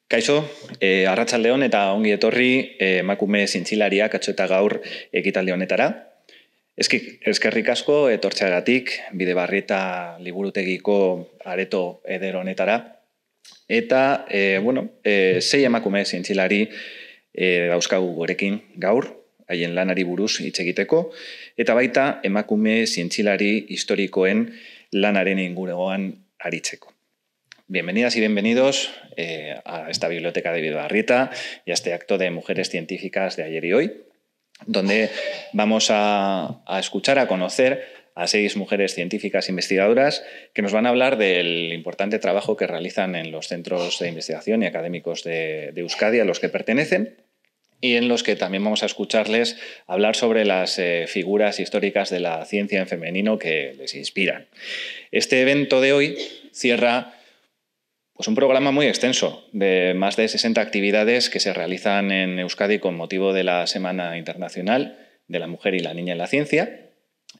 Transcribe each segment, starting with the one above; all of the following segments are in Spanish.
Kaixo, arratsaldeon eta ongi etorri emakume zintzilariak atzo eta gaur ekitaldi honetara. Eskerrik asko etortzeagatik Bidebarrieta liburutegiko areto eder honetara. Eta, sei emakume zintzilari dauzkagu gurekin gaur, haien lanari buruz hitz egiteko, eta baita emakume zintzilari historikoen lanaren inguruan aritzeko. Bienvenidas y bienvenidos a esta biblioteca de Bidebarrieta y a este acto de mujeres científicas de ayer y hoy, donde vamos a escuchar, a conocer a 6 mujeres científicas investigadoras que nos van a hablar del importante trabajo que realizan en los centros de investigación y académicos de Euskadi a los que pertenecen, y en los que también vamos a escucharles hablar sobre las figuras históricas de la ciencia en femenino que les inspiran. Este evento de hoy cierra un programa muy extenso de más de 60 actividades que se realizan en Euskadi con motivo de la Semana Internacional de la Mujer y la Niña en la Ciencia,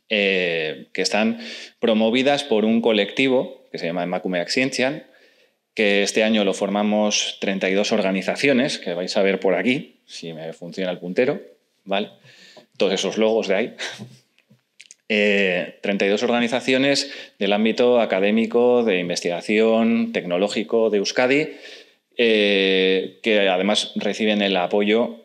que están promovidas por un colectivo que se llama Emakumeak Zientzian, que este año lo formamos 32 organizaciones, que vais a ver por aquí, si me funciona el puntero, ¿vale? Todos esos logos de ahí. 32 organizaciones del ámbito académico, de investigación, tecnológico de Euskadi, que además reciben el apoyo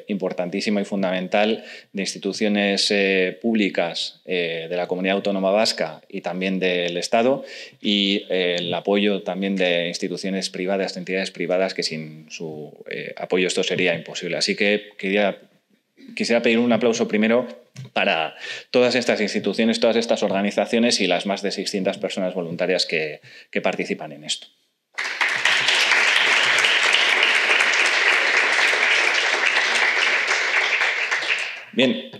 importantísimo y fundamental de instituciones públicas de la Comunidad Autónoma Vasca y también del Estado, y el apoyo también de instituciones privadas, de entidades privadas, que sin su apoyo esto sería imposible. Así que quisiera pedir un aplauso primero para todas estas instituciones, todas estas organizaciones y las más de 600 personas voluntarias que participan en esto. Bien,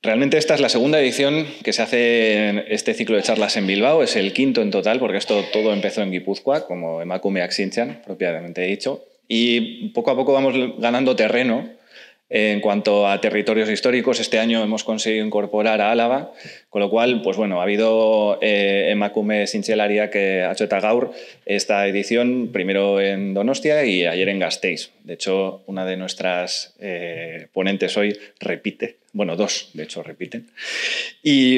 realmente esta es la segunda edición que se hace en este ciclo de charlas en Bilbao, es el quinto en total, porque esto todo empezó en Guipúzcoa, como Emakumeak Zientzian, propiamente dicho, y poco a poco vamos ganando terreno. En cuanto a territorios históricos, este año hemos conseguido incorporar a Álava, con lo cual, ha habido emakume zintzilaria atzo eta gaur esta edición, primero en Donostia y ayer en Gasteiz. De hecho, una de nuestras ponentes hoy repite, dos, de hecho, repiten. Y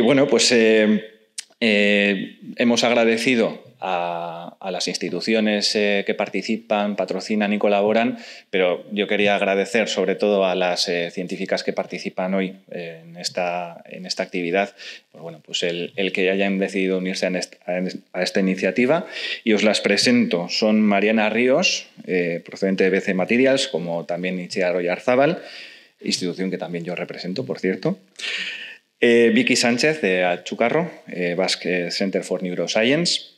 hemos agradecido a las instituciones que participan, patrocinan y colaboran, pero yo quería agradecer sobre todo a las científicas que participan hoy en esta actividad, el que hayan decidido unirse a esta iniciativa, y os las presento. Son Mariana Ríos, procedente de BC Materials, como también Itziar Oyarzábal, institución que también yo represento, por cierto. Vicky Sánchez, de Achucarro, Basque Center for Neuroscience.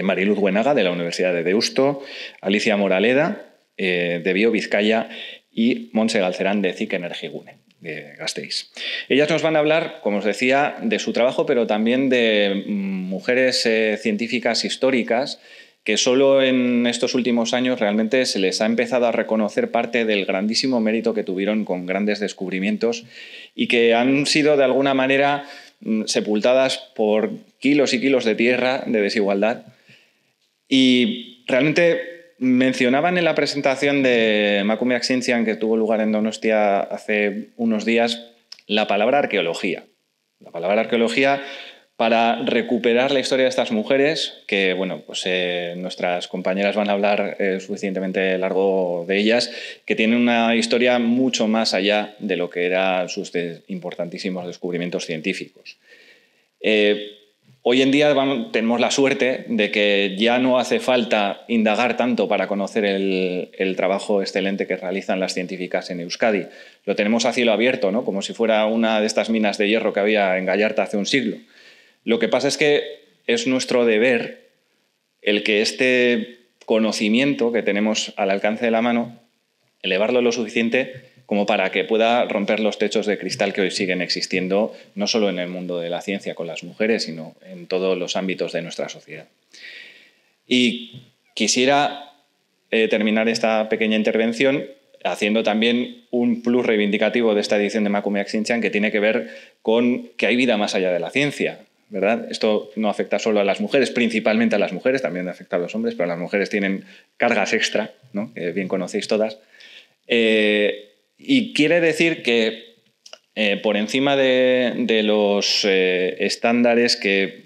Mariluz Buenaga, de la Universidad de Deusto, Alicia Moraleda, de Bio Vizcaya, y Montse Galcerán, de CIC Energigune, de Gasteiz. Ellas nos van a hablar, como os decía, de su trabajo, pero también de mujeres científicas históricas que solo en estos últimos años realmente se les ha empezado a reconocer parte del grandísimo mérito que tuvieron con grandes descubrimientos y que han sido de alguna manera sepultadas por kilos y kilos de tierra, de desigualdad. Y realmente mencionaban en la presentación de Emakumeak Zientzian, que tuvo lugar en Donostia hace unos días, la palabra arqueología. La palabra arqueología para recuperar la historia de estas mujeres, que nuestras compañeras van a hablar suficientemente largo de ellas, que tienen una historia mucho más allá de lo que eran sus importantísimos descubrimientos científicos. Hoy en día tenemos la suerte de que ya no hace falta indagar tanto para conocer el trabajo excelente que realizan las científicas en Euskadi. Lo tenemos a cielo abierto, ¿no? Como si fuera una de estas minas de hierro que había en Gallarta hace un siglo. Lo que pasa es que es nuestro deber el que este conocimiento que tenemos al alcance de la mano, elevarlo lo suficiente como para que pueda romper los techos de cristal que hoy siguen existiendo, no solo en el mundo de la ciencia con las mujeres, sino en todos los ámbitos de nuestra sociedad. Y quisiera terminar esta pequeña intervención haciendo también un plus reivindicativo de esta edición de Emakumeak Zientzian, que tiene que ver con que hay vida más allá de la ciencia. ¿verdad? Esto no afecta solo a las mujeres, principalmente a las mujeres, también afecta a los hombres, pero las mujeres tienen cargas extra, ¿no? Que bien conocéis todas. Y quiere decir que por encima de los estándares que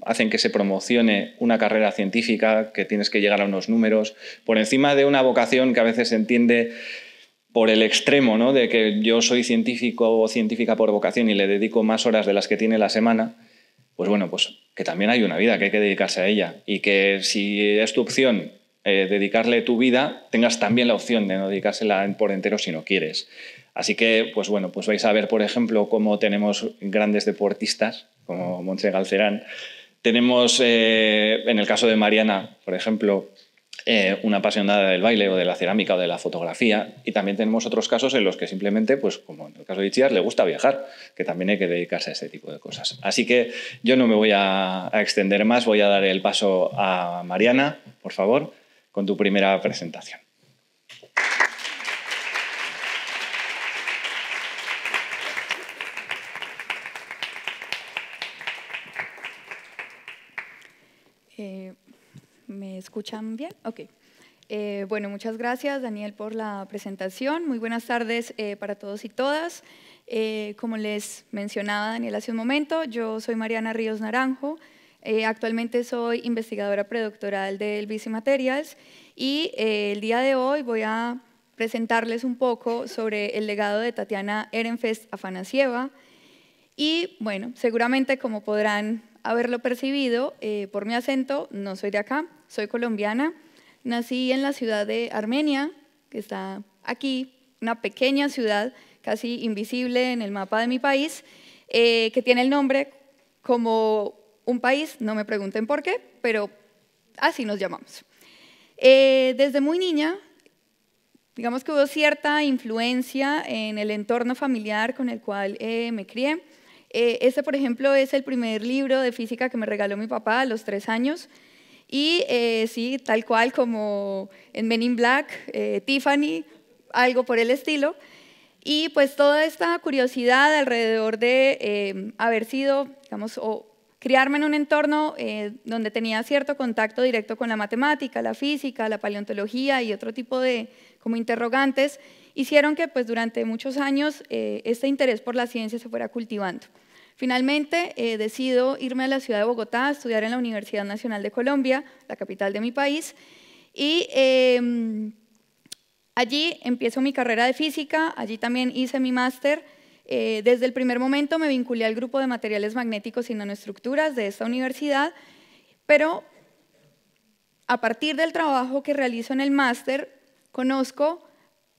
hacen que se promocione una carrera científica, que tienes que llegar a unos números, por encima de una vocación que a veces se entiende por el extremo, ¿no? De que yo soy científico o científica por vocación y le dedico más horas de las que tiene la semana, pues bueno, pues que también hay una vida, que hay que dedicarse a ella. Y que si es tu opción dedicarle tu vida, tengas también la opción de no dedicársela por entero si no quieres. Así que, pues bueno, pues vais a ver, por ejemplo, cómo tenemos grandes deportistas, como Montse Galcerán. Tenemos, en el caso de Mariana, por ejemplo, una apasionada del baile o de la cerámica o de la fotografía, y también tenemos otros casos en los que simplemente, pues como en el caso de Itziar, le gusta viajar, que también hay que dedicarse a este tipo de cosas. Así que yo no me voy a extender más, voy a dar el paso a Mariana, por favor, con tu primera presentación. ¿Me escuchan bien? Ok. Bueno, muchas gracias, Daniel, por la presentación. Muy buenas tardes para todos y todas. Como les mencionaba Daniel hace un momento, yo soy Mariana Ríos Naranjo. Actualmente soy investigadora predoctoral del BC Materials y el día de hoy voy a presentarles un poco sobre el legado de Tatiana Ehrenfest Afanasieva. Y bueno, seguramente como podrán haberlo percibido por mi acento, no soy de acá, soy colombiana. Nací en la ciudad de Armenia, que está aquí, una pequeña ciudad casi invisible en el mapa de mi país, que tiene el nombre como un país, no me pregunten por qué, pero así nos llamamos. Desde muy niña, digamos que hubo cierta influencia en el entorno familiar con el cual me crié. Este, por ejemplo, es el primer libro de física que me regaló mi papá a los 3 años. Y sí, tal cual como en Men in Black, Tiffany, algo por el estilo. Y pues toda esta curiosidad alrededor de haber sido, digamos, o criarme en un entorno donde tenía cierto contacto directo con la matemática, la física, la paleontología y otro tipo de como interrogantes, hicieron que pues durante muchos años este interés por la ciencia se fuera cultivando. Finalmente decido irme a la ciudad de Bogotá a estudiar en la Universidad Nacional de Colombia, la capital de mi país, y allí empiezo mi carrera de física, allí también hice mi máster. Desde el primer momento me vinculé al grupo de materiales magnéticos y nanoestructuras de esta universidad, pero a partir del trabajo que realizo en el máster, conozco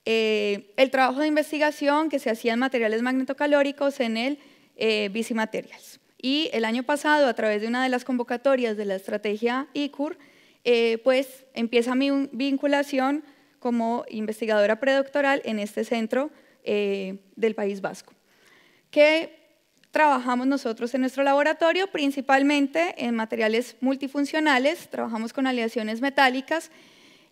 el trabajo de investigación que se hacía en materiales magnetocalóricos en el BC Materials. Y el año pasado, a través de una de las convocatorias de la estrategia ICUR, pues empieza mi vinculación como investigadora predoctoral en este centro del País Vasco. ¿Qué trabajamos nosotros en nuestro laboratorio? Principalmente en materiales multifuncionales, trabajamos con aleaciones metálicas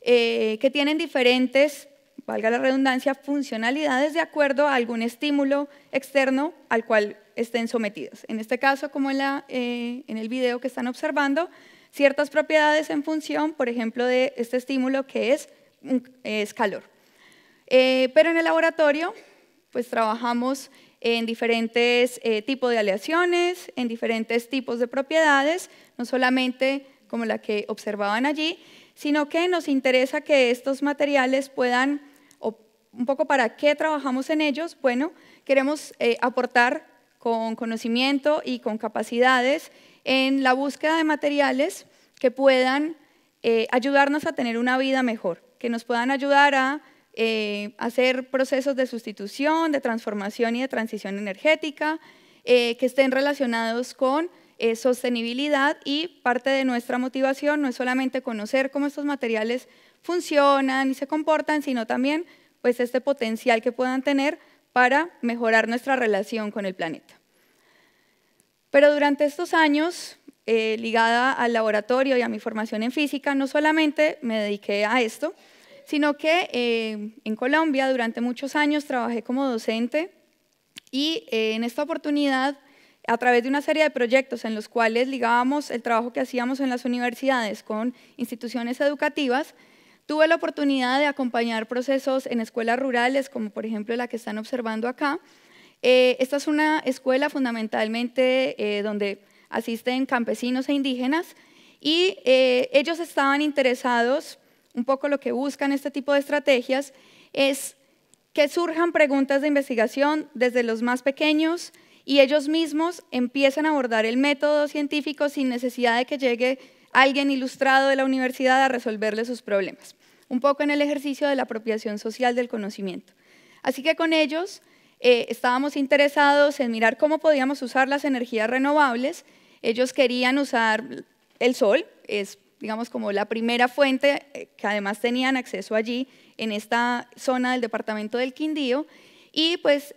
que tienen diferentes, valga la redundancia, funcionalidades de acuerdo a algún estímulo externo al cual estén sometidos. En este caso, como en el video que están observando, ciertas propiedades en función, por ejemplo, de este estímulo que es calor. Pero en el laboratorio, pues trabajamos en diferentes tipos de aleaciones, en diferentes tipos de propiedades, no solamente como la que observaban allí, sino que nos interesa que estos materiales puedan, o un poco para qué trabajamos en ellos, bueno, queremos aportar con conocimiento y con capacidades en la búsqueda de materiales que puedan ayudarnos a tener una vida mejor, que nos puedan ayudar a hacer procesos de sustitución, de transformación y de transición energética, que estén relacionados con sostenibilidad, y parte de nuestra motivación no es solamente conocer cómo estos materiales funcionan y se comportan, sino también pues, este potencial que puedan tener para mejorar nuestra relación con el planeta. Pero durante estos años, ligada al laboratorio y a mi formación en física, no solamente me dediqué a esto, sino que en Colombia durante muchos años trabajé como docente y en esta oportunidad a través de una serie de proyectos en los cuales ligábamos el trabajo que hacíamos en las universidades con instituciones educativas, tuve la oportunidad de acompañar procesos en escuelas rurales, como por ejemplo la que están observando acá. Esta es una escuela fundamentalmente donde asisten campesinos e indígenas, y ellos estaban interesados, un poco lo que buscan este tipo de estrategias, es que surjan preguntas de investigación desde los más pequeños y ellos mismos empiezan a abordar el método científico sin necesidad de que llegue alguien ilustrado de la universidad a resolverle sus problemas. Un poco en el ejercicio de la apropiación social del conocimiento. Así que con ellos estábamos interesados en mirar cómo podíamos usar las energías renovables. Ellos querían usar el sol, es digamos como la primera fuente que además tenían acceso allí en esta zona del departamento del Quindío, y pues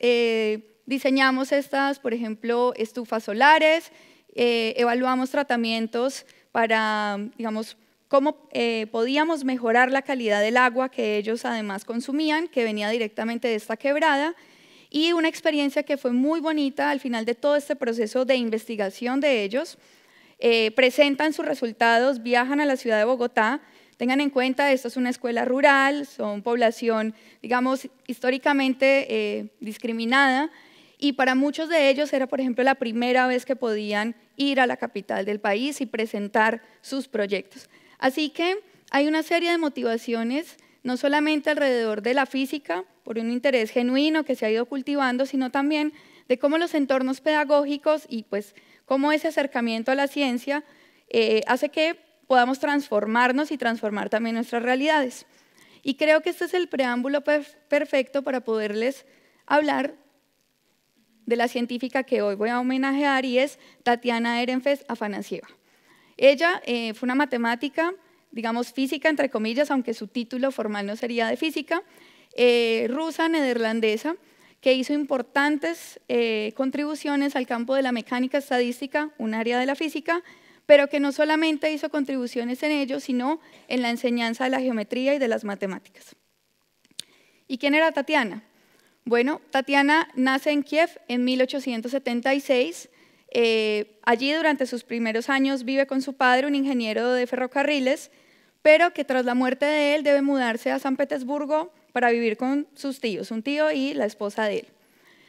diseñamos estas, por ejemplo, estufas solares, evaluamos tratamientos para, digamos, cómo podíamos mejorar la calidad del agua que ellos además consumían, que venía directamente de esta quebrada, y una experiencia que fue muy bonita al final de todo este proceso de investigación de ellos. Presentan sus resultados, viajan a la ciudad de Bogotá. Tengan en cuenta, esto es una escuela rural, son población, digamos, históricamente discriminada, y para muchos de ellos era, por ejemplo, la primera vez que podían ir a la capital del país y presentar sus proyectos. Así que hay una serie de motivaciones, no solamente alrededor de la física, por un interés genuino que se ha ido cultivando, sino también de cómo los entornos pedagógicos y pues cómo ese acercamiento a la ciencia hace que podamos transformarnos y transformar también nuestras realidades. Y creo que este es el preámbulo perfecto para poderles hablar de la científica que hoy voy a homenajear, y es Tatiana Ehrenfest Afanasieva. Ella fue una matemática, digamos física entre comillas, aunque su título formal no sería de física, rusa, neerlandesa, que hizo importantes contribuciones al campo de la mecánica estadística, un área de la física, pero que no solamente hizo contribuciones en ello, sino en la enseñanza de la geometría y de las matemáticas. ¿Y quién era Tatiana? Bueno, Tatiana nace en Kiev en 1876. Allí durante sus primeros años vive con su padre, un ingeniero de ferrocarriles, pero que tras la muerte de él debe mudarse a San Petersburgo para vivir con sus tíos, un tío y la esposa de él.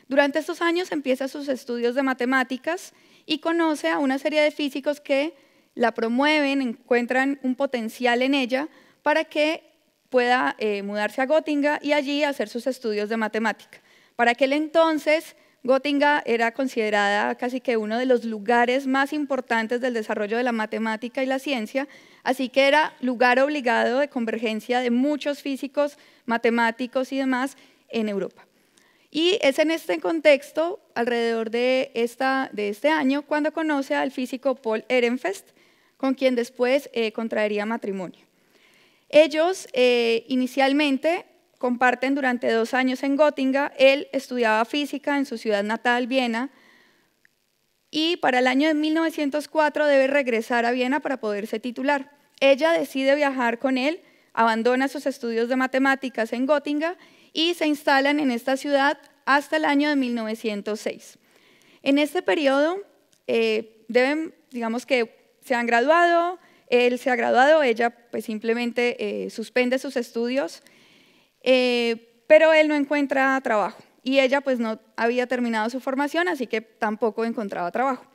Durante estos años empieza sus estudios de matemáticas y conoce a una serie de físicos que la promueven, encuentran un potencial en ella para que pueda mudarse a Gotinga y allí hacer sus estudios de matemática. Para aquel entonces, Gotinga era considerada casi que uno de los lugares más importantes del desarrollo de la matemática y la ciencia, así que era lugar obligado de convergencia de muchos físicos, matemáticos y demás en Europa. Y es en este contexto, alrededor de este año, cuando conoce al físico Paul Ehrenfest, con quien después contraería matrimonio. Ellos inicialmente comparten durante 2 años en Gotinga. Él estudiaba física en su ciudad natal, Viena, y para el año de 1904 debe regresar a Viena para poderse titular. Ella decide viajar con él, abandona sus estudios de matemáticas en Gotinga y se instalan en esta ciudad hasta el año de 1906. En este periodo digamos que se han graduado, él se ha graduado, ella pues simplemente suspende sus estudios, pero él no encuentra trabajo y ella pues no había terminado su formación, así que tampoco encontraba trabajo.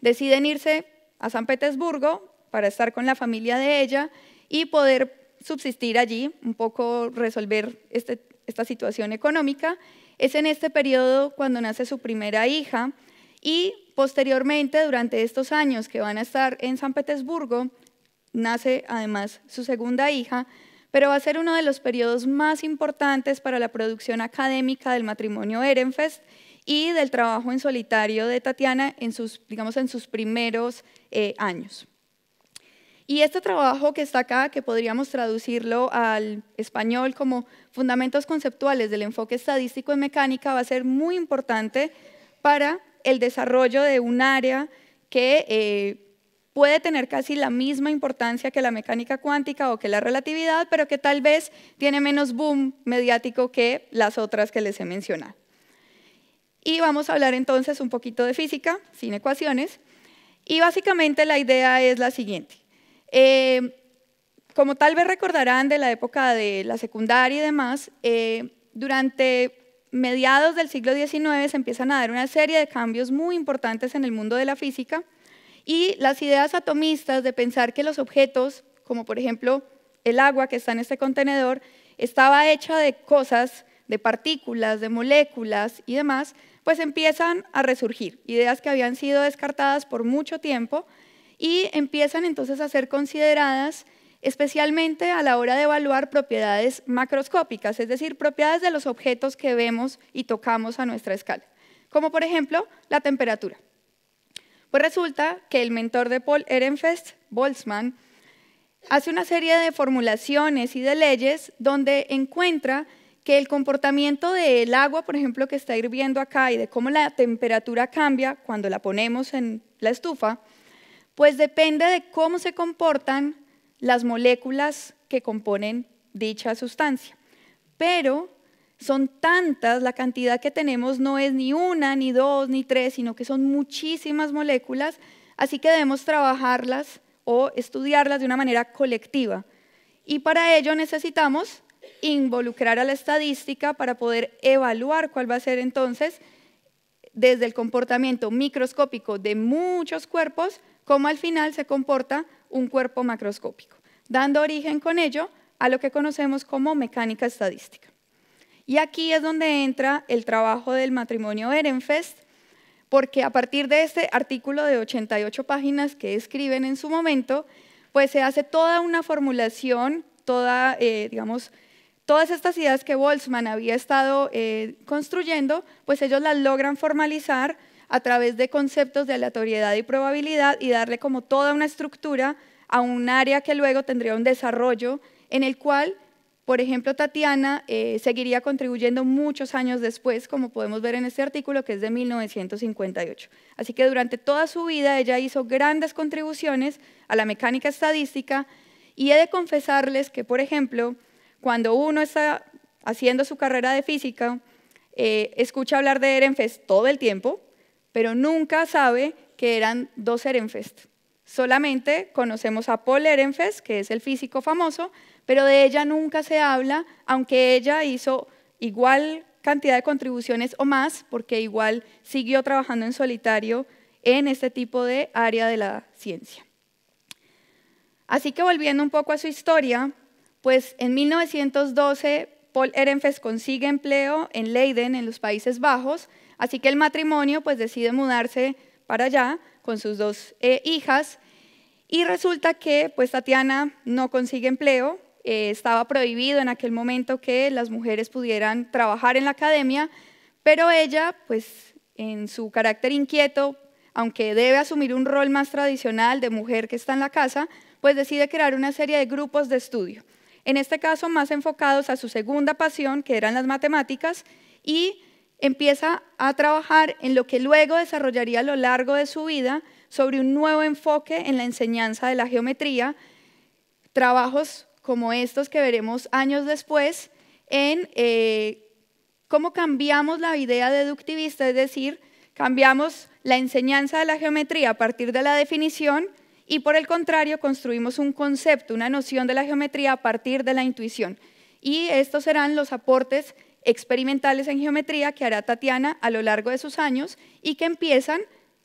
Deciden irse a San Petersburgo para estar con la familia de ella y poder subsistir allí, un poco resolver esta situación económica. Es en este periodo cuando nace su primera hija y posteriormente, durante estos años que van a estar en San Petersburgo, nace además su segunda hija, pero va a ser uno de los periodos más importantes para la producción académica del matrimonio Ehrenfest y del trabajo en solitario de Tatiana en sus primeros años. Y este trabajo que está acá, que podríamos traducirlo al español como Fundamentos conceptuales del enfoque estadístico en mecánica, va a ser muy importante para el desarrollo de un área que puede tener casi la misma importancia que la mecánica cuántica o que la relatividad, pero que tal vez tiene menos boom mediático que las otras que les he mencionado. Y vamos a hablar entonces un poquito de física, sin ecuaciones. Y básicamente la idea es la siguiente. Como tal vez recordarán de la época de la secundaria y demás, durante mediados del siglo XIX se empiezan a dar una serie de cambios muy importantes en el mundo de la física y las ideas atomistas de pensar que los objetos, como por ejemplo el agua que está en este contenedor, estaba hecha de cosas, de partículas, de moléculas y demás, pues empiezan a resurgir, ideas que habían sido descartadas por mucho tiempo y empiezan entonces a ser consideradas especialmente a la hora de evaluar propiedades macroscópicas, es decir, propiedades de los objetos que vemos y tocamos a nuestra escala, como por ejemplo la temperatura. Pues resulta que el mentor de Paul Ehrenfest, Boltzmann, hace una serie de formulaciones y de leyes donde encuentra que el comportamiento del agua, por ejemplo, que está hirviendo acá y de cómo la temperatura cambia cuando la ponemos en la estufa, pues depende de cómo se comportan las moléculas que componen dicha sustancia. Pero son tantas, la cantidad que tenemos no es ni una, ni dos, ni tres, sino que son muchísimas moléculas, así que debemos trabajarlas o estudiarlas de una manera colectiva. Y para ello necesitamos involucrar a la estadística para poder evaluar cuál va a ser entonces, desde el comportamiento microscópico de muchos cuerpos, cómo al final se comporta un cuerpo macroscópico, dando origen con ello a lo que conocemos como mecánica estadística. Y aquí es donde entra el trabajo del matrimonio Ehrenfest, porque a partir de este artículo de 88 páginas que escriben en su momento, pues se hace toda una formulación, todas estas ideas que Boltzmann había estado construyendo, pues ellos las logran formalizar a través de conceptos de aleatoriedad y probabilidad y darle como toda una estructura a un área que luego tendría un desarrollo en el cual, por ejemplo, Tatiana seguiría contribuyendo muchos años después, como podemos ver en este artículo, que es de 1958. Así que durante toda su vida ella hizo grandes contribuciones a la mecánica estadística y he de confesarles que, por ejemplo, cuando uno está haciendo su carrera de física, escucha hablar de Ehrenfest todo el tiempo, pero nunca sabe que eran dos Ehrenfest. Solamente conocemos a Paul Ehrenfest, que es el físico famoso, pero de ella nunca se habla, aunque ella hizo igual cantidad de contribuciones o más, porque igual siguió trabajando en solitario en este tipo de área de la ciencia. Así que volviendo un poco a su historia, pues en 1912 Paul Ehrenfest consigue empleo en Leiden, en los Países Bajos, así que el matrimonio pues decide mudarse para allá con sus dos hijas y resulta que pues Tatiana no consigue empleo, estaba prohibido en aquel momento que las mujeres pudieran trabajar en la academia, pero ella pues en su carácter inquieto, aunque debe asumir un rol más tradicional de mujer que está en la casa, pues decide crear una serie de grupos de estudio, en este caso más enfocados a su segunda pasión, que eran las matemáticas, y empieza a trabajar en lo que luego desarrollaría a lo largo de su vida sobre un nuevo enfoque en la enseñanza de la geometría, trabajos como estos que veremos años después en cómo cambiamos la idea deductivista, es decir, cambiamos la enseñanza de la geometría a partir de la definición y por el contrario construimos un concepto, una noción de la geometría a partir de la intuición. Y estos serán los aportes experimentales en geometría que hará Tatiana a lo largo de sus años y que empiezan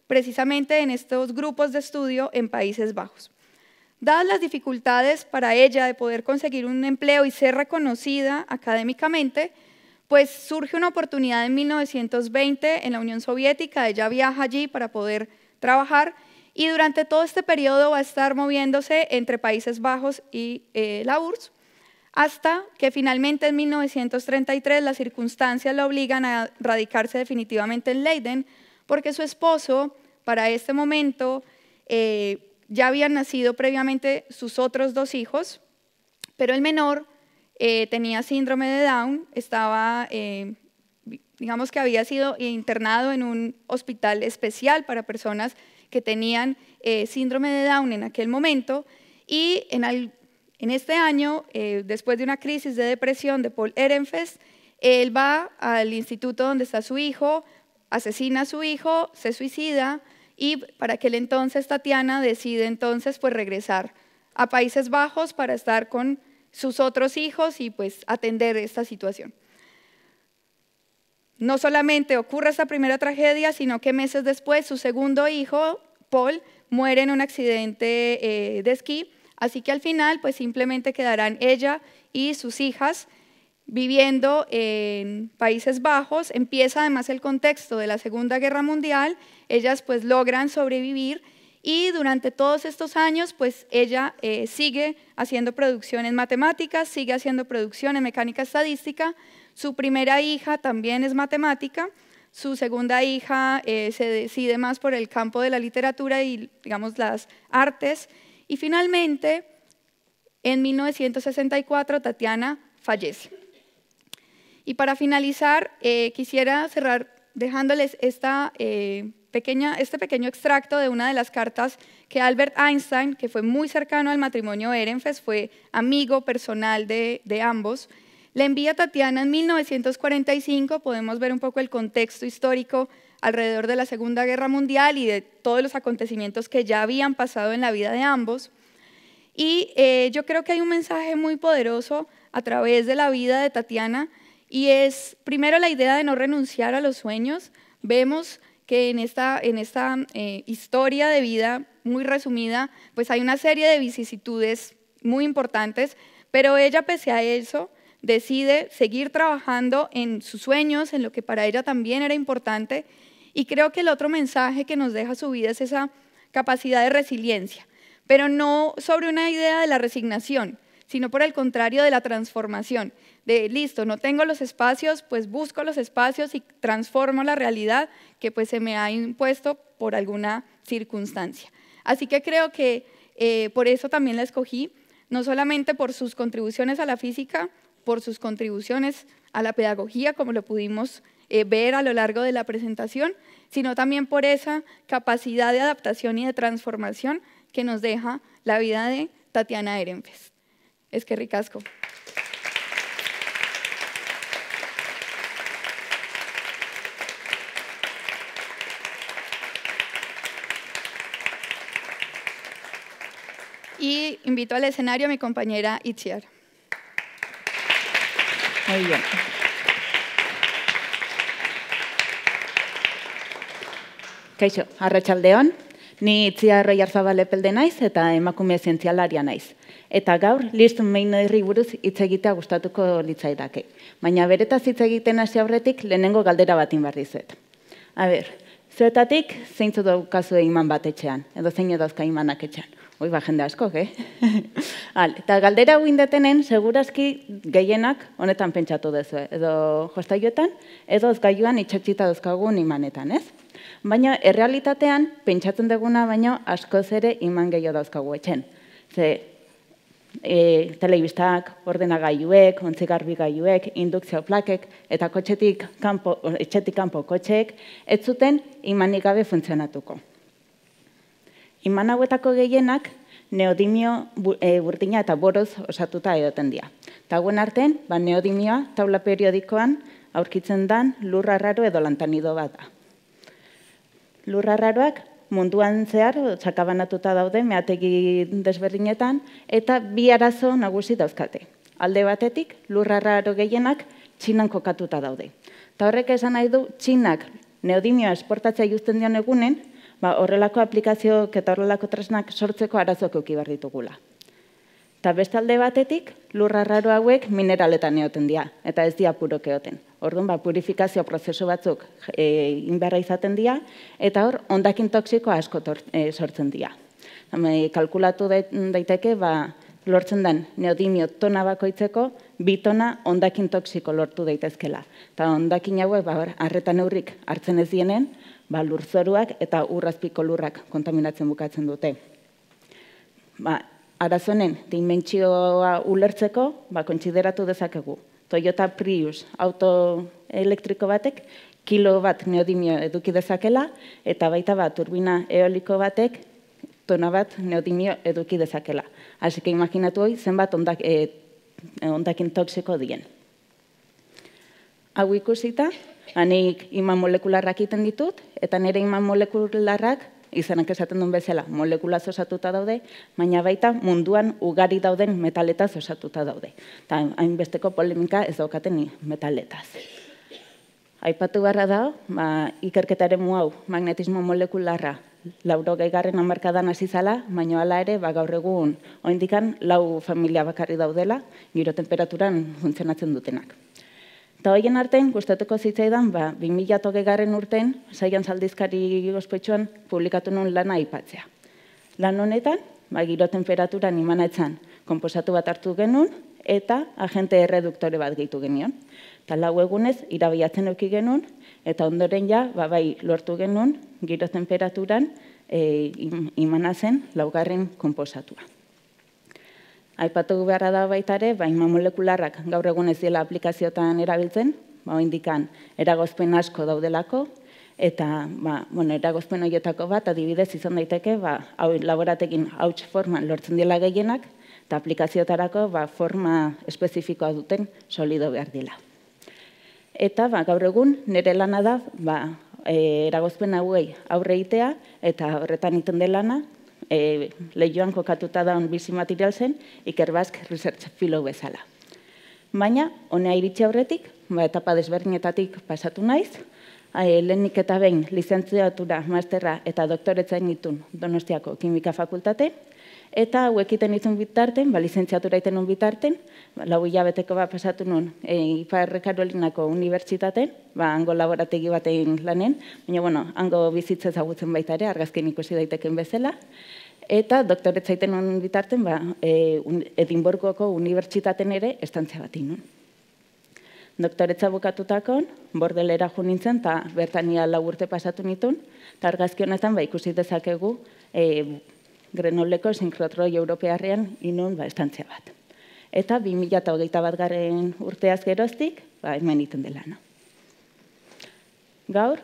precisamente en estos grupos de estudio en Países Bajos. Dadas las dificultades para ella de poder conseguir un empleo y ser reconocida académicamente, pues surge una oportunidad en 1920 en la Unión Soviética, ella viaja allí para poder trabajar y durante todo este periodo va a estar moviéndose entre Países Bajos y la URSS, hasta que finalmente en 1933 las circunstancias la obligan a radicarse definitivamente en Leiden, porque su esposo, para este momento, ya habían nacido previamente sus otros dos hijos, pero el menor tenía síndrome de Down, estaba, digamos que había sido internado en un hospital especial para personas que tenían síndrome de Down en aquel momento, y en este año, después de una crisis de depresión de Paul Ehrenfest, él va al instituto donde está su hijo, asesina a su hijo, se suicida y para aquel entonces Tatiana decide entonces pues regresar a Países Bajos para estar con sus otros hijos y pues atender esta situación. No solamente ocurre esta primera tragedia, sino que meses después su segundo hijo, Paul, muere en un accidente de esquí, así que al final pues simplemente quedarán ella y sus hijas viviendo en Países Bajos. Empieza además el contexto de la Segunda Guerra Mundial, ellas pues logran sobrevivir y durante todos estos años pues ella sigue haciendo producción en matemáticas, sigue haciendo producción en mecánica estadística. Su primera hija también es matemática, su segunda hija se decide más por el campo de la literatura y digamos las artes y finalmente en 1964 Tatiana fallece. Y para finalizar, quisiera cerrar dejándoles este pequeño extracto de una de las cartas que Albert Einstein, que fue muy cercano al matrimonio Ehrenfest, fue amigo personal de ambos, le envía a Tatiana en 1945. Podemos ver un poco el contexto histórico alrededor de la Segunda Guerra Mundial y de todos los acontecimientos que ya habían pasado en la vida de ambos. Y yo creo que hay un mensaje muy poderoso a través de la vida de Tatiana, y es primero la idea de no renunciar a los sueños. Vemos que en esta historia de vida muy resumida, pues hay una serie de vicisitudes muy importantes, pero ella pese a eso decide seguir trabajando en sus sueños, en lo que para ella también era importante, y creo que el otro mensaje que nos deja su vida es esa capacidad de resiliencia, pero no sobre una idea de la resignación, sino por el contrario de la transformación, de listo, no tengo los espacios, pues busco los espacios y transformo la realidad que pues se me ha impuesto por alguna circunstancia. Así que creo que por eso también la escogí, no solamente por sus contribuciones a la física, por sus contribuciones a la pedagogía, como lo pudimos ver a lo largo de la presentación, sino también por esa capacidad de adaptación y de transformación que nos deja la vida de Tatiana Ehrenfest. Eskerrik asko. Y invito al escenario a mi compañera Itziar. Muy bien. Kaixo, arratsaldeon, ni Itziar Oiarzabal Epelde naiz eta emakume zientzialaria naiz. Eta gaur, Liszt Meinerri buruz hitz egitea gustatuko litzaidake. Baina beretaz hitz egiten hasi aurretik lehenengo galdera batin barrizuet. Zuetatik zeintzu daukazue iman bat etxean, edo zein dauzka imanak etxean. Jende askok, Eta galdera hau indetenen, segurazki gehienak honetan pentsatu duzu, edo jostailuetan, edo gailuan itxotxita dauzkagun imanetan, ez? Baina, errealitatean, pentsatzen duguna baino askoz ere iman gehiago dauzkagu etxen. Telebistak, ordenagailuek, ontzigarbigailuek, indukzio plakek, eta etxetik kanpo kotxeek, ez zuten imanik gabe funtzionatuko. Iman hauetako gehienak neodimio burdina eta boroz osatuta edoten dira. Eta hauen artean, neodimioa taula periodikoan aurkitzen dan lur arraro edo lantanido bat da. Lur arraroak munduan zehar sakabanatuta daude meategi desberdinetan eta bi arazo nagusi dauzkate. Alde batetik, lur arraro gehienak Txinan kokatuta daude. Eta horrek esan nahi du, Txinak neodimioa esportatzea justen dion egunen, horrelako aplikazioak eta horrelako tresnak sortzeko arazoak eduki behar ditugula. Eta beste alde batetik, lur arraro hauek mineraletan egoten dira, eta ez dira purok egoten. Orduan, purifikazio prozesu batzuk inberra izaten dira, eta hor, hondakin toksiko asko sortzen dira. Kalkulatu daiteke, lortzen den neodimio tona bakoitzeko, 2 tona hondakin toksiko lortu daitezkela. Eta hondakin hauek, arreta neurrik hartzen ez dienen, lurzoruak eta urrazpiko lurrak kontaminatzen bukatzen dute. Arazonen, dimentsioa ulertzeko, kontsideratu dezakegu. Toyota Prius auto elektriko batek, kilo bat neodimio eduki dezakela, eta baita turbina eoliko batek, tona bat neodimio eduki dezakela. Así que imaginatu hoi, zenbat hondakin toksiko dien. Hau ikusita, Nik iman molekularrak egiten ditut, eta nire iman molekularrak, izanak esaten duen bezala, molekulaz osatuta daude, baina baita munduan ugari dauden metaletaz osatuta daude. Eta hainbesteko polemika ez daukaten metaletaz. Aipatu beharra da, ikerketaren hau magnetismo molekularra 80. hamarkadan hasi zala, baina hala ere gaur egun oraindikan 4 familia bakarri daudela, giro tenperaturan funtzionatzen dutenak. Eta horien artean, gustatuko zitzaidan, 2020 urtean, Saian aldizkari ospetsuan publikatu nuen lana aipatzea. Lan honetan, giro temperaturan imanatzen konposatu bat hartu genuen, eta agente erreduktore bat gehitu genion. Eta 4 egunez, irabiatzen euki genuen, eta ondoren ja, bai lortu genuen, giro temperaturan imanatzen 4. konposatua. Aipatu beharra da baita ere, iman molekularrak gaur egun ez dela aplikazioetan erabiltzen, oraindikan eragozpen asko daudelako, eta eragozpen horietako bat adibidez izan daiteke, laborategin hauts forman lortzen dela gehienak, eta aplikazioetarako forma espezifikoa duten solido behar dela. Eta gaur egun nire lana da eragozpen hauei aurre egitea, eta horretan iten delana, lehioan kokatuta daun bizi material zen, Iker Bask Research Fellow bezala. Baina, honea iritsi aurretik, etapa desberdinetatik pasatu naiz, lehenik eta behin lizentziatura, masterra eta doktoretza egitun Donostiako Kimika Fakultate, eta hauek iten itun bitarten, lizentziatura iten nun bitarten, 4 hilabeteko pasatu nun Ipar Karolinako Unibertsitaten, hango laborategi batein lanen, baina, hango bizitza ezagutzen baita ere, argazkin ikusi daiteken bezala, eta doktoretza iten nun bitarten, Edinburgoko Unibertsitaten ere estantzia bat inun. Doktoretza bukatutakon, Bordelera jo nintzen, eta bertania 4 urte pasatu nitun, eta argazki honetan ikusi dezakegu Grenoleko sinkrotroi europearrean inun estantzia bat. Eta 2021 urteaz geroztik, hemen iten dela. Gaur,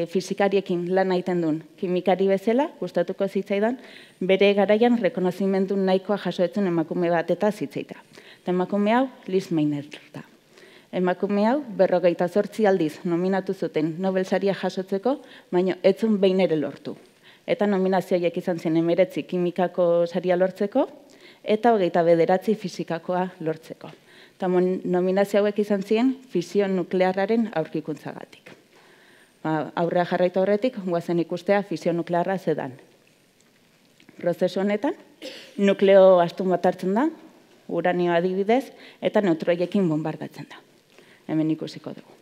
fizikariekin lan egiten duen kimikari bezala, gustatuko zitzaidan, bere garaian rekonozimendu nahikoa jasoetzen emakume bat eta zitzaita. Eta emakume hau, Liz Meitner da. Emakume hau, 58 aldiz nominatu zuten Nobel saria jasotzeko, baina etzun behin ere lortu. Eta nominazioiek izan zen 19 kimikako saria lortzeko, eta 29 fizikakoa lortzeko. Eta nominazio hauek izan ziren fisio nuklearraren aurkikuntzagatik. Aurrea jarraitu horretik, guazen ikustea fisio nuklearra zedan. Prozesu honetan, nukleo astun bat hartzen da, uranio adibidez, eta neutroiekin bombardatzen da. Hemen ikusiko dugu.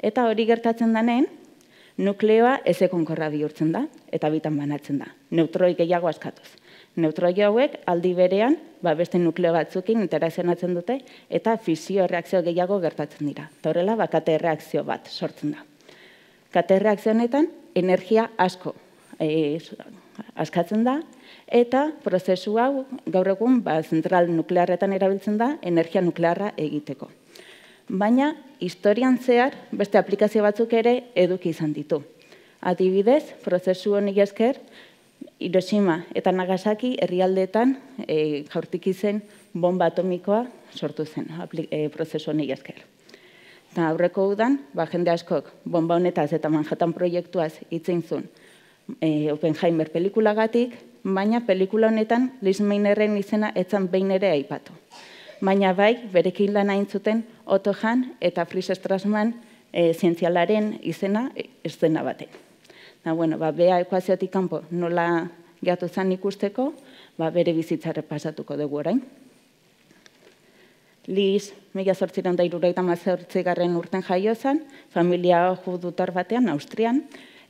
Eta hori gertatzen denean, nukleoa ezekonkorra bihurtzen da, eta bitan banatzen da. Neutroi gehiago askatuz. Neutroi hauek aldi berean, beste nukleo batzukin interazionatzen dute, eta fisio erreakzio gehiago gertatzen dira. Eta horrela, kate erreakzio bat sortzen da. Kate erreakzio honetan, energia asko askatzen da, eta prozesu hau gaur egun zentral nuklearretan erabiltzen da, energia nuklearra egiteko. Baina, historian zehar, beste aplikazio batzuk ere eduki izan ditu. Adibidez, prozesu honi esker, Hiroshima eta Nagasaki herrialdeetan jaurtiki zen bomba atomikoa sortu zen prozesu honi esker. Eta aurreko udan, jende askok bomba honetaz eta Manhattan proiektuaz hitzen zuen Oppenheimer pelikulagatik, baina pelikula honetan Liz Meitnerren izena etzan behin ere aipatu. Baina bai, berekin lan hain zuten Otto Hahn eta Fritz Strassmann zientzialaren izena eszena baten. Bea ekuaziotik kanpo nola gehiatu zen ikusteko, bere bizitzare pasatuko dugu orain. Liz, 1878 urten jaio zen, familia judutar batean, Austrian,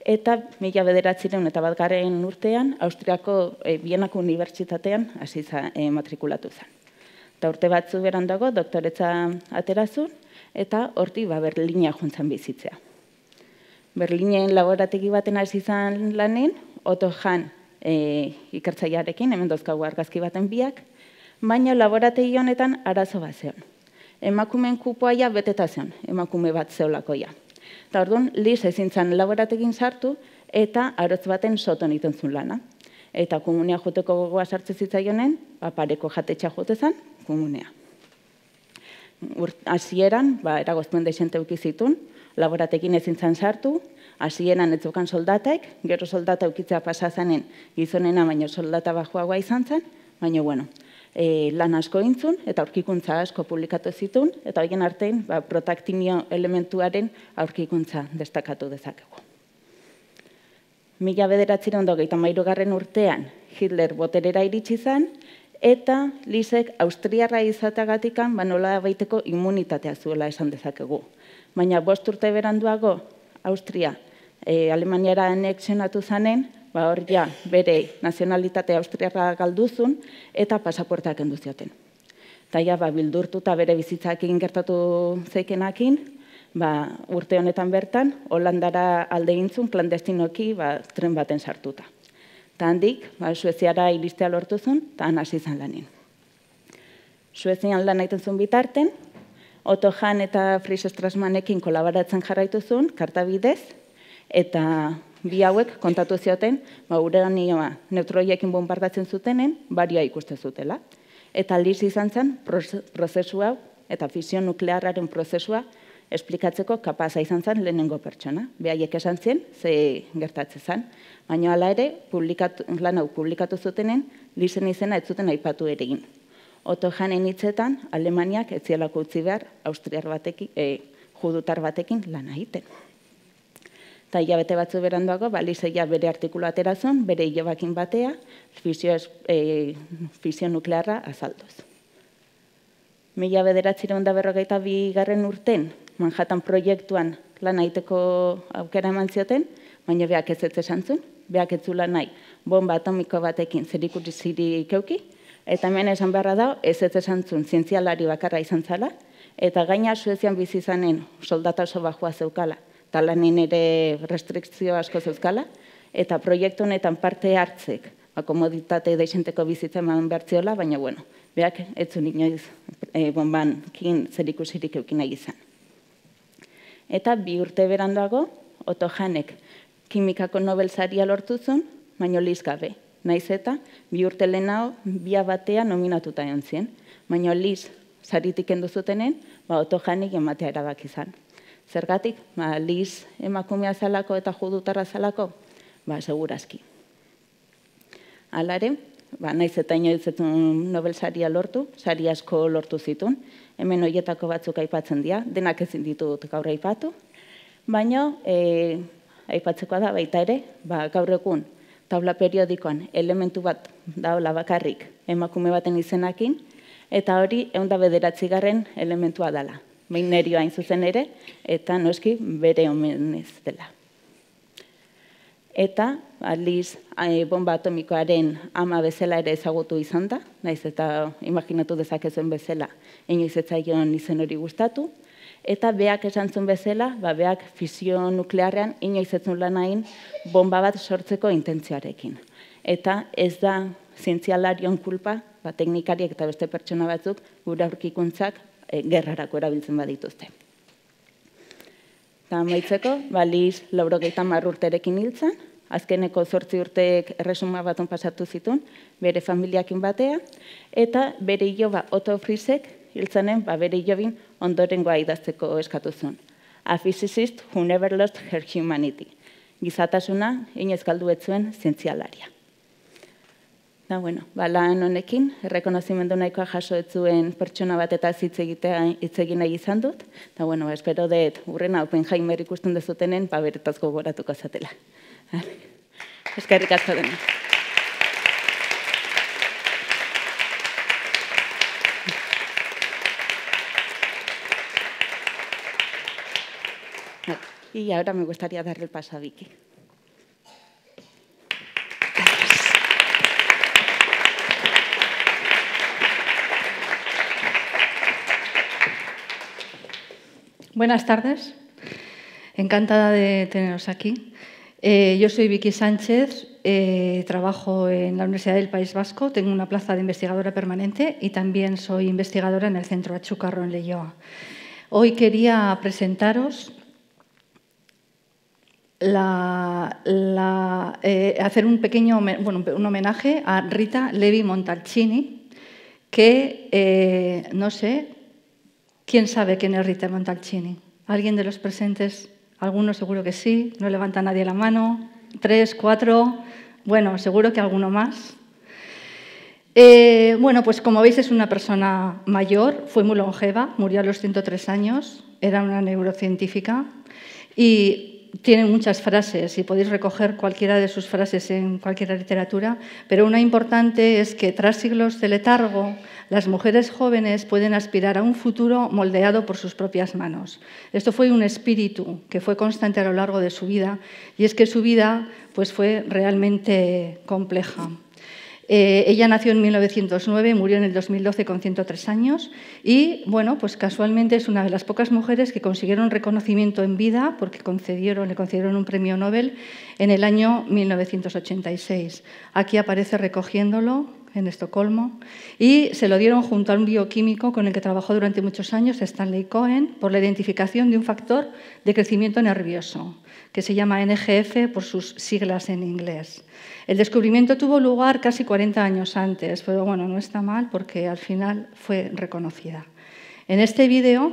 eta 1901 urtean, Austriako Bienako Unibertsitatean hasi matrikulatu zen. Eta urte batzu berandago, doktoretza aterazun, eta horti Berlina juntzan bizitzea. Berlinen laborategi baten hasi izan lanen, Otto Hahn ikertzailearekin, hemen dauzkagu argazki baten biak, baina laborategi honetan arazo bat zeon. Emakumeen kupoa beteta zeon, emakume bat zeolakoia. Eta orduan, Liz ezin zen laborategin sartu eta arotz baten soton iten zuen lana. Eta komunea joteko gogoa sartze zitzaionen, pareko jatetxa jote zen, komunea. hasieran, eragoztuen deixente eukizitun, laboratekin ezin zan sartu, hasieran ez zukan soldatek, gero soldata eukitzea pasazanen gizonena, baino soldata bajoagoa izan zen, baina, bueno, lan asko intzun, eta aurkikuntza asko publikatu zitun, eta horien artean, protaktinio elementuaren aurkikuntza destakatu dezakegu. 1993 urtean Hitler boterera iritsi zen, eta Lisek austriarra izatagatikan nola baiteko immunitatea zuela esan dezakegu. Baina 5 urte beranduago Austria Alemaniara anexionatu zanen, hor ja bere nazionalitate austriarra galduzun eta pasaportak kendu zioten. Eta ja bildurtuta bere bizitzakin gertatu zeikenakin, urte honetan bertan, Holandara alde intzun klandestinoki tren baten sartuta. Eta handik, Sueziara iristea lortu zuen, eta han hasi izan lanin. Suezian lan egiten zuen bitarten, Otto Hahn eta Fritz Strassmannekin kolaboratzen jarraitu zuen, karta bidez, eta bi hauek kontatu zioten, uranioa neutroiekin bombardatzen zutenen, barioa ikusten zutela. Eta aldiz izan zen, prozesu hau, eta fisio nuklearraren prozesua, esplikatzeko kapaza izan zen lehenengo pertsona. Behaiek esan zen, ze gertatzen zen. Baina hala ere, lan hau publikatu zutenen, Lisen izena ez zuten aipatu ere egin. Otto Hahnen hitzetan, Alemaniak ez zielako utzi behar judutar batekin lan egiten. Eta hilabete batzu beranduago, Liseia bere artikulu aterazun, bere hilobakin batea, fisio nuklearra azalduz. 1992 urten, Manhattan proiektuan lan egiteko aukera eman zioten, baina beak ez esan zuen, beak ez zula nahi bomba atomiko batekin zerikusirik euki, eta hemen esan beharra da, ez esan zuen zientzialari bakarra izan zala, eta gaina Suezian bizi izanen soldata oso bajua zeukala, eta lanin ere restrikzio asko zeuzkala, eta proiektu honetan parte hartzek, komoditate deixenteko bizitza eman behartziola, baina bueno, beak ez zuen inoiz bombankin zerikusirik eukin nahi izan. Eta 2 urte beranduago, Otto Hahnek kimikako Nobel saria lortu zuen, baina Lis gabe. Naiz eta 2 urte lehenago, bia batea nominatuta egon zien. Baina Lis saritik kendu zutenen, Otto Hahnek ematea erabaki izan. Zergatik, Lis emakumea zalako eta judutarra zalako, segurazki. Alare, naiz eta inoiz Nobel saria lortu, sari asko lortu zituen, hemen horietako batzuk aipatzen dira, denak ezin ditut gaur aipatu, baina aipatzekoa da baita ere, gaur egun taula periodikoan elementu bat daola bakarrik emakume baten izenakin, eta hori 109. elementua dela. Minerioa hain zuzen ere, eta noski bere omenez dela. Eta, Lis bomba atomikoaren ama bezala ere ezagutu izan da, naiz eta imaginatu dezakezuen bezala, inoiz ez zaion izen hori gustatu, eta beak esan zuen bezala, beak fisio nuklearrean inoiz ez zuen lan hain bomba bat sortzeko intentzioarekin. Eta ez da zientzialarion kulpa, teknikariek eta beste pertsona batzuk gure aurkikuntzak gerrarako erabiltzen badituzte. Eta amaitzeko, Lis 90 urterekin hiltzen, azkeneko 8 urteek erresuma baton pasatu zituen, bere familiakin batea, eta bere iloba Otto Fritzek hiltzenen, bere ilobin ondorengoa idazteko eskatu zuen. A physicist who never lost her humanity. Gizatasuna, inoiz galdu ez zuen zientzialaria. Lan honekin, errekonozimendu nahikoa jaso ez zuen pertsona bat eta hitz egin nahi izan dut. Eta, espero dut, urrena Oppenheimer ikusten dezutenen, beretaz gogoratuko zatela. Eskerrik asko dena. Y ahora me gustaría darle el paso a Vicky. Buenas tardes, encantada de teneros aquí. Yo soy Vicky Sánchez, trabajo en la Universidad del País Vasco, tengo una plaza de investigadora permanente y también soy investigadora en el Centro Achucarro en Leioa. Hoy quería presentaros hacer un pequeño un homenaje a Rita Levi Montalcini, que no sé ¿Quién sabe quién es Rita Montalcini? ¿Alguien de los presentes? Algunos seguro que sí, no levanta nadie la mano. 3, 4, bueno, seguro que alguno más. Bueno, pues como veis es una persona mayor, fue muy longeva, murió a los 103 años, era una neurocientífica y tiene muchas frases y podéis recoger cualquiera de sus frases en cualquier literatura, pero una importante es que tras siglos de letargo, las mujeres jóvenes pueden aspirar a un futuro moldeado por sus propias manos. Esto fue un espíritu que fue constante a lo largo de su vida y es que su vida pues, fue realmente compleja. Ella nació en 1909, murió en el 2012 con 103 años y, bueno, pues casualmente es una de las pocas mujeres que consiguieron reconocimiento en vida porque le concedieron un premio Nobel en el año 1986. Aquí aparece recogiéndolo en Estocolmo y se lo dieron junto a un bioquímico con el que trabajó durante muchos años, Stanley Cohen, por la identificación de un factor de crecimiento nervioso que se llama NGF por sus siglas en inglés. El descubrimiento tuvo lugar casi 40 años antes, pero bueno, no está mal porque al final fue reconocida. En este vídeo...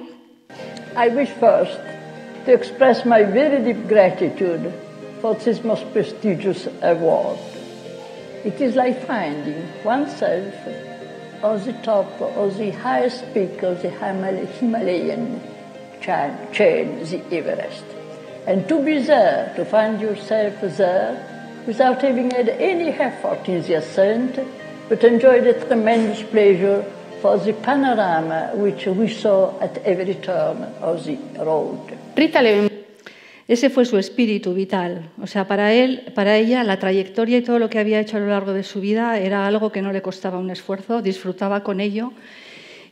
I wish first to express my very deep gratitude for this most prestigious award. It is like finding oneself on the top of the highest peak of the Himalayan chain, the Everest. And to be there, to find yourself there, without having had any effort in the ascent, but enjoyed a tremendous pleasure for the panorama which we saw at every turn of the road. Ese fue su espíritu vital. O sea, para ella, la trayectoria y todo lo que había hecho a lo largo de su vida era algo que no le costaba un esfuerzo, disfrutaba con ello.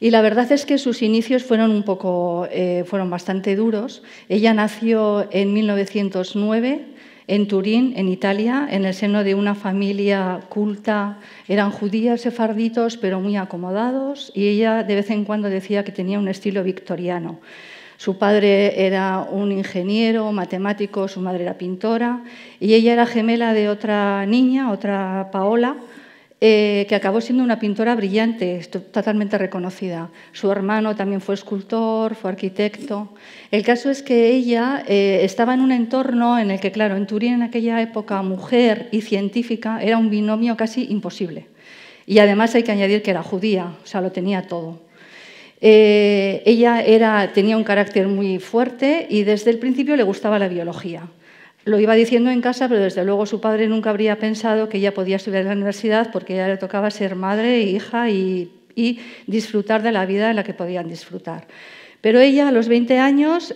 Y la verdad es que sus inicios fueron fueron bastante duros. Ella nació en 1909 en Turín, en Italia, en el seno de una familia culta. Eran judíos sefarditos, pero muy acomodados, y ella de vez en cuando decía que tenía un estilo victoriano. Su padre era un ingeniero, matemático, su madre era pintora, y ella era gemela de otra niña, otra Paola, que acabó siendo una pintora brillante, totalmente reconocida. Su hermano también fue escultor, fue arquitecto. El caso es que ella estaba en un entorno en el que, claro, en Turín en aquella época, mujer y científica era un binomio casi imposible. Y además hay que añadir que era judía, o sea, lo tenía todo. Ella tenía un carácter muy fuerte y desde el principio le gustaba la biología. Lo iba diciendo en casa, pero desde luego su padre nunca habría pensado que ella podía estudiar en la universidad porque a ella le tocaba ser madre e hija y disfrutar de la vida en la que podían disfrutar. Pero ella, a los 20 años,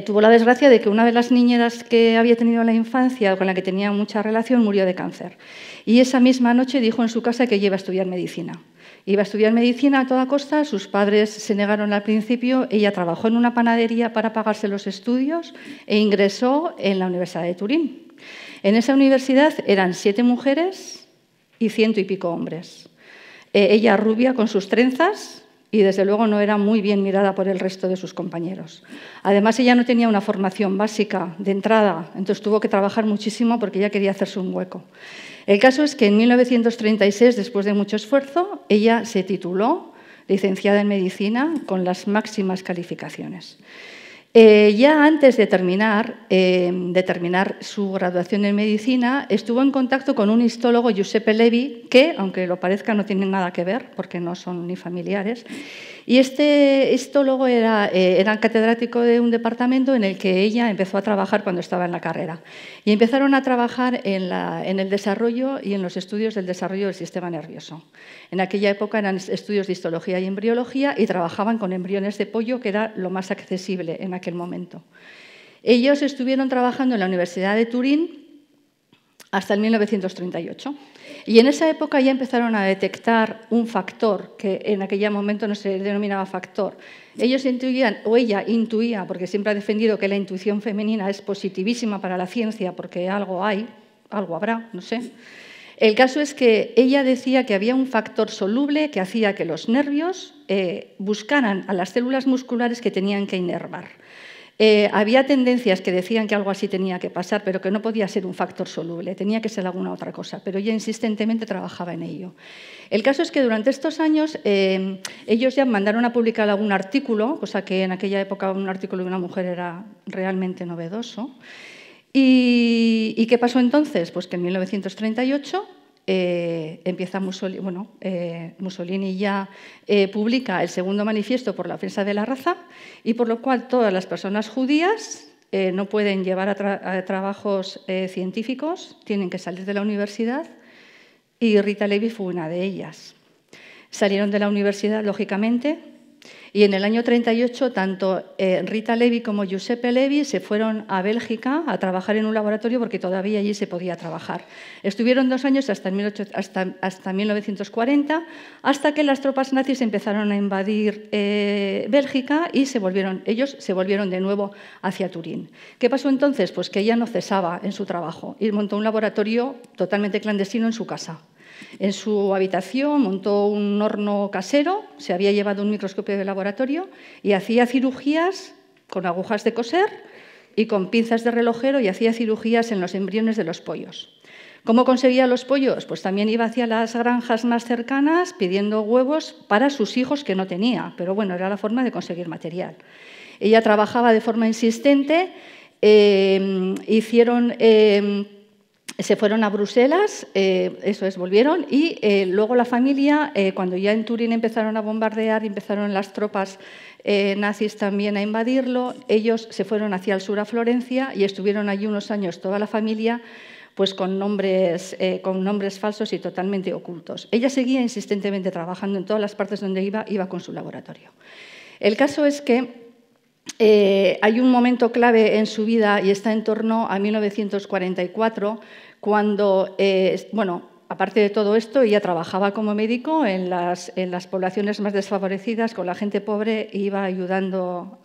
tuvo la desgracia de que una de las niñeras que había tenido en la infancia, con la que tenía mucha relación, murió de cáncer. Y esa misma noche dijo en su casa que ella iba a estudiar medicina. Iba a estudiar medicina a toda costa, sus padres se negaron al principio, ella trabajó en una panadería para pagarse los estudios e ingresó en la Universidad de Turín. En esa universidad eran 7 mujeres y 100 y pico hombres. Ella rubia con sus trenzas y desde luego no era muy bien mirada por el resto de sus compañeros. Además, ella no tenía una formación básica de entrada, entonces tuvo que trabajar muchísimo porque ella quería hacerse un hueco. El caso es que en 1936, después de mucho esfuerzo, ella se tituló licenciada en medicina con las máximas calificaciones. Ya antes de terminar su graduación en medicina, estuvo en contacto con un histólogo, Giuseppe Levi, que, aunque lo parezca, no tienen nada que ver, porque no son ni familiares. Y este histólogo era catedrático de un departamento en el que ella empezó a trabajar cuando estaba en la carrera. Y empezaron a trabajar en el desarrollo y en los estudios del desarrollo del sistema nervioso. En aquella época eran estudios de histología y embriología y trabajaban con embriones de pollo, que era lo más accesible en aquel momento. Ellos estuvieron trabajando en la Universidad de Turín hasta el 1938. Y en esa época ya empezaron a detectar un factor que en aquel momento no se denominaba factor. Ellos intuían, o ella intuía, porque siempre ha defendido que la intuición femenina es positivísima para la ciencia porque algo hay, algo habrá, no sé. El caso es que ella decía que había un factor soluble que hacía que los nervios buscaran a las células musculares que tenían que inervar. Había tendencias que decían que algo así tenía que pasar, pero que no podía ser un factor soluble, tenía que ser alguna otra cosa, pero ella insistentemente trabajaba en ello. El caso es que durante estos años ellos ya mandaron a publicar algún artículo, cosa que en aquella época un artículo de una mujer era realmente novedoso. ¿Y qué pasó entonces? Pues que en 1938 empieza Mussolini ya publica el segundo manifiesto por la ofensa de la raza, y por lo cual todas las personas judías no pueden llevar a trabajos científicos, tienen que salir de la universidad, y Rita Levi fue una de ellas. Salieron de la universidad, lógicamente, y en el año 38 tanto Rita Levi como Giuseppe Levi se fueron a Bélgica a trabajar en un laboratorio porque todavía allí se podía trabajar. Estuvieron 2 años hasta 1940, hasta que las tropas nazis empezaron a invadir Bélgica y ellos se volvieron de nuevo hacia Turín. ¿Qué pasó entonces? Pues que ella no cesaba en su trabajo y montó un laboratorio totalmente clandestino en su casa. En su habitación montó un horno casero, se había llevado un microscopio de laboratorio y hacía cirugías con agujas de coser y con pinzas de relojero, y hacía cirugías en los embriones de los pollos. ¿Cómo conseguía los pollos? Pues también iba hacia las granjas más cercanas pidiendo huevos para sus hijos que no tenía, pero bueno, era la forma de conseguir material. Ella trabajaba de forma insistente, se fueron a Bruselas, volvieron, y luego la familia, cuando ya en Turín empezaron a bombardear y empezaron las tropas nazis también a invadirlo, ellos se fueron hacia el sur a Florencia y estuvieron allí unos años toda la familia, pues con nombres falsos y totalmente ocultos. Ella seguía insistentemente trabajando en todas las partes donde iba con su laboratorio. El caso es que hay un momento clave en su vida y está en torno a 1944, cuando, aparte de todo esto, ella trabajaba como médico en las poblaciones más desfavorecidas, con la gente pobre, e iba ayudando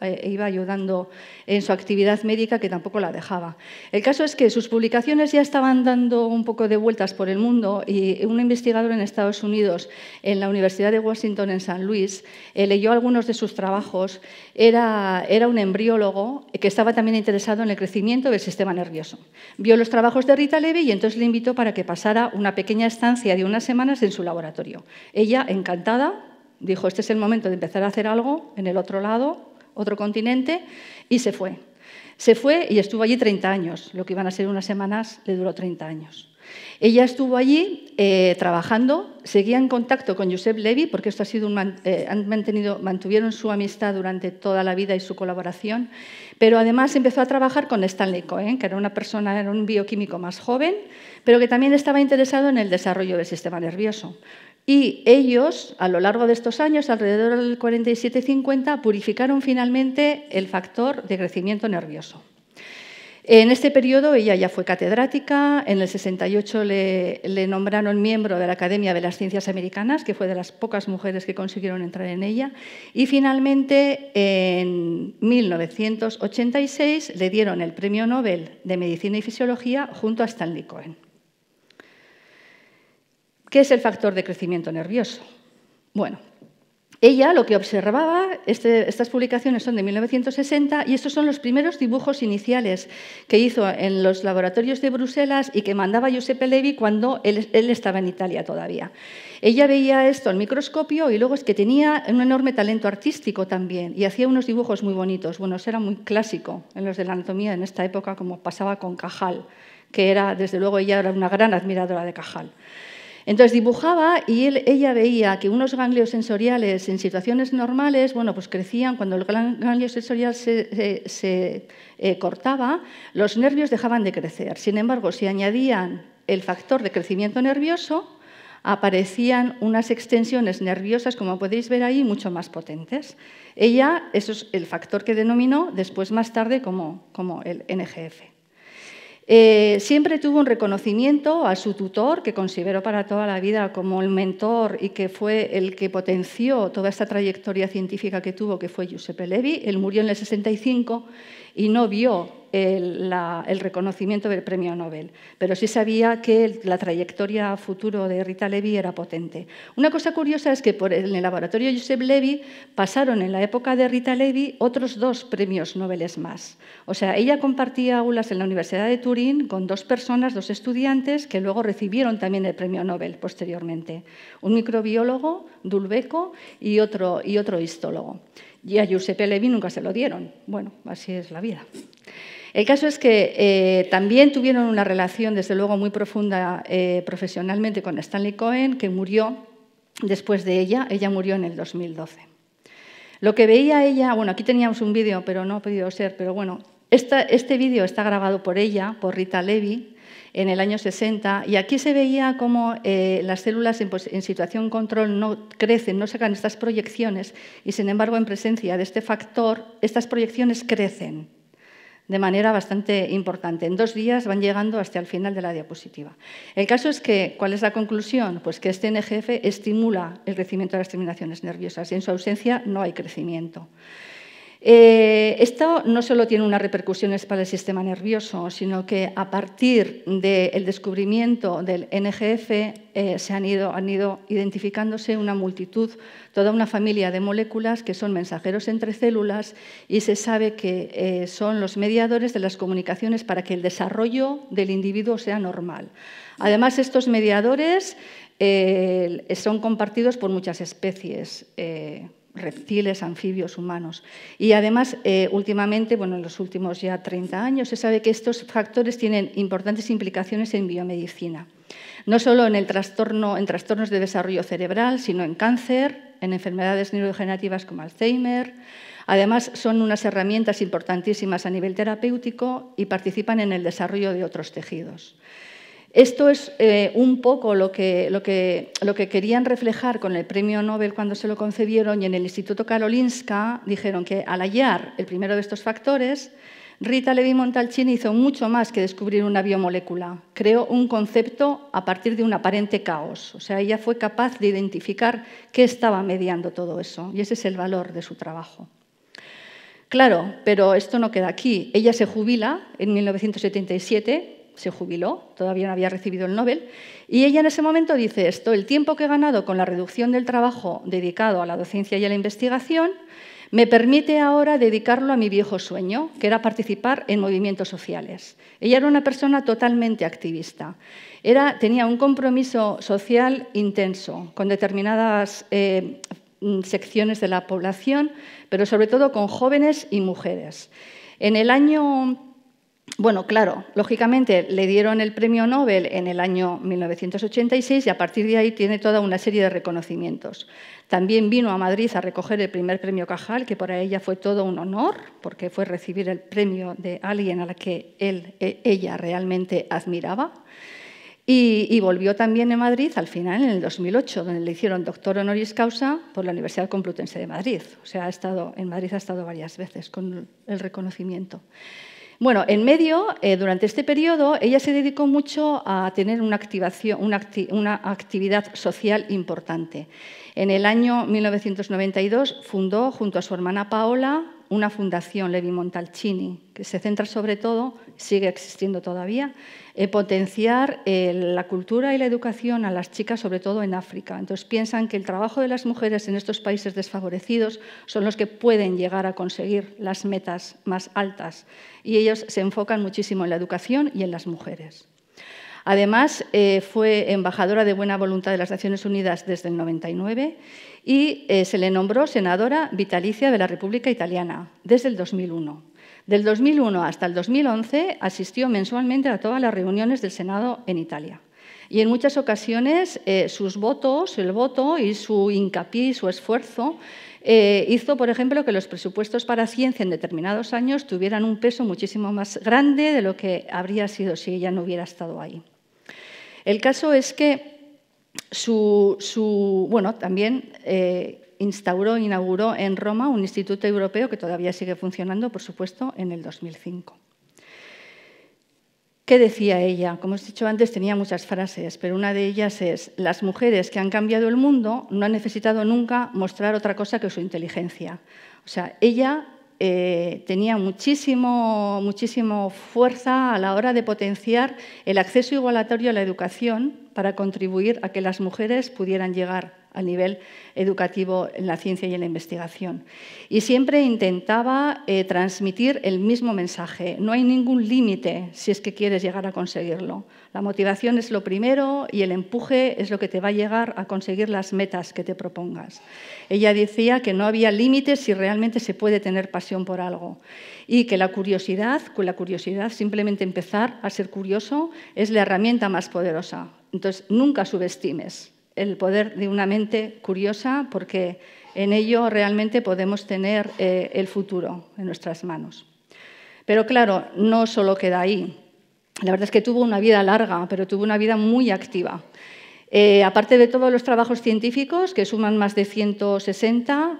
en su actividad médica, que tampoco la dejaba. El caso es que sus publicaciones ya estaban dando un poco de vueltas por el mundo, y un investigador en Estados Unidos, en la Universidad de Washington en San Luis, leyó algunos de sus trabajos. Era un embriólogo que estaba también interesado en el crecimiento del sistema nervioso. Vio los trabajos de Rita Levi y entonces le invitó para que pasara una pequeña estancia de unas semanas en su laboratorio. Ella, encantada, dijo: este es el momento de empezar a hacer algo en el otro lado, otro continente, y se fue. Se fue y estuvo allí 30 años. Lo que iban a ser unas semanas le duró 30 años. Ella estuvo allí trabajando, seguía en contacto con Giuseppe Levi, porque esto ha sido mantuvieron su amistad durante toda la vida y su colaboración, pero además empezó a trabajar con Stanley Cohen, que era un bioquímico más joven, pero que también estaba interesado en el desarrollo del sistema nervioso. Y ellos, a lo largo de estos años, alrededor del 47-50, purificaron finalmente el factor de crecimiento nervioso. En este periodo ella ya fue catedrática, en el 68 le nombraron miembro de la Academia de las Ciencias Americanas, que fue de las pocas mujeres que consiguieron entrar en ella, y finalmente en 1986 le dieron el Premio Nobel de Medicina y Fisiología junto a Stanley Cohen. ¿Qué es el factor de crecimiento nervioso? Bueno, ella lo que observaba, estas publicaciones son de 1960, y estos son los primeros dibujos iniciales que hizo en los laboratorios de Bruselas y que mandaba Giuseppe Levi cuando él estaba en Italia todavía. Ella veía esto al microscopio y luego es que tenía un enorme talento artístico también y hacía unos dibujos muy bonitos. Bueno, eso era muy clásico en los de la anatomía en esta época, como pasaba con Cajal, que era, desde luego, ella era una gran admiradora de Cajal. Entonces dibujaba y ella veía que unos ganglios sensoriales en situaciones normales, pues crecían. Cuando el ganglio sensorial se cortaba, los nervios dejaban de crecer. Sin embargo, si añadían el factor de crecimiento nervioso, aparecían unas extensiones nerviosas, como podéis ver ahí, mucho más potentes. Ella, eso es el factor que denominó después, más tarde, como el NGF. Siempre tuvo un reconocimiento a su tutor, que consideró para toda la vida como el mentor y que fue el que potenció toda esta trayectoria científica que tuvo, que fue Giuseppe Levi. Él murió en el 65 y no vio el reconocimiento del premio Nobel, pero sí sabía que la trayectoria a futuro de Rita Levi era potente. Una cosa curiosa es que en el laboratorio Joseph Levi pasaron en la época de Rita Levi otros 2 premios Nobel más. O sea, ella compartía aulas en la Universidad de Turín con 2 personas, 2 estudiantes, que luego recibieron también el premio Nobel posteriormente. Un microbiólogo, Dulbecco, y otro histólogo. Y a Giuseppe Levi nunca se lo dieron. Bueno, así es la vida. El caso es que también tuvieron una relación, desde luego, muy profunda profesionalmente con Stanley Cohen, que murió después de ella. Ella murió en el 2012. Lo que veía ella, bueno, aquí teníamos un vídeo, pero no ha podido ser, pero bueno, este vídeo está grabado por ella, por Rita Levi, en el año 60, y aquí se veía cómo las células en situación control no crecen, no sacan estas proyecciones, y sin embargo, en presencia de este factor, estas proyecciones crecen de manera bastante importante. En 2 días van llegando hasta el final de la diapositiva. El caso es que, ¿cuál es la conclusión? Pues que este NGF estimula el crecimiento de las terminaciones nerviosas y en su ausencia no hay crecimiento. Esto no solo tiene unas repercusiones para el sistema nervioso, sino que a partir del descubrimiento del NGF se han ido identificándose una multitud, toda una familia de moléculas que son mensajeros entre células y se sabe que son los mediadores de las comunicaciones para que el desarrollo del individuo sea normal. Además, estos mediadores son compartidos por muchas especies, reptiles, anfibios, humanos. Y además, últimamente, bueno, en los últimos ya 30 años, se sabe que estos factores tienen importantes implicaciones en biomedicina. No solo en trastornos de desarrollo cerebral, sino en cáncer, en enfermedades neurodegenerativas como Alzheimer. Además, son unas herramientas importantísimas a nivel terapéutico y participan en el desarrollo de otros tejidos. Esto es un poco lo que querían reflejar con el premio Nobel cuando se lo concedieron, y en el Instituto Karolinska dijeron que al hallar el primero de estos factores, Rita Levi-Montalcini hizo mucho más que descubrir una biomolécula. Creó un concepto a partir de un aparente caos. O sea, ella fue capaz de identificar qué estaba mediando todo eso, y ese es el valor de su trabajo. Claro, pero esto no queda aquí. Ella se jubila en 1977, se jubiló, todavía no había recibido el Nobel, y ella en ese momento dice esto: el tiempo que he ganado con la reducción del trabajo dedicado a la docencia y a la investigación me permite ahora dedicarlo a mi viejo sueño, que era participar en movimientos sociales. Ella era una persona totalmente activista. Tenía un compromiso social intenso con determinadas secciones de la población, pero sobre todo con jóvenes y mujeres. En el año... Bueno, claro, lógicamente le dieron el premio Nobel en el año 1986 y a partir de ahí tiene toda una serie de reconocimientos. También vino a Madrid a recoger el primer premio Cajal, que para ella fue todo un honor, porque fue recibir el premio de alguien a la que ella realmente admiraba. Y volvió también a Madrid al final, en el 2008, donde le hicieron doctor honoris causa por la Universidad Complutense de Madrid. O sea, en Madrid ha estado varias veces con el reconocimiento. Bueno, en medio, durante este periodo, ella se dedicó mucho a tener una actividad social importante. En el año 1992 fundó, junto a su hermana Paola, una fundación, Levi-Montalcini, que se centra sobre todo, sigue existiendo todavía, en potenciar la cultura y la educación a las chicas, sobre todo en África. Entonces piensan que el trabajo de las mujeres en estos países desfavorecidos son los que pueden llegar a conseguir las metas más altas, y ellos se enfocan muchísimo en la educación y en las mujeres. Además, fue embajadora de buena voluntad de las Naciones Unidas desde el 99 y se le nombró senadora vitalicia de la República Italiana desde el 2001. Del 2001 hasta el 2011 asistió mensualmente a todas las reuniones del Senado en Italia. Y en muchas ocasiones el voto y su hincapié y su esfuerzo hizo, por ejemplo, que los presupuestos para ciencia en determinados años tuvieran un peso muchísimo más grande de lo que habría sido si ella no hubiera estado ahí. El caso es que también inauguró en Roma un instituto europeo que todavía sigue funcionando, por supuesto, en el 2005. ¿Qué decía ella? Como os he dicho antes, tenía muchas frases, pero una de ellas es: las mujeres que han cambiado el mundo no han necesitado nunca mostrar otra cosa que su inteligencia. O sea, ella tenía muchísimo fuerza a la hora de potenciar el acceso igualatario a la educación para contribuir a que las mujeres pudieran llegar al nivel educativo en la ciencia y en la investigación. Y siempre intentaba transmitir el mismo mensaje. No hay ningún límite si es que quieres llegar a conseguirlo. La motivación es lo primero y el empuje es lo que te va a llegar a conseguir las metas que te propongas. Ella decía que no había límites si realmente se puede tener pasión por algo y que con la curiosidad, simplemente empezar a ser curioso es la herramienta más poderosa. Entonces, nunca subestimes el poder de una mente curiosa, porque en ello realmente podemos tener el futuro en nuestras manos. Pero claro, no solo queda ahí. La verdad es que tuvo una vida larga, pero tuvo una vida muy activa. Aparte de todos los trabajos científicos, que suman más de 160,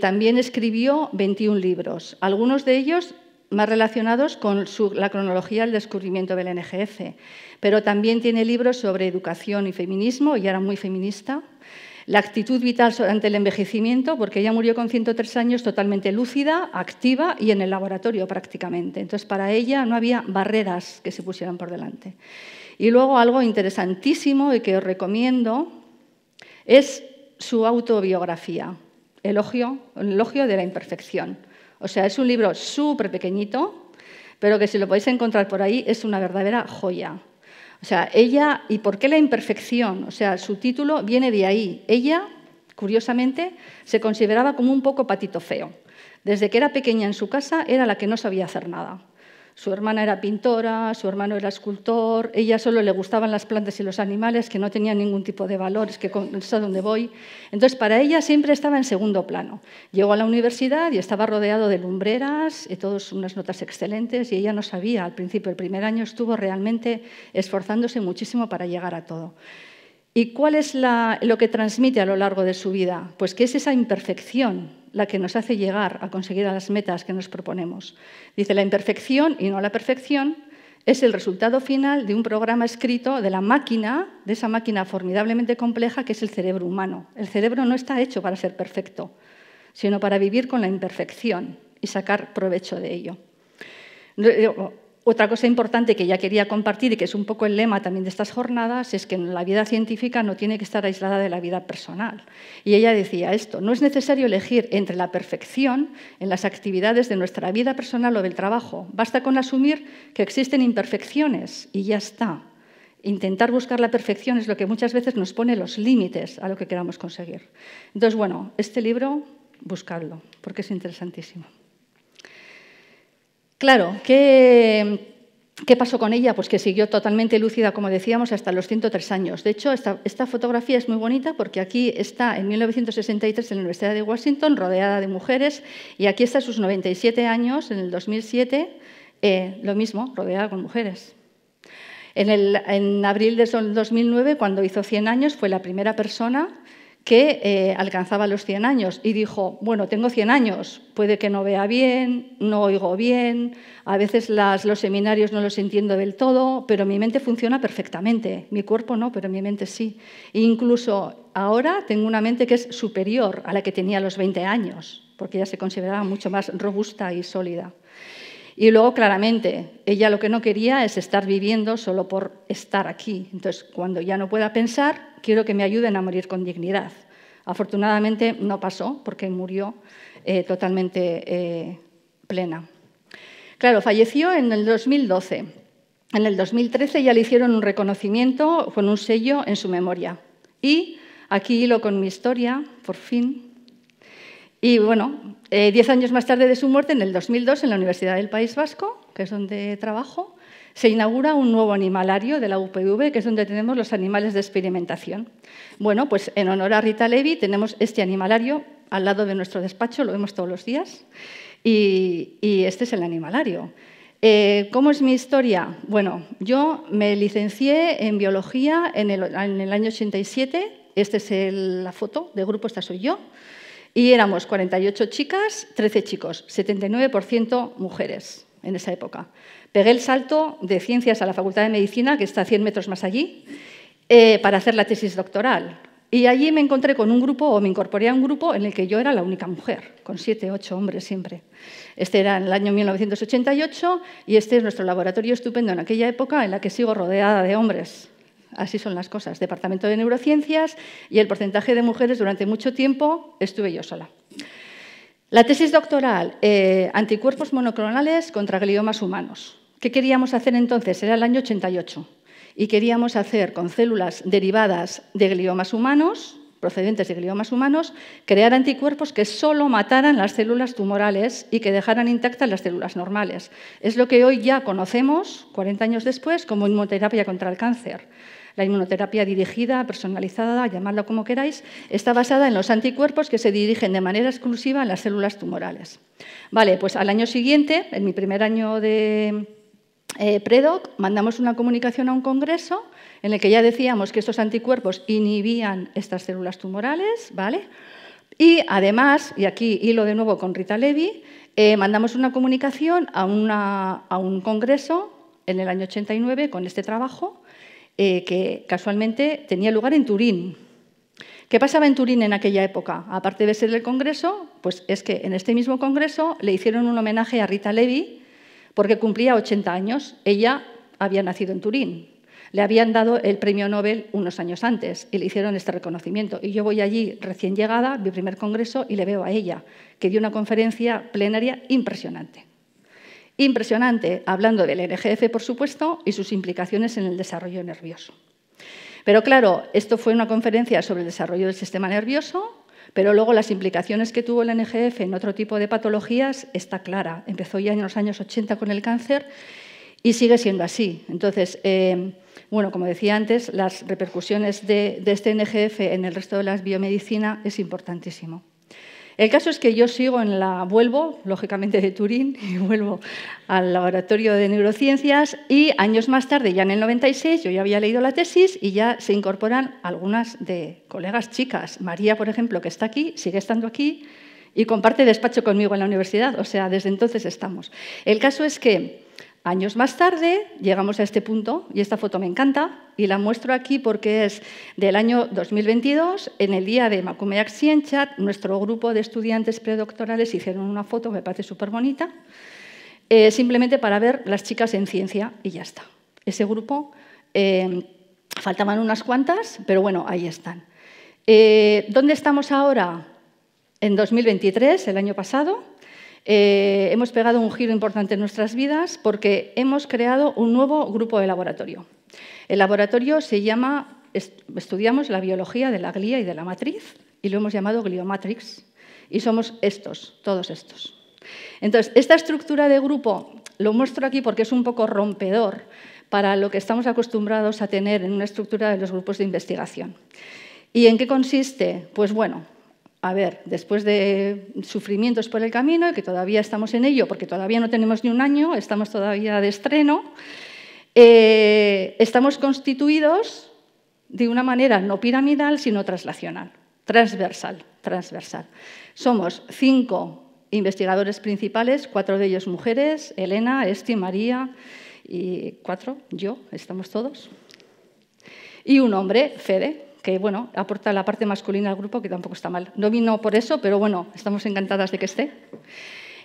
también escribió 21 libros, algunos de ellos más relacionados con la cronología del descubrimiento del NGF, pero también tiene libros sobre educación y feminismo, y era muy feminista, la actitud vital ante el envejecimiento, porque ella murió con 103 años totalmente lúcida, activa y en el laboratorio prácticamente. Entonces, para ella no había barreras que se pusieran por delante. Y luego algo interesantísimo y que os recomiendo es su autobiografía, El elogio de la imperfección. O sea, es un libro súper pequeñito, pero que si lo podéis encontrar por ahí es una verdadera joya. O sea, ella, ¿y por qué la imperfección? O sea, su título viene de ahí. Ella, curiosamente, se consideraba como un poco patito feo. Desde que era pequeña en su casa era la que no sabía hacer nada. Su hermana era pintora, su hermano era escultor, ella solo le gustaban las plantas y los animales, que no tenían ningún tipo de valor, es que es a donde voy. Entonces, para ella siempre estaba en segundo plano. Llegó a la universidad y estaba rodeado de lumbreras, y todos unas notas excelentes, y ella no sabía al principio. El primer año estuvo realmente esforzándose muchísimo para llegar a todo. ¿Y cuál es lo que transmite a lo largo de su vida? Pues que es esa imperfección la que nos hace llegar a conseguir a las metas que nos proponemos. Dice, la imperfección y no la perfección es el resultado final de un programa escrito de la máquina, de esa máquina formidablemente compleja que es el cerebro humano. El cerebro no está hecho para ser perfecto, sino para vivir con la imperfección y sacar provecho de ello. Otra cosa importante que ya quería compartir y que es un poco el lema también de estas jornadas es que la vida científica no tiene que estar aislada de la vida personal. Y ella decía esto, no es necesario elegir entre la perfección en las actividades de nuestra vida personal o del trabajo. Basta con asumir que existen imperfecciones y ya está. Intentar buscar la perfección es lo que muchas veces nos pone los límites a lo que queramos conseguir. Entonces, bueno, este libro, buscadlo, porque es interesantísimo. Claro, ¿qué pasó con ella? Pues que siguió totalmente lúcida, como decíamos, hasta los 103 años. De hecho, esta fotografía es muy bonita porque aquí está en 1963 en la Universidad de Washington, rodeada de mujeres, y aquí está a sus 97 años, en el 2007, lo mismo, rodeada con mujeres. En abril de 2009, cuando hizo 100 años, fue la primera persona que alcanzaba los 100 años y dijo, bueno, tengo 100 años, puede que no vea bien, no oigo bien, a veces los seminarios no los entiendo del todo, pero mi mente funciona perfectamente, mi cuerpo no, pero mi mente sí. E incluso ahora tengo una mente que es superior a la que tenía a los 20 años, porque ella se consideraba mucho más robusta y sólida. Y luego, claramente, ella lo que no quería es estar viviendo solo por estar aquí. Entonces, cuando ya no pueda pensar, quiero que me ayuden a morir con dignidad. Afortunadamente no pasó, porque murió totalmente plena. Claro, falleció en el 2012. En el 2013 ya le hicieron un reconocimiento con un sello en su memoria. Y aquí hilo con mi historia, por fin. Y bueno, 10 años más tarde de su muerte, en el 2002, en la Universidad del País Vasco, que es donde trabajo, se inaugura un nuevo animalario de la UPV, que es donde tenemos los animales de experimentación. Bueno, pues en honor a Rita Levi tenemos este animalario al lado de nuestro despacho, lo vemos todos los días, y este es el animalario. ¿Cómo es mi historia? Bueno, yo me licencié en biología en el año 87, esta es la foto de grupo, esta soy yo, y éramos 48 chicas, 13 chicos, 79% mujeres en esa época. Pegué el salto de ciencias a la Facultad de Medicina, que está a 100 metros más allí, para hacer la tesis doctoral. Y allí me encontré con un grupo, o me incorporé a un grupo en el que yo era la única mujer, con 7, 8 hombres siempre. Este era en el año 1988 y este es nuestro laboratorio estupendo en aquella época en la que sigo rodeada de hombres. Así son las cosas. Departamento de Neurociencias y el porcentaje de mujeres durante mucho tiempo estuve yo sola. La tesis doctoral, anticuerpos monoclonales contra gliomas humanos. ¿Qué queríamos hacer entonces? Era el año 88. Y queríamos hacer con células derivadas de gliomas humanos, procedentes de gliomas humanos, crear anticuerpos que solo mataran las células tumorales y que dejaran intactas las células normales. Es lo que hoy ya conocemos, 40 años después, como inmunoterapia contra el cáncer. La inmunoterapia dirigida, personalizada, llamadla como queráis, está basada en los anticuerpos que se dirigen de manera exclusiva a las células tumorales. Vale, pues al año siguiente, en mi primer año de predoc, mandamos una comunicación a un congreso en el que ya decíamos que estos anticuerpos inhibían estas células tumorales, ¿vale? Y además, y aquí hilo de nuevo con Rita Levi, mandamos una comunicación a un congreso en el año 89 con este trabajo que casualmente tenía lugar en Turín. ¿Qué pasaba en Turín en aquella época? Aparte de ser el congreso, pues es que en este mismo congreso le hicieron un homenaje a Rita Levi porque cumplía 80 años. Ella había nacido en Turín. Le habían dado el premio Nobel unos años antes y le hicieron este reconocimiento. Y yo voy allí recién llegada, mi primer congreso, y le veo a ella, que dio una conferencia plenaria impresionante. Impresionante, hablando del NGF, por supuesto, y sus implicaciones en el desarrollo nervioso. Pero claro, esto fue una conferencia sobre el desarrollo del sistema nervioso, pero luego las implicaciones que tuvo el NGF en otro tipo de patologías está clara. Empezó ya en los años 80 con el cáncer y sigue siendo así. Entonces, bueno, como decía antes, las repercusiones de este NGF en el resto de la biomedicina es importantísimo. El caso es que yo vuelvo, lógicamente, de Turín, y vuelvo al laboratorio de neurociencias y años más tarde, ya en el 96, yo ya había leído la tesis y ya se incorporan algunas de colegas chicas. María, por ejemplo, que está aquí, sigue estando aquí y comparte despacho conmigo en la universidad, o sea, desde entonces estamos. El caso es que años más tarde llegamos a este punto y esta foto me encanta y la muestro aquí porque es del año 2022, en el día de Makumeak Sienchat, nuestro grupo de estudiantes predoctorales hicieron una foto, me parece súper bonita, simplemente para ver las chicas en ciencia y ya está. Ese grupo, faltaban unas cuantas, pero bueno, ahí están. ¿Dónde estamos ahora? En 2023, el año pasado. Hemos pegado un giro importante en nuestras vidas porque hemos creado un nuevo grupo de laboratorio. El laboratorio se llama, estudiamos la biología de la glía y de la matriz y lo hemos llamado Gliomatrix y somos todos estos. Entonces, esta estructura de grupo lo muestro aquí porque es un poco rompedor para lo que estamos acostumbrados a tener en una estructura de los grupos de investigación. ¿Y en qué consiste? Pues bueno, a ver, después de sufrimientos por el camino, y que todavía estamos en ello, porque todavía no tenemos ni un año, estamos todavía de estreno, estamos constituidos de una manera no piramidal, sino translacional, transversal. Somos 5 investigadores principales, 4 de ellos mujeres, Elena, Esti, María, y 4, yo, estamos todos, y un hombre, Fede, que bueno, aporta la parte masculina al grupo, que tampoco está mal. No vino por eso, pero bueno, estamos encantadas de que esté.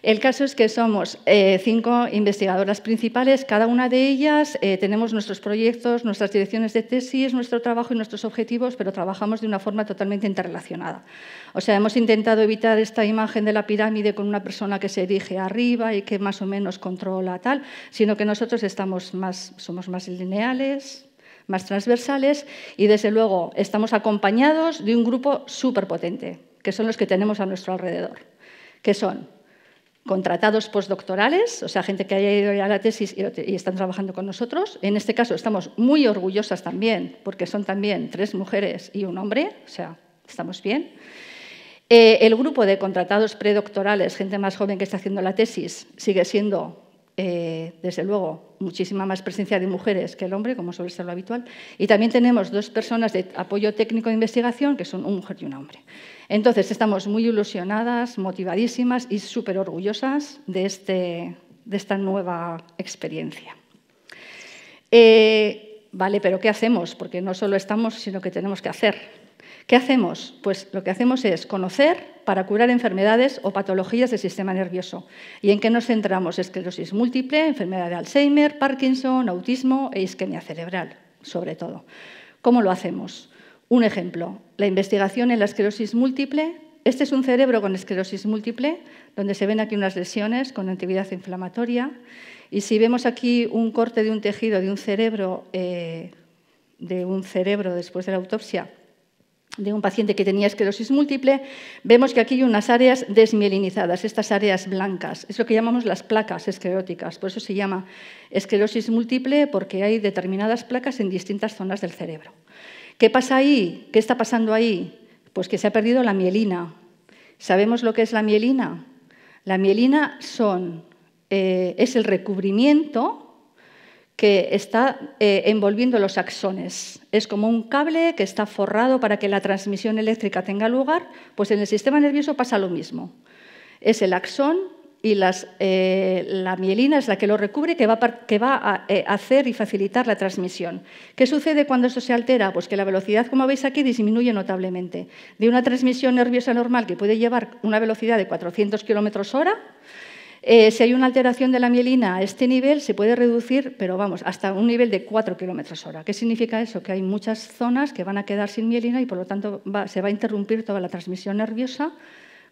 El caso es que somos 5 investigadoras principales, cada una de ellas tenemos nuestros proyectos, nuestras direcciones de tesis, nuestro trabajo y nuestros objetivos, pero trabajamos de una forma totalmente interrelacionada. O sea, hemos intentado evitar esta imagen de la pirámide con una persona que se erige arriba y que más o menos controla tal, sino que nosotros somos más lineales, más transversales y, desde luego, estamos acompañados de un grupo súper potente, que son los que tenemos a nuestro alrededor, que son contratados postdoctorales, o sea, gente que haya ido ya a la tesis y están trabajando con nosotros. En este caso estamos muy orgullosas también, porque son también 3 mujeres y un hombre, o sea, estamos bien. El grupo de contratados predoctorales, gente más joven que está haciendo la tesis, sigue siendo, desde luego, muchísima más presencia de mujeres que el hombre, como suele ser lo habitual. Y también tenemos 2 personas de apoyo técnico de investigación, que son una mujer y un hombre. Entonces, estamos muy ilusionadas, motivadísimas y súper orgullosas de esta nueva experiencia. Vale, pero ¿qué hacemos? Porque no solo estamos, sino que tenemos que hacer. ¿Qué hacemos? Pues lo que hacemos es conocer para curar enfermedades o patologías del sistema nervioso. ¿Y en qué nos centramos? Esclerosis múltiple, enfermedad de Alzheimer, Parkinson, autismo e isquemia cerebral, sobre todo. ¿Cómo lo hacemos? Un ejemplo, la investigación en la esclerosis múltiple. Este es un cerebro con esclerosis múltiple, donde se ven aquí unas lesiones con actividad inflamatoria. Y si vemos aquí un corte de un tejido de un cerebro después de la autopsia de un paciente que tenía esclerosis múltiple, vemos que aquí hay unas áreas desmielinizadas, estas áreas blancas. Es lo que llamamos las placas escleróticas. Por eso se llama esclerosis múltiple, porque hay determinadas placas en distintas zonas del cerebro. ¿Qué pasa ahí? ¿Qué está pasando ahí? Pues que se ha perdido la mielina. ¿Sabemos lo que es la mielina? La mielina es el recubrimiento que está envolviendo los axones. Es como un cable que está forrado para que la transmisión eléctrica tenga lugar. Pues en el sistema nervioso pasa lo mismo. Es el axón y la mielina es la que lo recubre, que va a hacer y facilitar la transmisión. ¿Qué sucede cuando esto se altera? Pues que la velocidad, como veis aquí, disminuye notablemente. De una transmisión nerviosa normal que puede llevar una velocidad de 400 km/h, si hay una alteración de la mielina a este nivel, se puede reducir, pero vamos, hasta un nivel de 4 km/h. ¿Qué significa eso? Que hay muchas zonas que van a quedar sin mielina y, por lo tanto, se va a interrumpir toda la transmisión nerviosa,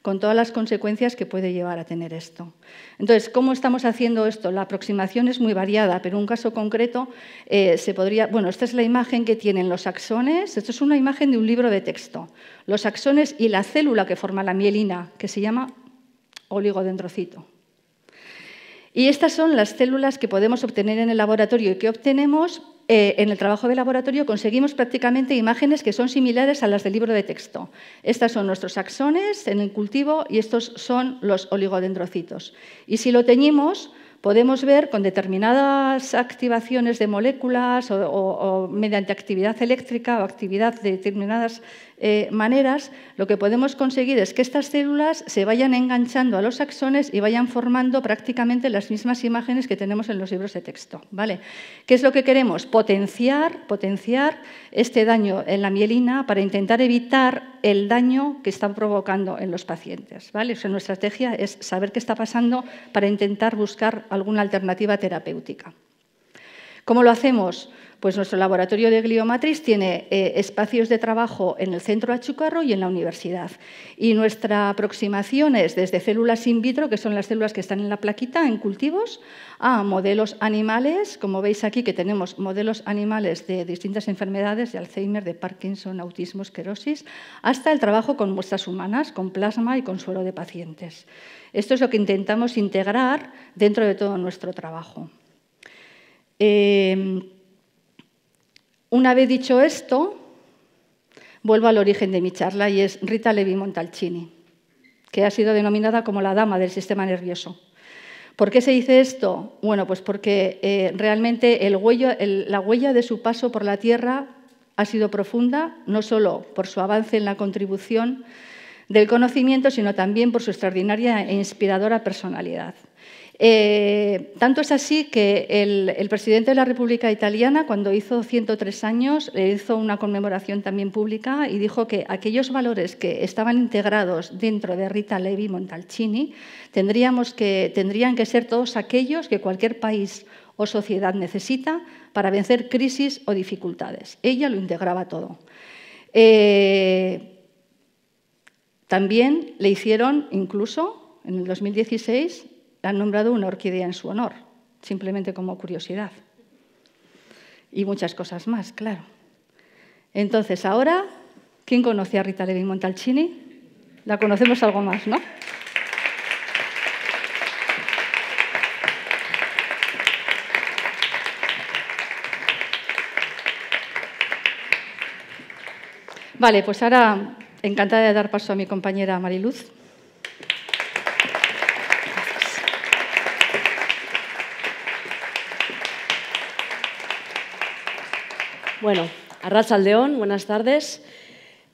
con todas las consecuencias que puede llevar a tener esto. Entonces, ¿cómo estamos haciendo esto? La aproximación es muy variada, pero en un caso concreto se podría... Bueno, esta es la imagen que tienen los axones. Esto es una imagen de un libro de texto. Los axones y la célula que forma la mielina, que se llama oligodendrocito. Y estas son las células que podemos obtener en el laboratorio y que obtenemos en el trabajo de laboratorio. Conseguimos prácticamente imágenes que son similares a las del libro de texto. Estas son nuestros axones en el cultivo y estos son los oligodendrocitos. Y si lo teñimos, podemos ver con determinadas activaciones de moléculas o mediante actividad eléctrica o actividad de determinadas maneras, lo que podemos conseguir es que estas células se vayan enganchando a los axones y vayan formando prácticamente las mismas imágenes que tenemos en los libros de texto, ¿vale? ¿Qué es lo que queremos? Potenciar este daño en la mielina para intentar evitar el daño que están provocando en los pacientes, ¿vale? O sea, nuestra estrategia es saber qué está pasando para intentar buscar alguna alternativa terapéutica. ¿Cómo lo hacemos? Pues nuestro laboratorio de gliomatriz tiene espacios de trabajo en el centro Achucarro y en la universidad. Y nuestra aproximación es desde células in vitro, que son las células que están en la plaquita, en cultivos, a modelos animales, como veis aquí que tenemos modelos animales de distintas enfermedades, de Alzheimer, de Parkinson, autismo, esclerosis, hasta el trabajo con muestras humanas, con plasma y con suero de pacientes. Esto es lo que intentamos integrar dentro de todo nuestro trabajo. Una vez dicho esto, vuelvo al origen de mi charla y es Rita Levi-Montalcini, que ha sido denominada como la dama del sistema nervioso. ¿Por qué se dice esto? Bueno, pues porque realmente la huella de su paso por la Tierra ha sido profunda, no solo por su avance en la contribución del conocimiento, sino también por su extraordinaria e inspiradora personalidad. Tanto es así que el presidente de la República Italiana, cuando hizo 103 años, le hizo una conmemoración también pública y dijo que aquellos valores que estaban integrados dentro de Rita Levi-Montalcini tendrían que ser todos aquellos que cualquier país o sociedad necesita para vencer crisis o dificultades. Ella lo integraba todo. También le hicieron, incluso en el 2016, han nombrado una orquídea en su honor, simplemente como curiosidad. Y muchas cosas más, claro. Entonces, ahora, ¿quién conoce a Rita Levi-Montalcini? La conocemos algo más, ¿no? Vale, pues ahora encantada de dar paso a mi compañera Mariluz. Bueno, arratsaldeon, buenas tardes.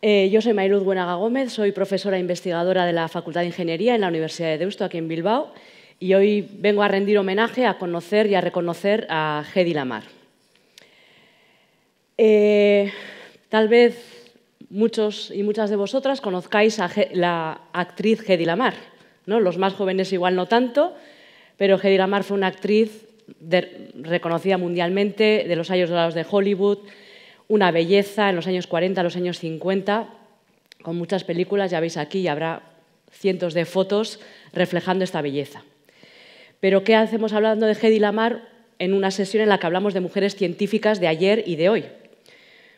Yo soy Mariluz Buenaga Gómez, soy profesora e investigadora de la Facultad de Ingeniería en la Universidad de Deusto, aquí en Bilbao, y hoy vengo a rendir homenaje, a conocer y a reconocer a Hedy Lamarr. Tal vez muchos y muchas de vosotras conozcáis a la actriz Hedy Lamarr, ¿no? Los más jóvenes igual no tanto, pero Hedy Lamarr fue una actriz reconocida mundialmente, de los años dorados de Hollywood, una belleza en los años 40, los años 50, con muchas películas, ya veis aquí, y habrá cientos de fotos reflejando esta belleza. Pero ¿qué hacemos hablando de Hedy Lamarr en una sesión en la que hablamos de mujeres científicas de ayer y de hoy?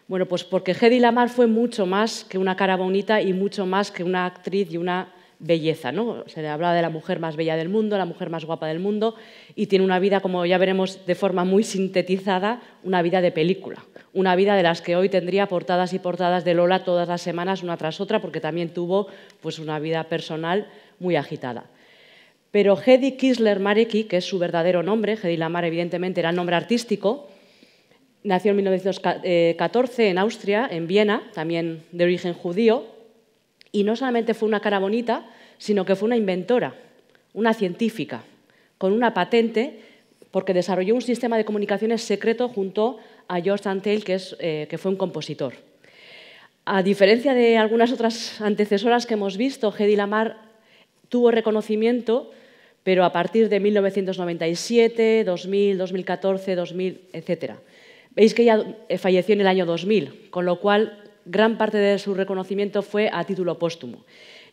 Bueno, pues porque Hedy Lamarr fue mucho más que una cara bonita y mucho más que una actriz y una belleza, ¿no? Se le hablaba de la mujer más bella del mundo, la mujer más guapa del mundo, y tiene una vida, como ya veremos de forma muy sintetizada, una vida de película, una vida de las que hoy tendría portadas y portadas de Lola todas las semanas, una tras otra, porque también tuvo pues, una vida personal muy agitada. Pero Hedy Kisler Marecki, que es su verdadero nombre, Hedy Lamarr evidentemente era el nombre artístico, nació en 1914 en Austria, en Viena, también de origen judío, y no solamente fue una cara bonita, sino que fue una inventora, una científica, con una patente, porque desarrolló un sistema de comunicaciones secreto junto a George Antheil, que fue un compositor. A diferencia de algunas otras antecesoras que hemos visto, Hedy Lamarr tuvo reconocimiento, pero a partir de 1997, 2000, 2014, 2000, etc. Veis que ella falleció en el año 2000, con lo cual gran parte de su reconocimiento fue a título póstumo.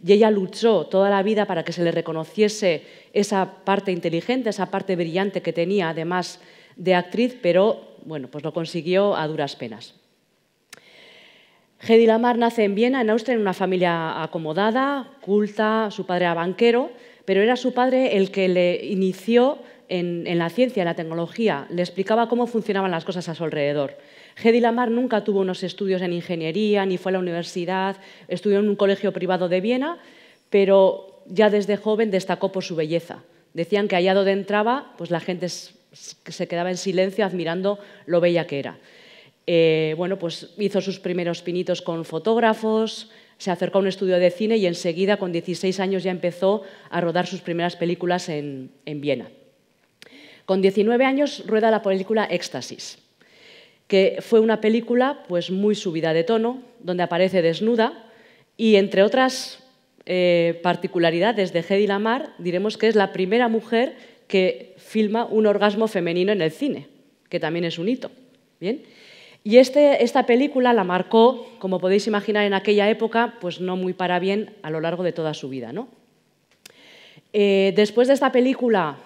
Y ella luchó toda la vida para que se le reconociese esa parte inteligente, esa parte brillante que tenía, además de actriz, pero bueno, pues lo consiguió a duras penas. Hedy Lamarr nace en Viena, en Austria, en una familia acomodada, culta, su padre era banquero, pero era su padre el que le inició en la ciencia, en la tecnología, le explicaba cómo funcionaban las cosas a su alrededor. Hedy Lamarr nunca tuvo unos estudios en ingeniería, ni fue a la universidad, estudió en un colegio privado de Viena, pero ya desde joven destacó por su belleza. Decían que allá donde entraba, pues la gente se quedaba en silencio admirando lo bella que era. Bueno, pues hizo sus primeros pinitos con fotógrafos, se acercó a un estudio de cine y enseguida, con 16 años, ya empezó a rodar sus primeras películas en Viena. Con 19 años rueda la película Éxtasis, que fue una película pues, muy subida de tono, donde aparece desnuda y, entre otras particularidades de Hedy Lamarr, diremos que es la primera mujer que filma un orgasmo femenino en el cine, que también es un hito. ¿Bien? Y esta película la marcó, como podéis imaginar en aquella época, pues no muy para bien a lo largo de toda su vida, ¿no? Después de esta película,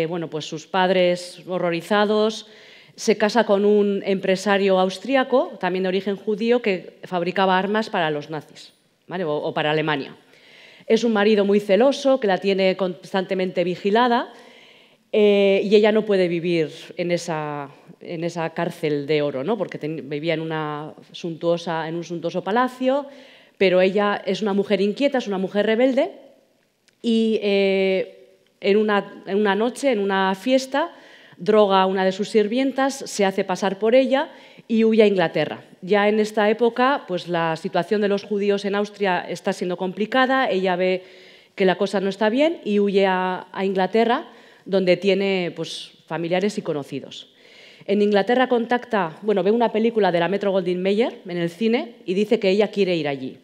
bueno, pues sus padres horrorizados, se casa con un empresario austríaco, también de origen judío, que fabricaba armas para los nazis, ¿vale? o para Alemania. Es un marido muy celoso, que la tiene constantemente vigilada, y ella no puede vivir en esa cárcel de oro, ¿no? Porque vivía en un suntuoso palacio, pero ella es una mujer inquieta, es una mujer rebelde, y en una noche, en una fiesta, droga a una de sus sirvientas, se hace pasar por ella y huye a Inglaterra. Ya en esta época, pues la situación de los judíos en Austria está siendo complicada, ella ve que la cosa no está bien y huye a Inglaterra, donde tiene pues, familiares y conocidos. En Inglaterra ve una película de la Metro-Goldwyn-Mayer en el cine y dice que ella quiere ir allí.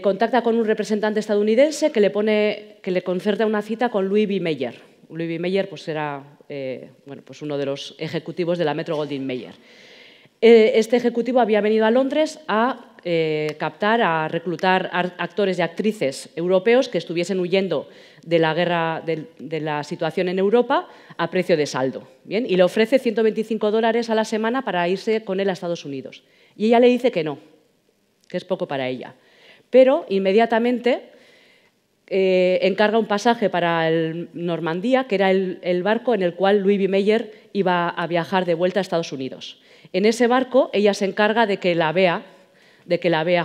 Contacta con un representante estadounidense que le concerta una cita con Louis B. Mayer. Louis B. Mayer pues, era pues uno de los ejecutivos de la Metro-Goldwyn-Mayer. Este ejecutivo había venido a Londres a reclutar actores y actrices europeos que estuviesen huyendo de la guerra, de la situación en Europa, a precio de saldo. ¿Bien? Y le ofrece $125 a la semana para irse con él a Estados Unidos. Y ella le dice que no, que es poco para ella. Pero inmediatamente encarga un pasaje para el Normandía, que era el barco en el cual Louis B. Mayer iba a viajar de vuelta a Estados Unidos. En ese barco ella se encarga de que la vea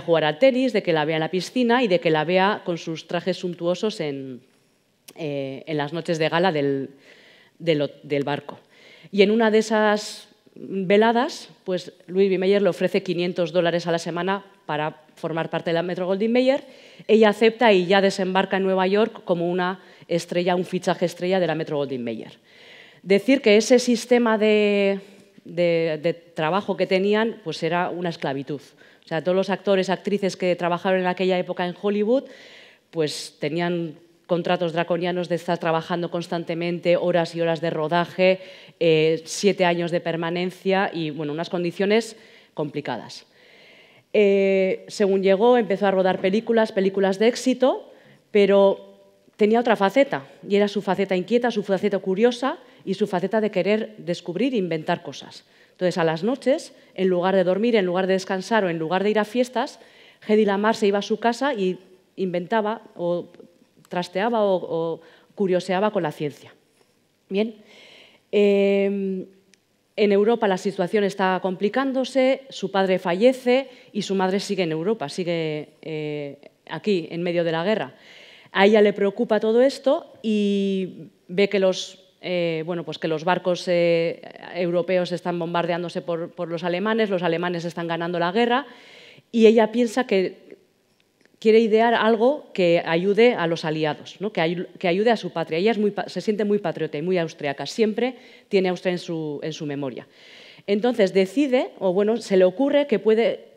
jugar al tenis, de que la vea en la piscina y de que la vea con sus trajes suntuosos en las noches de gala del barco. Y en una de esas veladas, pues Louis B. Mayer le ofrece $500 a la semana para formar parte de la Metro-Goldwyn-Mayer. Ella acepta y ya desembarca en Nueva York como una estrella, un fichaje estrella de la Metro-Goldwyn-Mayer. Decir que ese sistema de de trabajo que tenían pues era una esclavitud. O sea, todos los actores, actrices que trabajaron en aquella época en Hollywood pues tenían contratos draconianos de estar trabajando constantemente, horas y horas de rodaje, 7 años de permanencia y bueno, unas condiciones complicadas. Según llegó, empezó a rodar películas de éxito, pero tenía otra faceta, y era su faceta inquieta, su faceta curiosa y su faceta de querer descubrir e inventar cosas. Entonces, a las noches, en lugar de dormir, en lugar de descansar o en lugar de ir a fiestas, Hedy Lamarr se iba a su casa y inventaba o trasteaba o curioseaba con la ciencia. Bien. En Europa la situación está complicándose, su padre fallece y su madre sigue en Europa, sigue aquí, en medio de la guerra. A ella le preocupa todo esto y ve que los barcos europeos están bombardeándose por los alemanes están ganando la guerra y ella piensa que quiere idear algo que ayude a los aliados, ¿no? que ayude a su patria. Ella se siente muy patriota y muy austriaca, siempre tiene Austria en su memoria. Entonces decide, se le ocurre que puede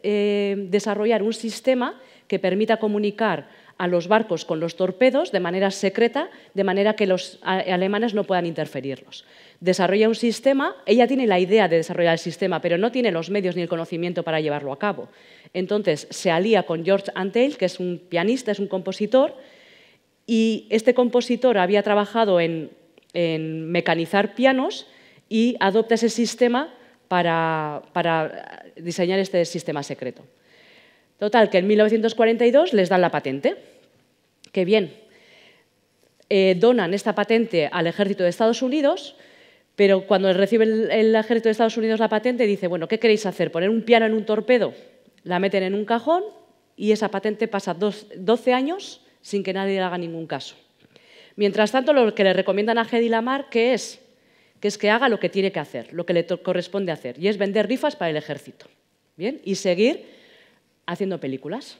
desarrollar un sistema que permita comunicar a los barcos con los torpedos de manera secreta, de manera que los alemanes no puedan interferirlos. Desarrolla un sistema, ella tiene la idea de desarrollar el sistema, pero no tiene los medios ni el conocimiento para llevarlo a cabo. Entonces se alía con George Antheil, que es un pianista, es un compositor, y este compositor había trabajado en mecanizar pianos y adopta ese sistema para diseñar este sistema secreto. Total, que en 1942 les dan la patente. Qué bien. Donan esta patente al ejército de Estados Unidos, pero cuando recibe el ejército de Estados Unidos la patente dice, bueno, ¿qué queréis hacer? ¿Poner un piano en un torpedo? La meten en un cajón y esa patente pasa 12 años sin que nadie le haga ningún caso. Mientras tanto, lo que le recomiendan a Hedy Lamarr, ¿qué es? Que es que haga lo que tiene que hacer, lo que le corresponde hacer, y es vender rifas para el ejército. ¿Bien? Y seguir haciendo películas.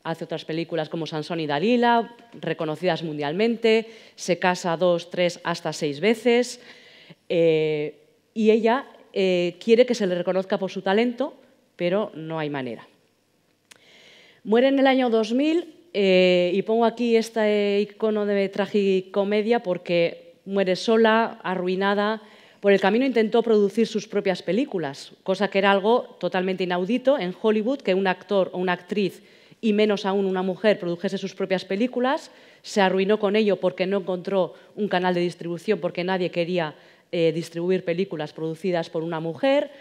Hace otras películas como Sansón y Dalila, reconocidas mundialmente, se casa 2, 3, hasta 6 veces, y ella quiere que se le reconozca por su talento, pero no hay manera. Muere en el año 2000 y pongo aquí este icono de tragicomedia porque muere sola, arruinada. Por el camino intentó producir sus propias películas, cosa que era algo totalmente inaudito en Hollywood, que un actor o una actriz, y menos aún una mujer, produjese sus propias películas. Se arruinó con ello porque no encontró un canal de distribución, porque nadie quería distribuir películas producidas por una mujer.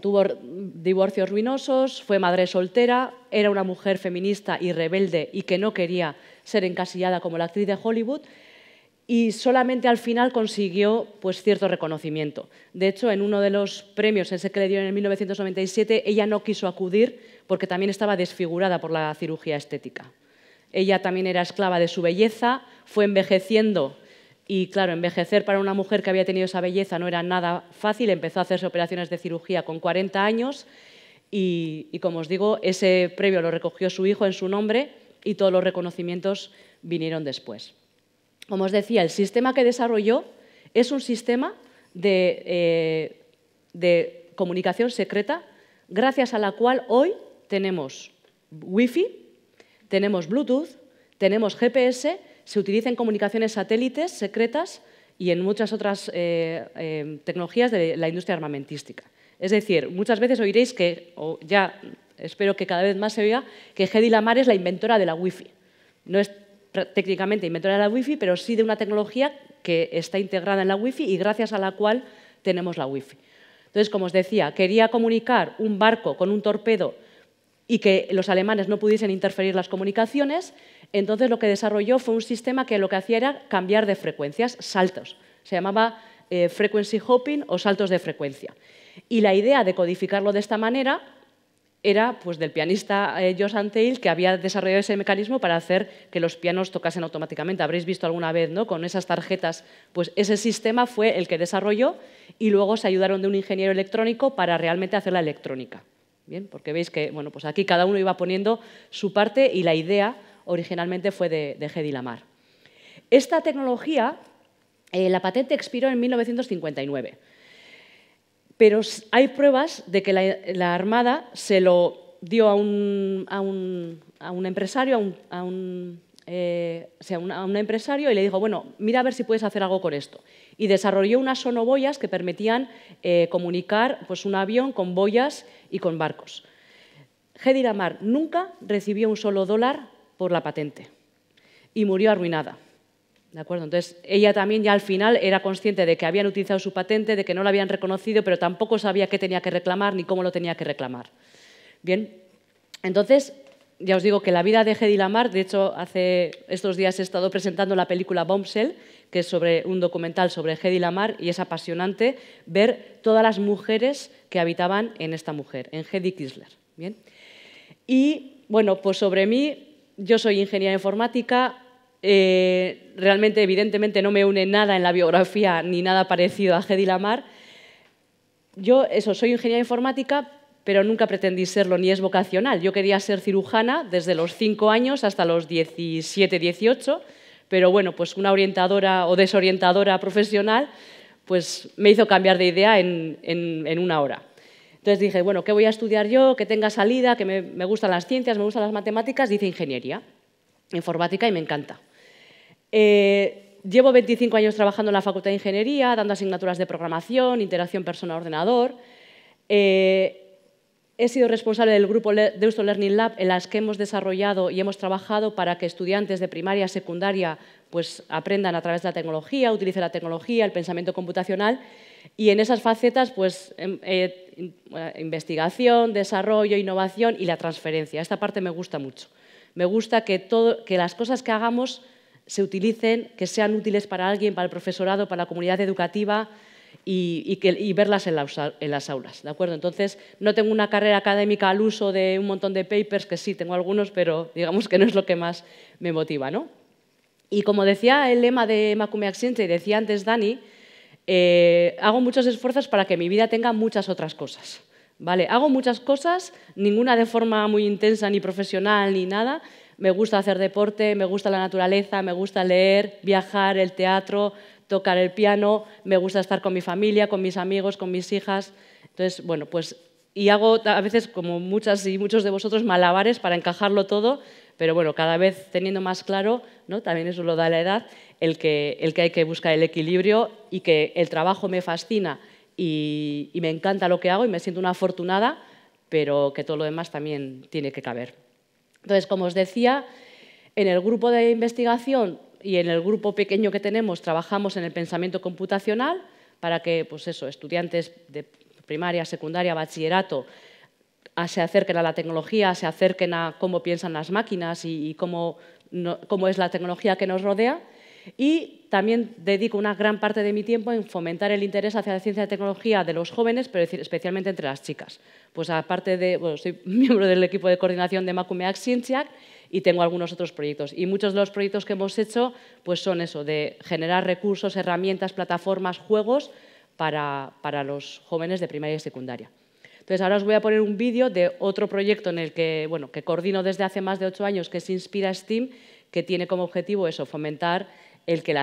Tuvo divorcios ruinosos, fue madre soltera, era una mujer feminista y rebelde y que no quería ser encasillada como la actriz de Hollywood, y solamente al final consiguió pues, cierto reconocimiento. De hecho, en uno de los premios, ese que le dieron en 1997, ella no quiso acudir porque también estaba desfigurada por la cirugía estética. Ella también era esclava de su belleza, fue envejeciendo y, claro, envejecer para una mujer que había tenido esa belleza no era nada fácil. Empezó a hacerse operaciones de cirugía con 40 años y como os digo, ese premio lo recogió su hijo en su nombre y todos los reconocimientos vinieron después. Como os decía, el sistema que desarrolló es un sistema de comunicación secreta gracias a la cual hoy tenemos Wi-Fi, tenemos Bluetooth, tenemos GPS, se utiliza en comunicaciones satélites secretas y en muchas otras tecnologías de la industria armamentística. Es decir, muchas veces oiréis que, o ya espero que cada vez más se oiga, que Hedy Lamarr es la inventora de la Wi-Fi. No es técnicamente inventora de la Wi-Fi, pero sí de una tecnología que está integrada en la Wi-Fi y gracias a la cual tenemos la Wi-Fi. Entonces, como os decía, quería comunicar un barco con un torpedo y que los alemanes no pudiesen interferir las comunicaciones, entonces lo que desarrolló fue un sistema que lo que hacía era cambiar de frecuencias, saltos. Se llamaba frequency hopping o saltos de frecuencia. Y la idea de codificarlo de esta manera era pues, del pianista George Antheil, que había desarrollado ese mecanismo para hacer que los pianos tocasen automáticamente. Habréis visto alguna vez, ¿no? Con esas tarjetas, pues ese sistema fue el que desarrolló y luego se ayudaron de un ingeniero electrónico para realmente hacer la electrónica. Bien, porque veis que bueno, pues aquí cada uno iba poniendo su parte y la idea originalmente fue de Hedy Lamarr. Esta tecnología La patente expiró en 1959, pero hay pruebas de que la Armada se lo dio a un empresario, a un empresario, y le dijo, bueno, mira a ver si puedes hacer algo con esto. Y desarrolló unas sonoboyas que permitían comunicar pues, un avión con boyas y con barcos. Hedy Lamarr nunca recibió un solo dólar por la patente y murió arruinada. ¿De acuerdo? Entonces, ella también ya al final era consciente de que habían utilizado su patente, de que no la habían reconocido, pero tampoco sabía qué tenía que reclamar ni cómo lo tenía que reclamar. Bien, entonces, ya os digo que la vida de Hedy Lamarr, de hecho, hace estos días he estado presentando la película Bombshell, que es sobre un documental sobre Hedy Lamarr, y es apasionante ver todas las mujeres que habitaban en esta mujer, en Hedy Kisler. Bien. Y, bueno, pues sobre mí, yo soy ingeniera informática. Realmente, evidentemente, no me une nada en la biografía ni nada parecido a Hedy Lamarr. Yo, soy ingeniera informática, pero nunca pretendí serlo, ni es vocacional. Yo quería ser cirujana desde los 5 años hasta los 17, 18, pero bueno, pues una orientadora o desorientadora profesional pues me hizo cambiar de idea en una hora. Entonces dije, bueno, ¿qué voy a estudiar yo? Que tenga salida, que me gustan las ciencias, me gustan las matemáticas. Dice ingeniería, informática, y me encanta. Llevo 25 años trabajando en la Facultad de Ingeniería, dando asignaturas de programación, interacción persona-ordenador. He sido responsable del grupo Deusto Learning Lab, en las que hemos desarrollado y hemos trabajado para que estudiantes de primaria y secundaria pues, aprendan a través de la tecnología, utilicen la tecnología, el pensamiento computacional, y en esas facetas pues, investigación, desarrollo, innovación y la transferencia. Esta parte me gusta mucho. Me gusta que las cosas que hagamos se utilicen, que sean útiles para alguien, para el profesorado, para la comunidad educativa, y verlas en las aulas, ¿de acuerdo? Entonces, no tengo una carrera académica al uso de un montón de papers, que sí, tengo algunos, pero digamos que no es lo que más me motiva, ¿no? Y como decía el lema de Emakumeak Zientzia, y decía antes Dani, hago muchos esfuerzos para que mi vida tenga muchas otras cosas, ¿vale? Hago muchas cosas, ninguna de forma muy intensa, ni profesional, ni nada. Me gusta hacer deporte, me gusta la naturaleza, me gusta leer, viajar, el teatro, tocar el piano, me gusta estar con mi familia, con mis amigos, con mis hijas. Entonces, bueno, pues, y hago a veces, como muchas y muchos de vosotros, malabares para encajarlo todo, pero bueno, cada vez teniendo más claro, ¿no? También eso lo da la edad, el que hay que buscar el equilibrio, y que el trabajo me fascina y me encanta lo que hago y me siento una afortunada, pero que todo lo demás también tiene que caber. Entonces, como os decía, en el grupo de investigación y en el grupo pequeño que tenemos trabajamos en el pensamiento computacional para que pues eso, estudiantes de primaria, secundaria, bachillerato se acerquen a la tecnología, se acerquen a cómo piensan las máquinas y cómo es la tecnología que nos rodea. Y también dedico una gran parte de mi tiempo en fomentar el interés hacia la ciencia y la tecnología de los jóvenes, pero especialmente entre las chicas. Pues aparte de, bueno, soy miembro del equipo de coordinación de Emakumeak Zientzia y tengo algunos otros proyectos. Y muchos de los proyectos que hemos hecho pues son eso, de generar recursos, herramientas, plataformas, juegos para los jóvenes de primaria y secundaria. Entonces, ahora os voy a poner un vídeo de otro proyecto en el que, bueno, que coordino desde hace más de 8 años, que es Inspira STEAM, que tiene como objetivo eso, fomentar el que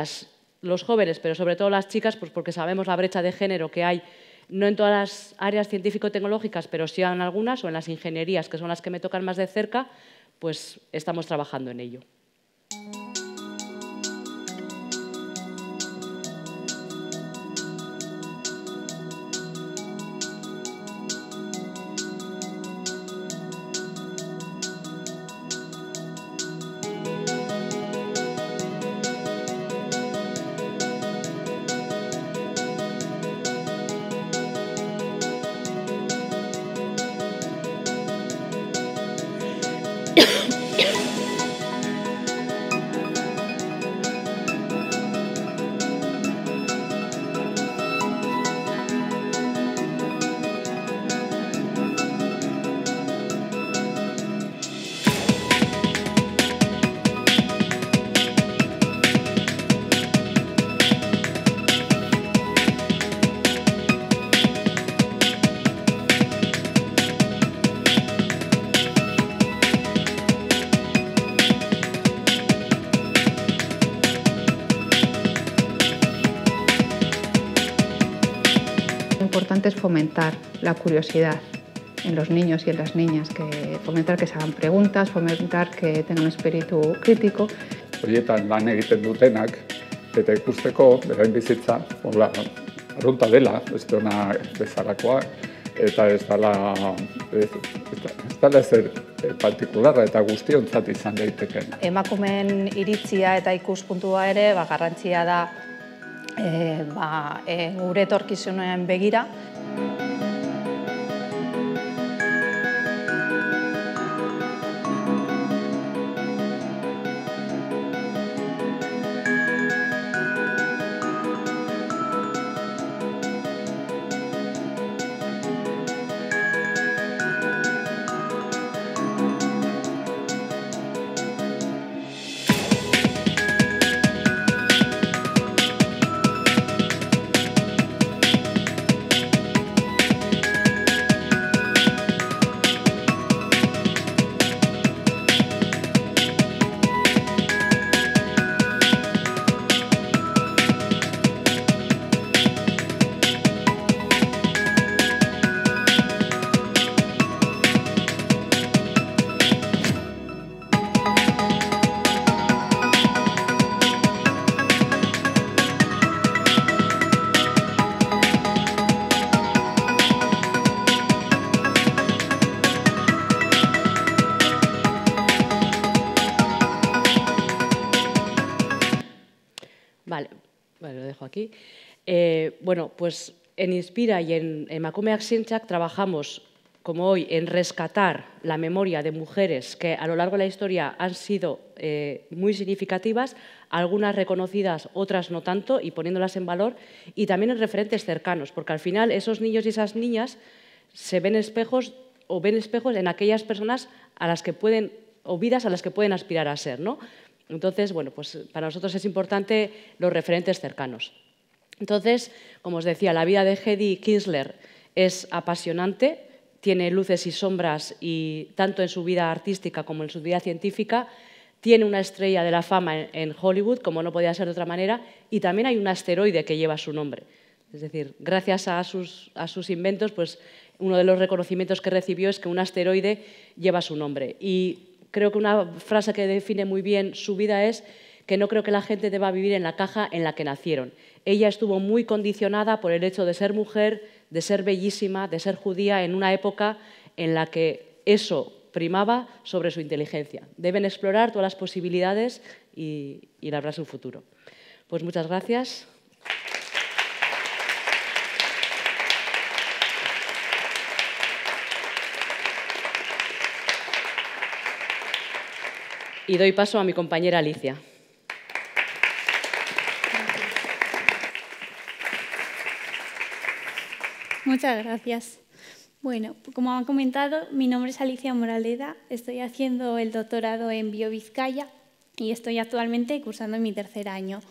los jóvenes, pero sobre todo las chicas, pues porque sabemos la brecha de género que hay, no en todas las áreas científico-tecnológicas, pero sí en algunas, o en las ingenierías, que son las que me tocan más de cerca, pues estamos trabajando en ello. importante es fomentar la curiosidad en los niños y en las niñas, fomentar que se hagan preguntas, fomentar que tengan un espíritu crítico. Horietan lan egiten dutenak, eta ikusteko, berain bizitza, arrunta dela, ez dena bezalakoa, eta ez dela ezer partikularra eta guztiontzat izan daiteken. Emakumeen iritzia eta ikuspuntua ere garrantzia da gure etorkizunean begira. Vale, lo dejo aquí. Bueno, pues en Inspira y en Emakumeak Zientziak trabajamos, como hoy, en rescatar la memoria de mujeres que a lo largo de la historia han sido muy significativas, algunas reconocidas, otras no tanto, y poniéndolas en valor, y también en referentes cercanos, porque al final esos niños y esas niñas se ven espejos o ven espejos en aquellas personas a las que pueden, o vidas a las que pueden aspirar a ser, ¿no? Entonces, bueno, pues para nosotros es importante los referentes cercanos. Entonces, como os decía, la vida de Hedy Kinsler es apasionante, tiene luces y sombras, y tanto en su vida artística como en su vida científica. Tiene una estrella de la fama en Hollywood, como no podía ser de otra manera, y también hay un asteroide que lleva su nombre. Es decir, gracias a sus inventos, pues uno de los reconocimientos que recibió es que un asteroide lleva su nombre. Y creo que una frase que define muy bien su vida es que no creo que la gente deba vivir en la caja en la que nacieron. Ella estuvo muy condicionada por el hecho de ser mujer, de ser bellísima, de ser judía en una época en la que eso primaba sobre su inteligencia. Deben explorar todas las posibilidades y labrarse un futuro. Pues muchas gracias. Y doy paso a mi compañera Alicia. Muchas gracias. Bueno, como han comentado, mi nombre es Alicia Moraleda, estoy haciendo el doctorado en BioVizcaya y estoy actualmente cursando mi tercer año.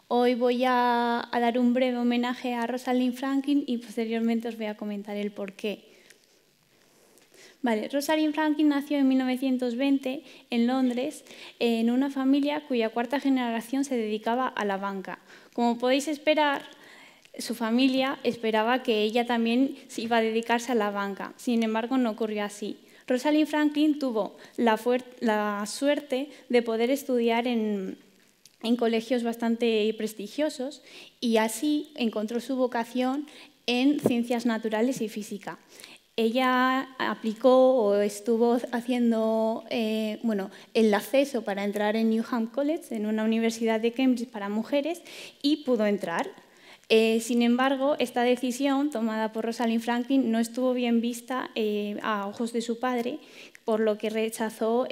Hoy voy a dar un breve homenaje a Rosalind Franklin y posteriormente os voy a comentar el porqué. Vale, Rosalind Franklin nació en 1920 en Londres en una familia cuya cuarta generación se dedicaba a la banca. Como podéis esperar, su familia esperaba que ella también iba a dedicarse a la banca. Sin embargo, no ocurrió así. Rosalind Franklin tuvo la suerte de poder estudiar en colegios bastante prestigiosos y así encontró su vocación en ciencias naturales y física. Ella aplicó o estuvo haciendo el acceso para entrar en Newham College, en una universidad de Cambridge para mujeres, y pudo entrar. Sin embargo, esta decisión tomada por Rosalind Franklin no estuvo bien vista a ojos de su padre, por lo que rechazó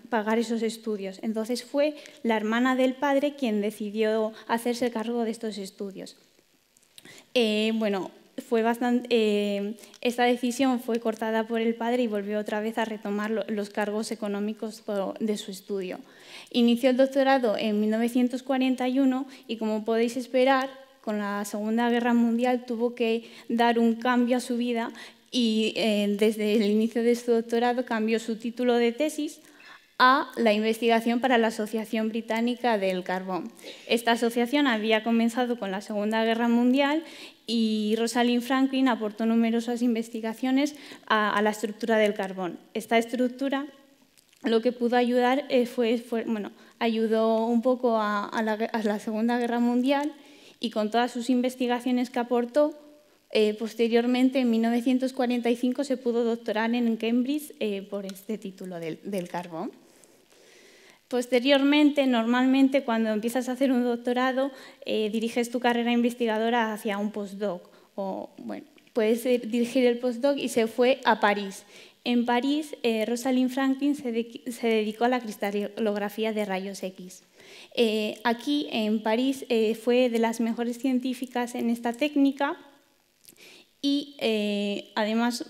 pagar esos estudios. Entonces fue la hermana del padre quien decidió hacerse cargo de estos estudios. Esta decisión fue cortada por el padre y volvió otra vez a retomar los cargos económicos de su estudio. Inició el doctorado en 1941 y, como podéis esperar, con la Segunda Guerra Mundial tuvo que dar un cambio a su vida y desde el inicio de su doctorado cambió su título de tesis a la investigación para la Asociación Británica del Carbón. Esta asociación había comenzado con la Segunda Guerra Mundial y Rosalind Franklin aportó numerosas investigaciones a la estructura del carbón. Esta estructura lo que pudo ayudar ayudó un poco a la Segunda Guerra Mundial, y con todas sus investigaciones que aportó, posteriormente, en 1945, se pudo doctorar en Cambridge por este título del carbón. Posteriormente, normalmente, cuando empiezas a hacer un doctorado, diriges tu carrera investigadora hacia un postdoc. Puedes dirigir el postdoc, y se fue a París. En París, Rosalind Franklin se dedicó a la cristalografía de rayos X. Aquí, en París, fue de las mejores científicas en esta técnica. Y además,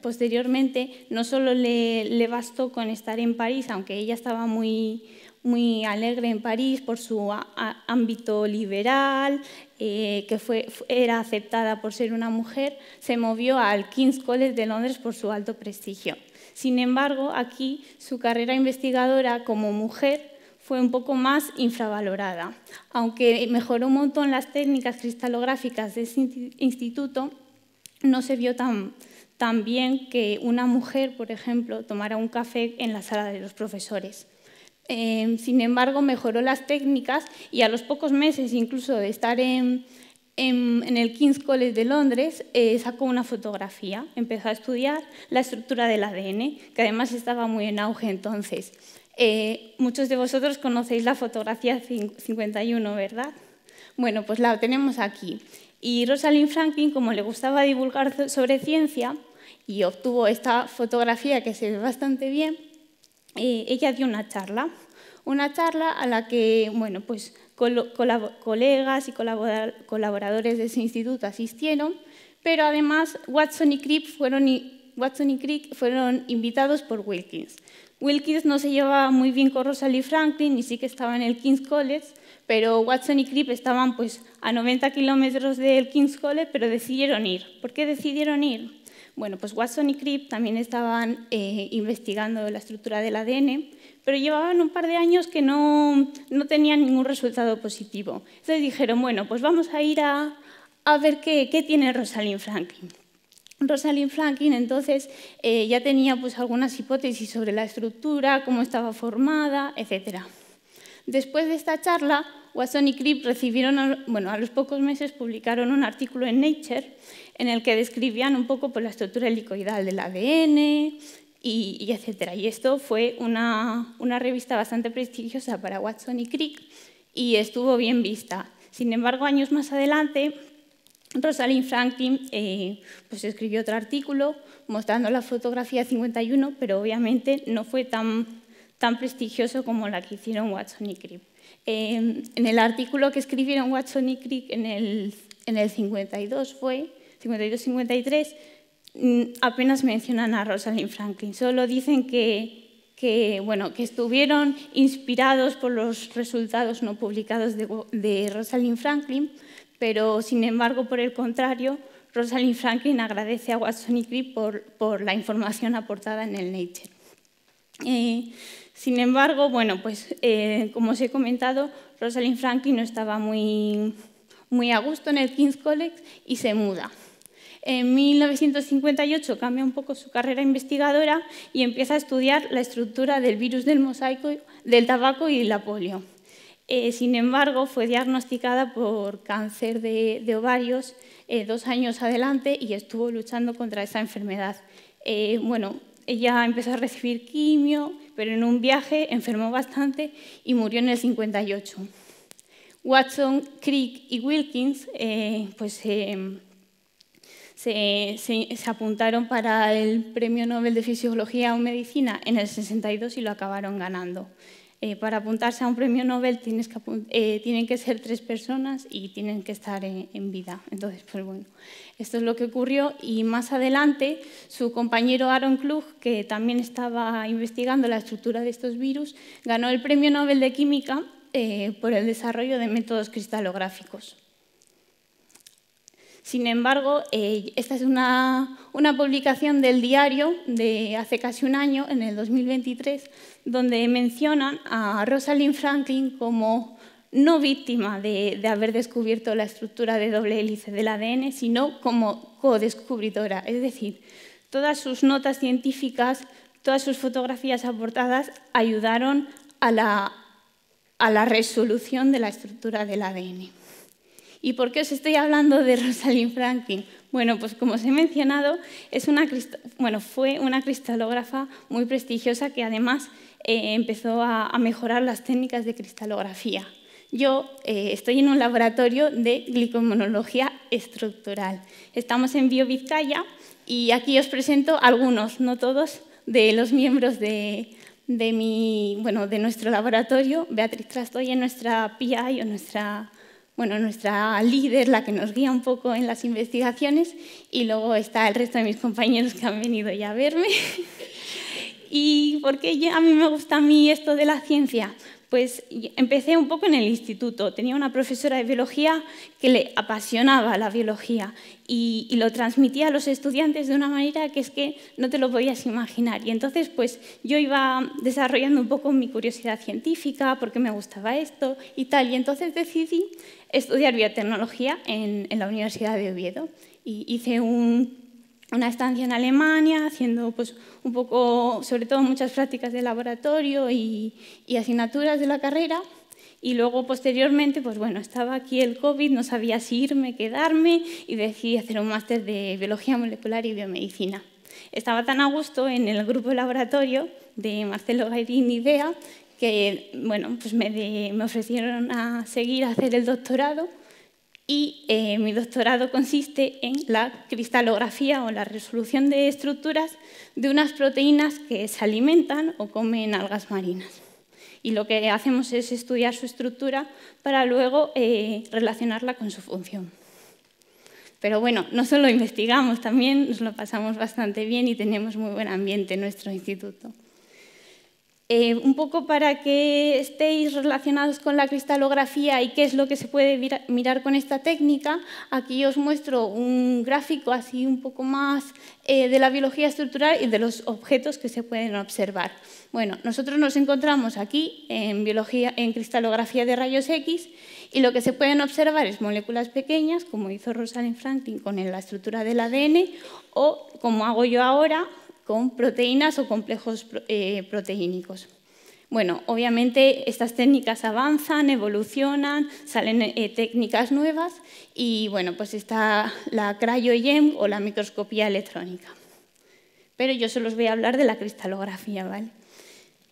posteriormente, no solo le bastó con estar en París, aunque ella estaba muy alegre en París por su ámbito liberal, que era aceptada por ser una mujer, se movió al King's College de Londres por su alto prestigio. Sin embargo, aquí su carrera investigadora como mujer fue un poco más infravalorada. Aunque mejoró un montón las técnicas cristalográficas de ese instituto, no se vio tan bien que una mujer, por ejemplo, tomara un café en la sala de los profesores. Sin embargo, mejoró las técnicas, y a los pocos meses incluso de estar en el King's College de Londres, sacó una fotografía, empezó a estudiar la estructura del ADN, que además estaba muy en auge entonces. Muchos de vosotros conocéis la fotografía 51, ¿verdad? Bueno, pues la tenemos aquí. Y Rosalind Franklin, como le gustaba divulgar sobre ciencia y obtuvo esta fotografía que se ve bastante bien, ella dio una charla a la que colegas y colaboradores de ese instituto asistieron, pero además Watson y Crick fueron invitados por Wilkins. Wilkins no se llevaba muy bien con Rosalind Franklin y sí que estaba en el King's College, pero Watson y Crick estaban a 90 kilómetros del King's College, pero decidieron ir. ¿Por qué decidieron ir? Bueno, pues Watson y Crick también estaban investigando la estructura del ADN, pero llevaban un par de años que no tenían ningún resultado positivo. Entonces dijeron, bueno, pues vamos a ir a ver qué tiene Rosalind Franklin. Rosalind Franklin entonces ya tenía algunas hipótesis sobre la estructura, cómo estaba formada, etc. Después de esta charla, Watson y Crick recibieron, a los pocos meses publicaron un artículo en Nature en el que describían un poco la estructura helicoidal del ADN, y etc. Y esto fue una revista bastante prestigiosa para Watson y Crick y estuvo bien vista. Sin embargo, años más adelante, Rosalind Franklin escribió otro artículo mostrando la fotografía 51, pero obviamente no fue tan prestigioso como la que hicieron Watson y Crick. En el artículo que escribieron Watson y Crick en el 52-53, apenas mencionan a Rosalind Franklin. Solo dicen que estuvieron inspirados por los resultados no publicados de Rosalind Franklin, pero sin embargo, por el contrario, Rosalind Franklin agradece a Watson y Crick por la información aportada en el Nature. Sin embargo, como os he comentado, Rosalind Franklin no estaba muy a gusto en el King's College y se muda. En 1958 cambia un poco su carrera investigadora y empieza a estudiar la estructura del virus del mosaico, del tabaco y la polio. Sin embargo, fue diagnosticada por cáncer de ovarios 2 años adelante y estuvo luchando contra esa enfermedad. Ella empezó a recibir quimio, pero en un viaje enfermó bastante y murió en el 58. Watson, Crick y Wilkins se apuntaron para el Premio Nobel de Fisiología o Medicina en el 62 y lo acabaron ganando. Para apuntarse a un premio Nobel tienen que ser 3 personas y tienen que estar en vida. Entonces, esto es lo que ocurrió, y más adelante su compañero Aaron Klug, que también estaba investigando la estructura de estos virus, ganó el Premio Nobel de Química por el desarrollo de métodos cristalográficos. Sin embargo, esta es una publicación del diario de hace casi un año, en el 2023, donde mencionan a Rosalind Franklin como no víctima de haber descubierto la estructura de doble hélice del ADN, sino como co-descubridora. Es decir, todas sus notas científicas, todas sus fotografías aportadas ayudaron a la resolución de la estructura del ADN. ¿Y por qué os estoy hablando de Rosalind Franklin? Bueno, pues como os he mencionado, fue una cristalógrafa muy prestigiosa que además empezó a mejorar las técnicas de cristalografía. Yo estoy en un laboratorio de glicomonología estructural. Estamos en BioVizcaya y aquí os presento algunos, no todos, de los miembros de nuestro laboratorio. Beatriz Trastoya, nuestra PI o nuestra líder, la que nos guía un poco en las investigaciones, y luego está el resto de mis compañeros que han venido ya a verme. ¿Y por qué a mí me gusta esto de la ciencia? Pues empecé un poco en el instituto. Tenía una profesora de biología que le apasionaba la biología y lo transmitía a los estudiantes de una manera que es que no te lo podías imaginar. Y entonces pues yo iba desarrollando un poco mi curiosidad científica, porque me gustaba esto y tal. Y entonces decidí estudiar biotecnología en la Universidad de Oviedo. Y hice una estancia en Alemania, haciendo pues, un poco, sobre todo muchas prácticas de laboratorio y asignaturas de la carrera. Y luego, posteriormente, pues bueno, estaba aquí el COVID, no sabía si irme, quedarme, y decidí hacer un máster de Biología Molecular y Biomedicina. Estaba tan a gusto en el grupo de laboratorio de Marcelo Gairín y Bea que bueno, pues me ofrecieron a seguir a hacer el doctorado. Y mi doctorado consiste en la cristalografía o la resolución de estructuras de unas proteínas que se alimentan o comen algas marinas. Y lo que hacemos es estudiar su estructura para luego relacionarla con su función. Pero bueno, no solo investigamos, también nos lo pasamos bastante bien y tenemos muy buen ambiente en nuestro instituto. Un poco para que estéis relacionados con la cristalografía y qué es lo que se puede mirar con esta técnica, aquí os muestro un gráfico así un poco más de la biología estructural y de los objetos que se pueden observar. Bueno, nosotros nos encontramos aquí en cristalografía de rayos X y lo que se pueden observar es moléculas pequeñas, como hizo Rosalind Franklin con la estructura del ADN, o como hago yo ahora, con proteínas o complejos proteínicos. Bueno, obviamente estas técnicas avanzan, evolucionan, salen técnicas nuevas y bueno, pues está la cryo-EM o la microscopía electrónica. Pero yo solo os voy a hablar de la cristalografía, ¿vale?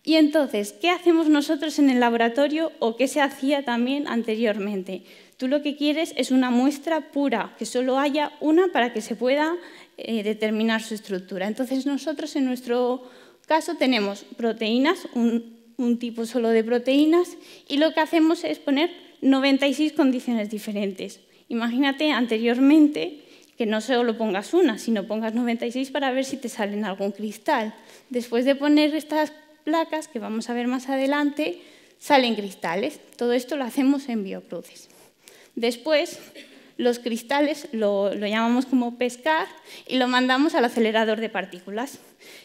Y entonces, ¿qué hacemos nosotros en el laboratorio o qué se hacía también anteriormente? Tú lo que quieres es una muestra pura, que solo haya una para que se pueda determinar su estructura. Entonces nosotros en nuestro caso tenemos proteínas, un tipo solo de proteínas, y lo que hacemos es poner 96 condiciones diferentes. Imagínate anteriormente que no solo pongas una, sino pongas 96 para ver si te salen algún cristal. Después de poner estas placas, que vamos a ver más adelante, salen cristales. Todo esto lo hacemos en biocruces. Después, los cristales lo llamamos como pescar y lo mandamos al acelerador de partículas.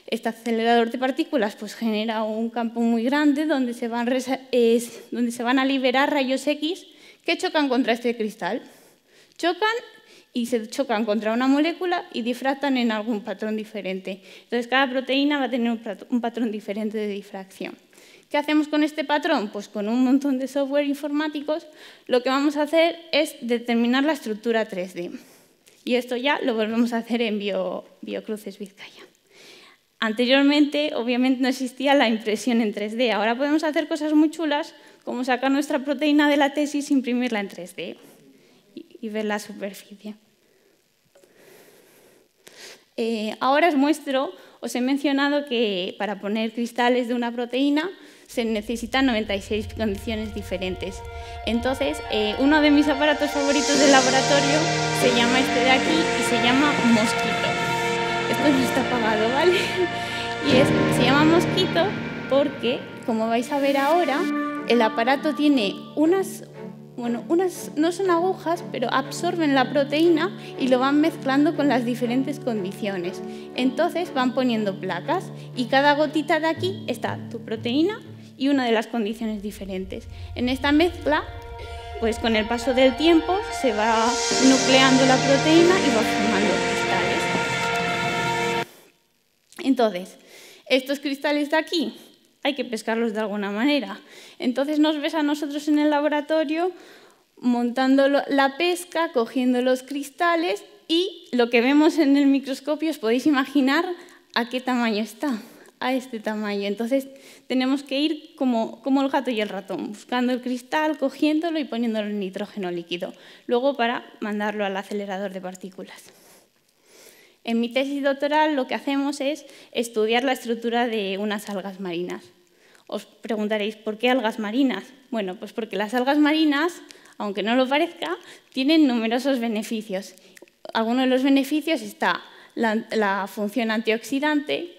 Este acelerador de partículas pues, genera un campo muy grande donde se van a liberar rayos X que chocan contra este cristal. Chocan y se chocan contra una molécula y difractan en algún patrón diferente. Entonces, cada proteína va a tener un patrón diferente de difracción. ¿Qué hacemos con este patrón? Pues con un montón de software informáticos lo que vamos a hacer es determinar la estructura 3D. Y esto ya lo volvemos a hacer en Biocruces Vizcaya. Anteriormente, obviamente, no existía la impresión en 3D. Ahora podemos hacer cosas muy chulas, como sacar nuestra proteína de la tesis e imprimirla en 3D y ver la superficie. Ahora os he mencionado que para poner cristales de una proteína se necesitan 96 condiciones diferentes. Entonces, uno de mis aparatos favoritos del laboratorio se llama este de aquí y se llama Mosquito. Esto no está apagado, ¿vale? Y se llama Mosquito porque, como vais a ver ahora, el aparato tiene bueno, unas no son agujas, pero absorben la proteína y lo van mezclando con las diferentes condiciones. Entonces van poniendo placas y cada gotita de aquí está tu proteína y una de las condiciones diferentes. En esta mezcla, pues con el paso del tiempo se va nucleando la proteína y va formando cristales. Entonces, estos cristales de aquí hay que pescarlos de alguna manera. Entonces nos ves a nosotros en el laboratorio montando la pesca, cogiendo los cristales y lo que vemos en el microscopio os podéis imaginar a qué tamaño está, a este tamaño. Entonces tenemos que ir como el gato y el ratón, buscando el cristal, cogiéndolo y poniéndolo en nitrógeno líquido, luego para mandarlo al acelerador de partículas. En mi tesis doctoral lo que hacemos es estudiar la estructura de unas algas marinas. Os preguntaréis, ¿por qué algas marinas? Bueno, pues porque las algas marinas, aunque no lo parezca, tienen numerosos beneficios. Algunos de los beneficios está la función antioxidante,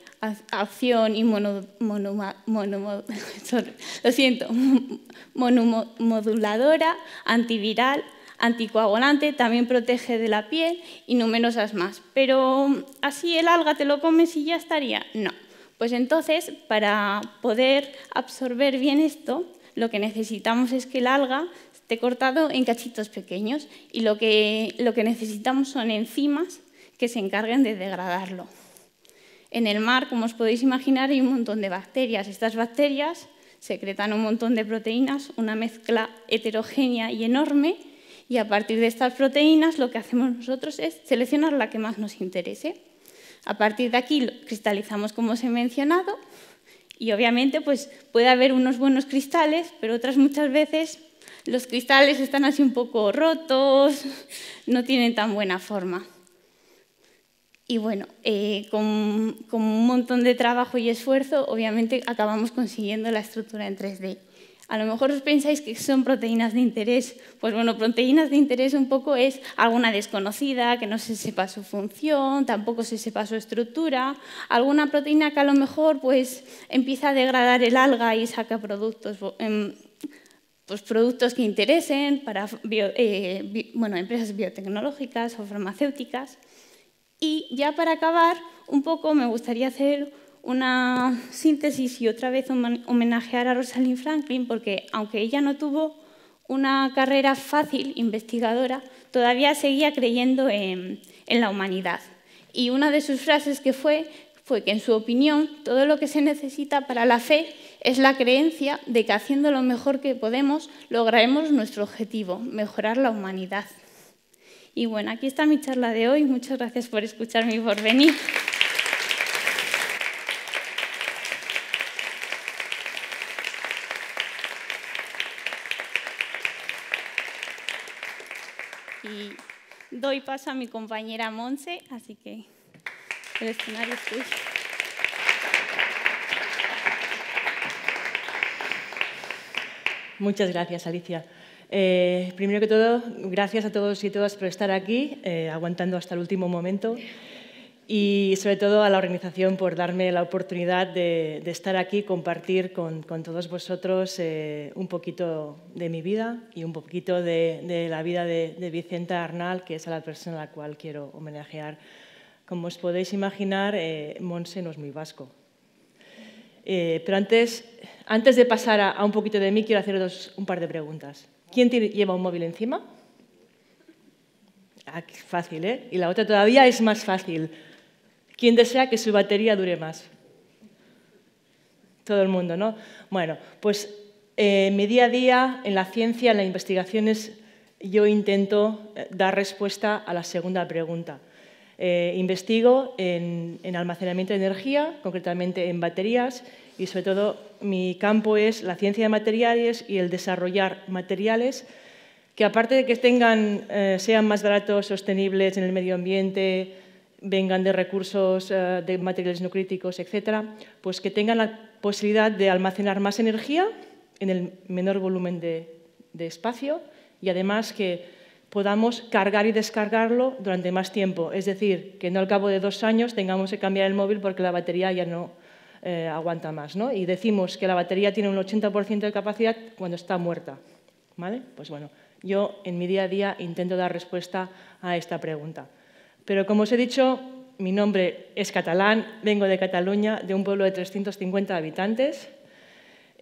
acción monomoduladora, antiviral, anticoagulante, también protege de la piel y numerosas más. Pero ¿así el alga te lo comes y ya estaría? No. Pues entonces, para poder absorber bien esto, lo que necesitamos es que el alga esté cortado en cachitos pequeños y lo que necesitamos son enzimas que se encarguen de degradarlo. En el mar, como os podéis imaginar, hay un montón de bacterias. Estas bacterias secretan un montón de proteínas, una mezcla heterogénea y enorme, y a partir de estas proteínas lo que hacemos nosotros es seleccionar la que más nos interese. A partir de aquí lo cristalizamos como os he mencionado y obviamente pues, puede haber unos buenos cristales, pero otras muchas veces los cristales están así un poco rotos, no tienen tan buena forma. Y bueno, con un montón de trabajo y esfuerzo obviamente acabamos consiguiendo la estructura en 3D. A lo mejor os pensáis que son proteínas de interés. Pues bueno, proteínas de interés un poco es alguna desconocida, que no se sepa su función, tampoco se sepa su estructura. Alguna proteína que a lo mejor pues, empieza a degradar el alga y saca productos, pues, productos que interesen para empresas biotecnológicas o farmacéuticas. Y ya para acabar, un poco me gustaría hacer una síntesis y otra vez homenajear a Rosalind Franklin, porque aunque ella no tuvo una carrera fácil, investigadora, todavía seguía creyendo en la humanidad. Y una de sus frases que fue que, en su opinión, todo lo que se necesita para la fe es la creencia de que haciendo lo mejor que podemos lograremos nuestro objetivo, mejorar la humanidad. Y bueno, aquí está mi charla de hoy. Muchas gracias por escucharme y por venir. Y doy paso a mi compañera Monse, así que el escenario es tuyo. Muchas gracias, Alicia. Primero que todo, gracias a todos y todas por estar aquí, aguantando hasta el último momento. Y sobre todo a la organización por darme la oportunidad de estar aquí y compartir con todos vosotros un poquito de mi vida y un poquito de la vida de Vicenta Arnal, que es a la persona a la cual quiero homenajear. Como os podéis imaginar, Monse no es muy vasco. Pero antes de pasar a un poquito de mí, quiero haceros un par de preguntas. ¿Quién lleva un móvil encima? Ah, qué fácil, ¿eh? Y la otra todavía es más fácil. ¿Quién desea que su batería dure más? Todo el mundo, ¿no? Bueno, pues en mi día a día, en la ciencia, en las investigaciones, yo intento dar respuesta a la segunda pregunta. Investigo en almacenamiento de energía, concretamente en baterías, y sobre todo mi campo es la ciencia de materiales y el desarrollar materiales que, aparte de que sean más baratos, sostenibles en el medio ambiente, vengan de recursos de materiales no críticos, etcétera, pues que tengan la posibilidad de almacenar más energía en el menor volumen de espacio y además que podamos cargar y descargarlo durante más tiempo. Es decir, que no al cabo de 2 años tengamos que cambiar el móvil porque la batería ya no aguanta más, ¿no? Y decimos que la batería tiene un 80% de capacidad cuando está muerta, ¿vale? Pues bueno, Yo, en mi día a día, intento dar respuesta a esta pregunta. Pero, como os he dicho, mi nombre es catalán, vengo de Cataluña, de un pueblo de 350 habitantes.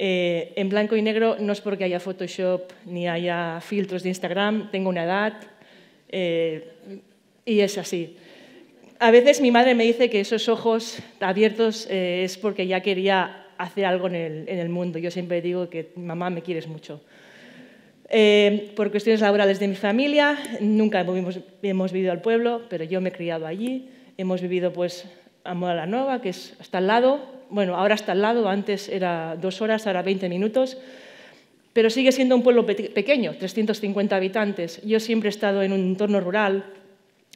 En blanco y negro no es porque haya Photoshop ni haya filtros de Instagram, tengo una edad y es así. A veces mi madre me dice que esos ojos abiertos es porque ya quería hacer algo en el mundo. Yo siempre digo que mamá, me quieres mucho. Por cuestiones laborales de mi familia, nunca hemos vivido al pueblo, pero yo me he criado allí. Hemos vivido pues a Móra la Nova, que es hasta al lado. Bueno, ahora está al lado, antes era 2 horas, ahora 20 minutos. Pero sigue siendo un pueblo pequeño, 350 habitantes. Yo siempre he estado en un entorno rural,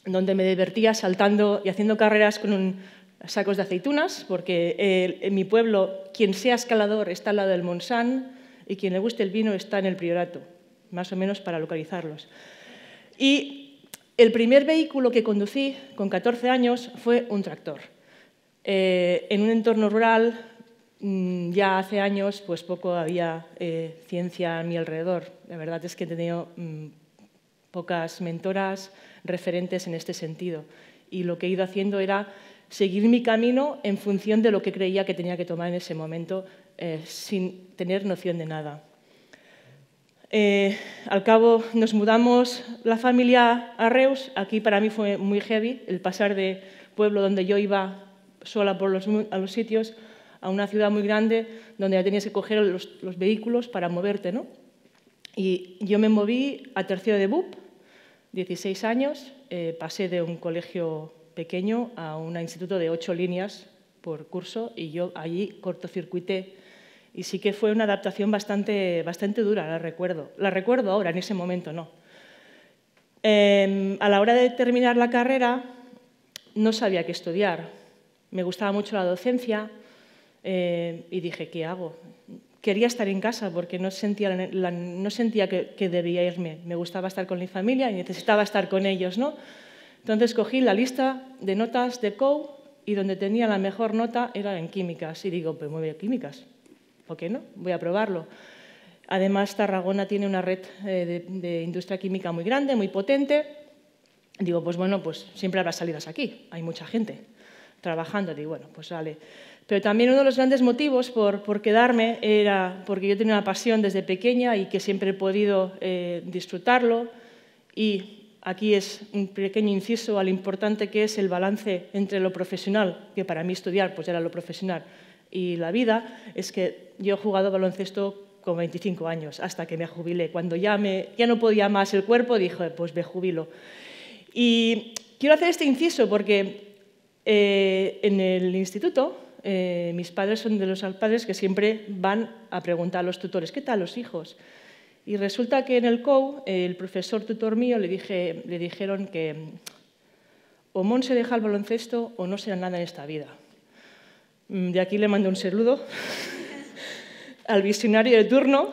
donde me divertía saltando y haciendo carreras con sacos de aceitunas, porque en mi pueblo, quien sea escalador está al lado del Montsant y quien le guste el vino está en el Priorato, más o menos para localizarlos. Y el primer vehículo que conducí con 14 años fue un tractor. En un entorno rural, ya hace años, pues poco había ciencia a mi alrededor. La verdad es que he tenido pocas mentoras, referentes en este sentido. Y lo que he ido haciendo era seguir mi camino en función de lo que creía que tenía que tomar en ese momento, sin tener noción de nada. Al cabo nos mudamos la familia a Reus. Aquí para mí fue muy heavy el pasar de pueblo donde yo iba sola por a los sitios a una ciudad muy grande donde ya tenías que coger los vehículos para moverte, ¿no? Y yo me moví a tercero de BUP, 16 años, pasé de un colegio pequeño a un instituto de 8 líneas por curso y yo allí cortocircuité. Y sí que fue una adaptación bastante dura, la recuerdo ahora, en ese momento no. A la hora de terminar la carrera no sabía qué estudiar. Me gustaba mucho la docencia y dije, ¿qué hago? Quería estar en casa porque no sentía que debía irme. Me gustaba estar con mi familia y necesitaba estar con ellos, ¿no? Entonces cogí la lista de notas de COU y donde tenía la mejor nota era en químicas. Y digo, pues me voy a químicas. ¿Por qué no? Voy a probarlo. Además, Tarragona tiene una red de industria química muy grande, muy potente. Digo, pues bueno, pues siempre habrá salidas aquí. Hay mucha gente trabajando. Digo, bueno, pues vale. Pero también uno de los grandes motivos por quedarme era porque yo tenía una pasión desde pequeña y que siempre he podido disfrutarlo. Y aquí es un pequeño inciso a lo importante que es el balance entre lo profesional, que para mí estudiar pues era lo profesional, y la vida. Es que yo he jugado baloncesto con 25 años, hasta que me jubilé. Cuando ya no podía más el cuerpo, dije, pues me jubilo. Y quiero hacer este inciso porque en el instituto mis padres son de los padres que siempre van a preguntar a los tutores, ¿qué tal los hijos? Y resulta que en el COU, el profesor tutor mío le dijeron que o Mon se deja el baloncesto o no será nada en esta vida. De aquí le mando un saludo al visionario de turno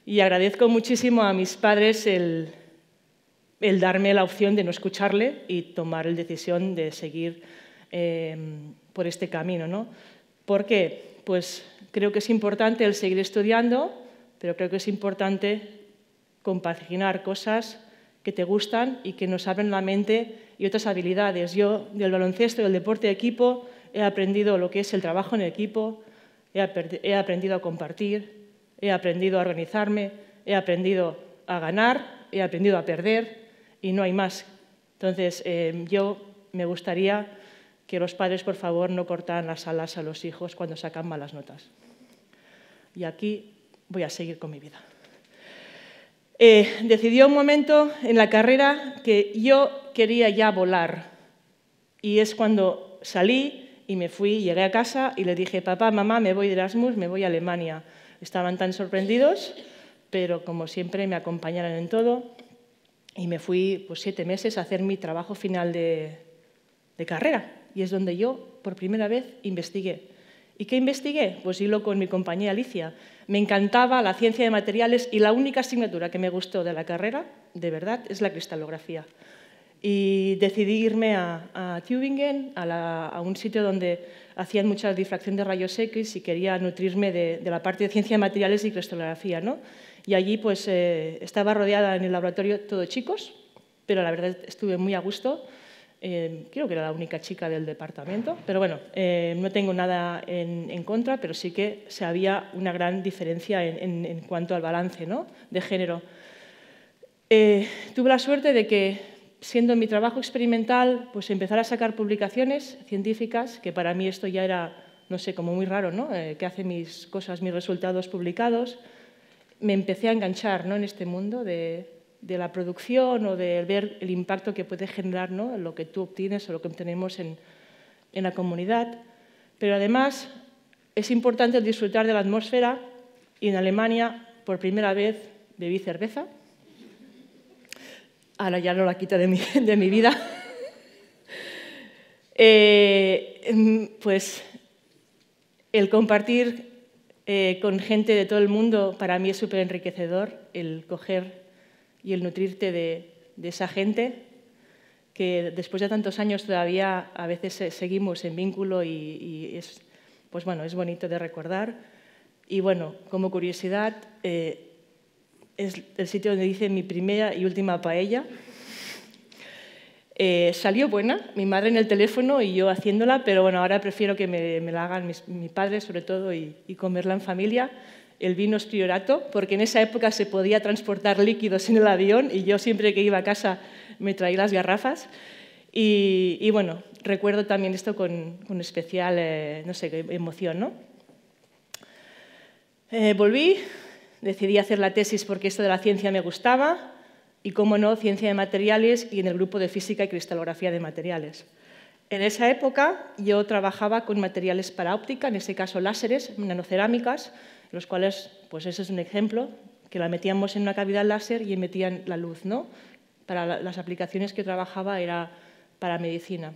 y agradezco muchísimo a mis padres el darme la opción de no escucharle y tomar la decisión de seguir por este camino, ¿no? ¿Por qué? Pues creo que es importante el seguir estudiando, pero creo que es importante compaginar cosas que te gustan y que nos abren la mente y otras habilidades. Yo, del baloncesto y del deporte de equipo, he aprendido lo que es el trabajo en equipo, he aprendido a compartir, he aprendido a organizarme, he aprendido a ganar, he aprendido a perder y no hay más. Entonces, yo me gustaría que los padres, por favor, no cortaran las alas a los hijos cuando sacan malas notas. Y aquí voy a seguir con mi vida. Decidí un momento en la carrera que yo quería ya volar. Y es cuando salí y me fui, llegué a casa y le dije, papá, mamá, me voy de Erasmus, me voy a Alemania. Estaban tan sorprendidos, pero como siempre me acompañaron en todo. Y me fui pues 7 meses a hacer mi trabajo final de carrera. Y es donde yo, por primera vez, investigué. ¿Y qué investigué? Pues hilo con mi compañera Alicia. Me encantaba la ciencia de materiales y la única asignatura que me gustó de la carrera, de verdad, es la cristalografía. Y decidí irme a Tübingen, a un sitio donde hacían mucha difracción de rayos X y quería nutrirme de la parte de ciencia de materiales y cristalografía, ¿no? Y allí pues estaba rodeada en el laboratorio todo chicos, pero la verdad estuve muy a gusto. Creo que era la única chica del departamento, pero bueno, no tengo nada en contra, pero sí que había una gran diferencia en cuanto al balance, ¿no?, de género. Tuve la suerte de que, siendo mi trabajo experimental, pues empezar a sacar publicaciones científicas, que para mí esto ya era, no sé, como muy raro, ¿no?, que hace mis cosas, mis resultados publicados. Me empecé a enganchar, ¿no?, en este mundo de la producción o de ver el impacto que puede generar, ¿no?, lo que tú obtienes o lo que obtenemos en la comunidad. Pero además es importante el disfrutar de la atmósfera, y en Alemania por primera vez bebí cerveza. Ahora ya no la quito de mi vida. Pues el compartir con gente de todo el mundo para mí es súper enriquecedor, el coger y el nutrirte de esa gente que después de tantos años todavía a veces seguimos en vínculo y es, pues bueno, es bonito de recordar. Y bueno, como curiosidad, es el sitio donde hice mi primera y última paella. Salió buena, mi madre en el teléfono y yo haciéndola, pero bueno, ahora prefiero que me la hagan mi padre sobre todo y comerla en familia. El vino es priorato, porque en esa época se podía transportar líquidos en el avión y yo siempre que iba a casa me traía las garrafas. Y bueno, recuerdo también esto con especial, no sé, emoción, ¿no? Volví, decidí hacer la tesis porque esto de la ciencia me gustaba y, cómo no, ciencia de materiales y en el grupo de física y cristalografía de materiales. En esa época yo trabajaba con materiales para óptica, en este caso láseres, nanocerámicas, los cuales, pues ese es un ejemplo, que la metíamos en una cavidad láser y emitían la luz, ¿no? Para las aplicaciones que trabajaba era para medicina.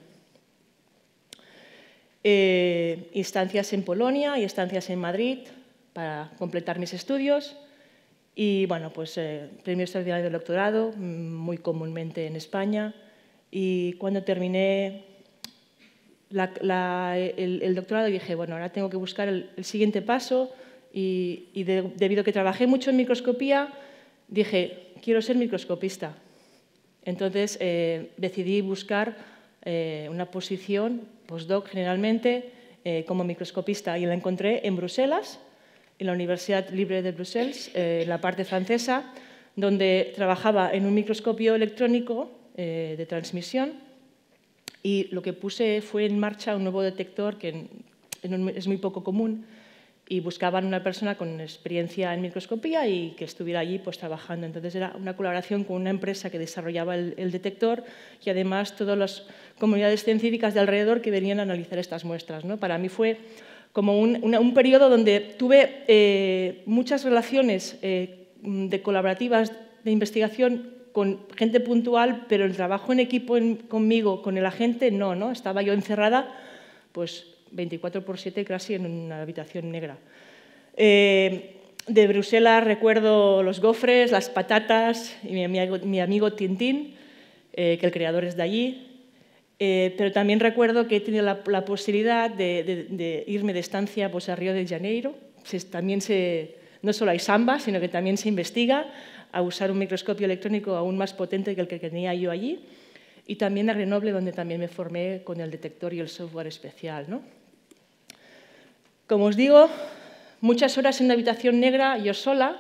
Instancias en Polonia y estancias en Madrid para completar mis estudios y, bueno, pues premio extraordinario del doctorado, muy comúnmente en España. Y cuando terminé el doctorado dije, bueno, ahora tengo que buscar el siguiente paso y debido a que trabajé mucho en microscopía, dije, quiero ser microscopista. Entonces decidí buscar una posición postdoc generalmente como microscopista y la encontré en Bruselas, en la Universidad Libre de Bruselas, en la parte francesa, donde trabajaba en un microscopio electrónico de transmisión y lo que puse fue en marcha un nuevo detector que es muy poco común y buscaban una persona con experiencia en microscopía y que estuviera allí pues, trabajando. Entonces era una colaboración con una empresa que desarrollaba el detector y además todas las comunidades científicas de alrededor que venían a analizar estas muestras, ¿no? Para mí fue como un periodo donde tuve muchas relaciones colaborativas de investigación con gente puntual, pero el trabajo en equipo conmigo, con el agente, no. Estaba yo encerrada, pues 24/7 casi en una habitación negra. De Bruselas recuerdo los gofres, las patatas y mi amigo Tintín, que el creador es de allí. Pero también recuerdo que he tenido la posibilidad de irme de estancia pues, a Río de Janeiro. También no solo hay samba, sino que también se investiga a usar un microscopio electrónico aún más potente que el que tenía yo allí. Y también a Grenoble, donde también me formé con el detector y el software especial, ¿no? Como os digo, muchas horas en una habitación negra, yo sola,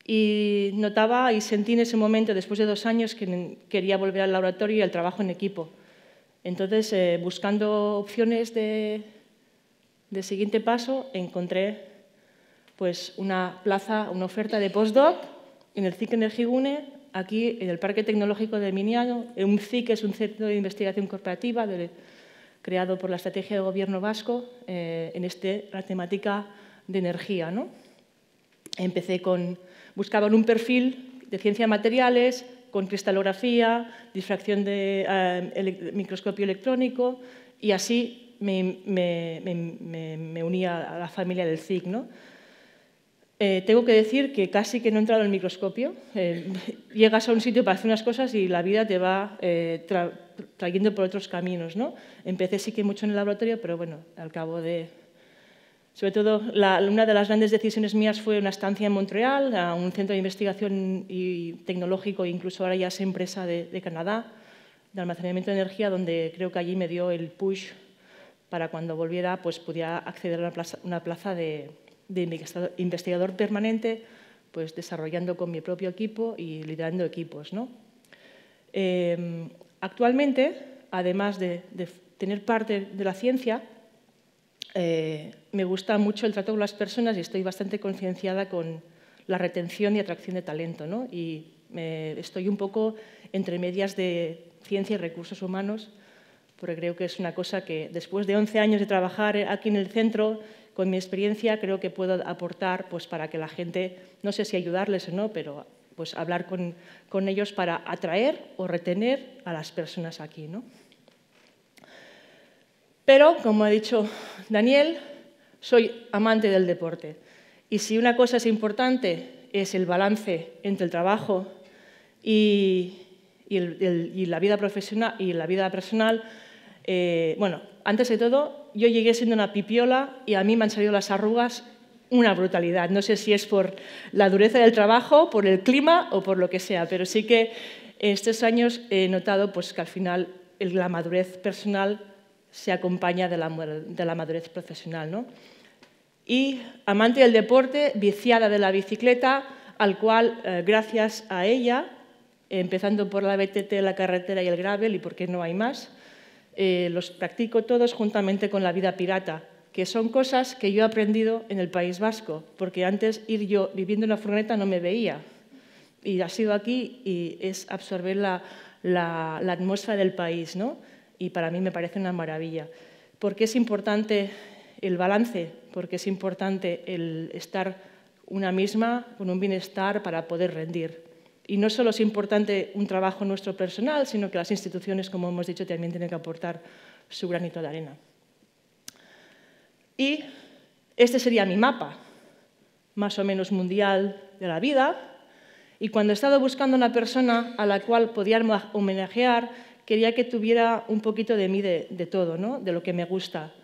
y notaba y sentí en ese momento, después de 2 años, que quería volver al laboratorio y al trabajo en equipo. Entonces, buscando opciones de siguiente paso, encontré pues, una plaza, una oferta de postdoc en el CIC Energigune, aquí en el Parque Tecnológico de Miñano. Un CIC es un centro de investigación corporativa creado por la Estrategia de Gobierno vasco en la temática de energía, ¿no? Buscaban un perfil de ciencia de materiales, con cristalografía, difracción de microscopio electrónico, y así me uní a la familia del CIC, ¿no? Tengo que decir que casi que no he entrado en el microscopio. Llegas a un sitio para hacer unas cosas y la vida te va trayendo por otros caminos, ¿no? Empecé sí que mucho en el laboratorio, pero bueno, al cabo de Sobre todo, una de las grandes decisiones mías fue una estancia en Montreal, a un centro de investigación tecnológico, incluso ahora ya es empresa de Canadá, de almacenamiento de energía, donde creo que allí me dio el push para cuando volviera pues pudiera acceder a una plaza de investigador permanente, pues desarrollando con mi propio equipo y liderando equipos, ¿no? Actualmente, además de tener parte de la ciencia, me gusta mucho el trato con las personas y estoy bastante concienciada con la retención y atracción de talento, ¿no? Y estoy un poco entre medias de ciencia y recursos humanos, porque creo que es una cosa que después de 11 años de trabajar aquí en el centro, con mi experiencia creo que puedo aportar pues, para que la gente, no sé si ayudarles o no, pero pues, hablar con ellos para atraer o retener a las personas aquí, ¿no? Pero, como ha dicho Daniel, soy amante del deporte. Y si una cosa es importante es el balance entre el trabajo y la vida profesional y la vida personal, bueno, antes de todo, yo llegué siendo una pipiola y a mí me han salido las arrugas una brutalidad. No sé si es por la dureza del trabajo, por el clima o por lo que sea, pero sí que estos años he notado pues, que al final la madurez personal se acompaña de la madurez profesional, ¿no? Y amante del deporte, viciada de la bicicleta, al cual, gracias a ella, empezando por la BTT, la carretera y el gravel, y por qué no hay más, los practico todos juntamente con la vida pirata, que son cosas que yo he aprendido en el País Vasco, porque antes ir yo viviendo en una furgoneta no me veía. Y ha sido aquí y es absorber la atmósfera del país, ¿no? Y para mí me parece una maravilla. ¿Por qué es importante el balance? Porque es importante el estar una misma con un bienestar para poder rendir. Y no solo es importante un trabajo nuestro personal, sino que las instituciones, como hemos dicho, también tienen que aportar su granito de arena. Y este sería mi mapa, más o menos mundial de la vida. Y cuando he estado buscando una persona a la cual podía homenajear, quería que tuviera un poquito de mí de todo, ¿no? De lo que me gusta.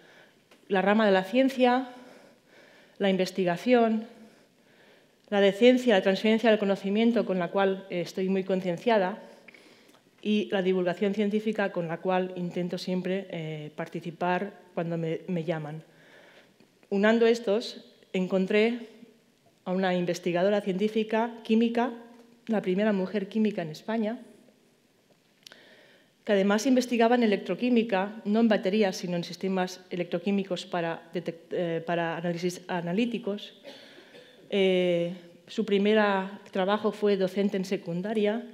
La rama de la ciencia, la investigación, la docencia, la transferencia del conocimiento, con la cual estoy muy concienciada, y la divulgación científica, con la cual intento siempre participar cuando me llaman. Unando estos, encontré a una investigadora científica química, la primera mujer química en España, que además investigaba en electroquímica, no en baterías, sino en sistemas electroquímicos para análisis analíticos. Su primer trabajo fue docente en secundaria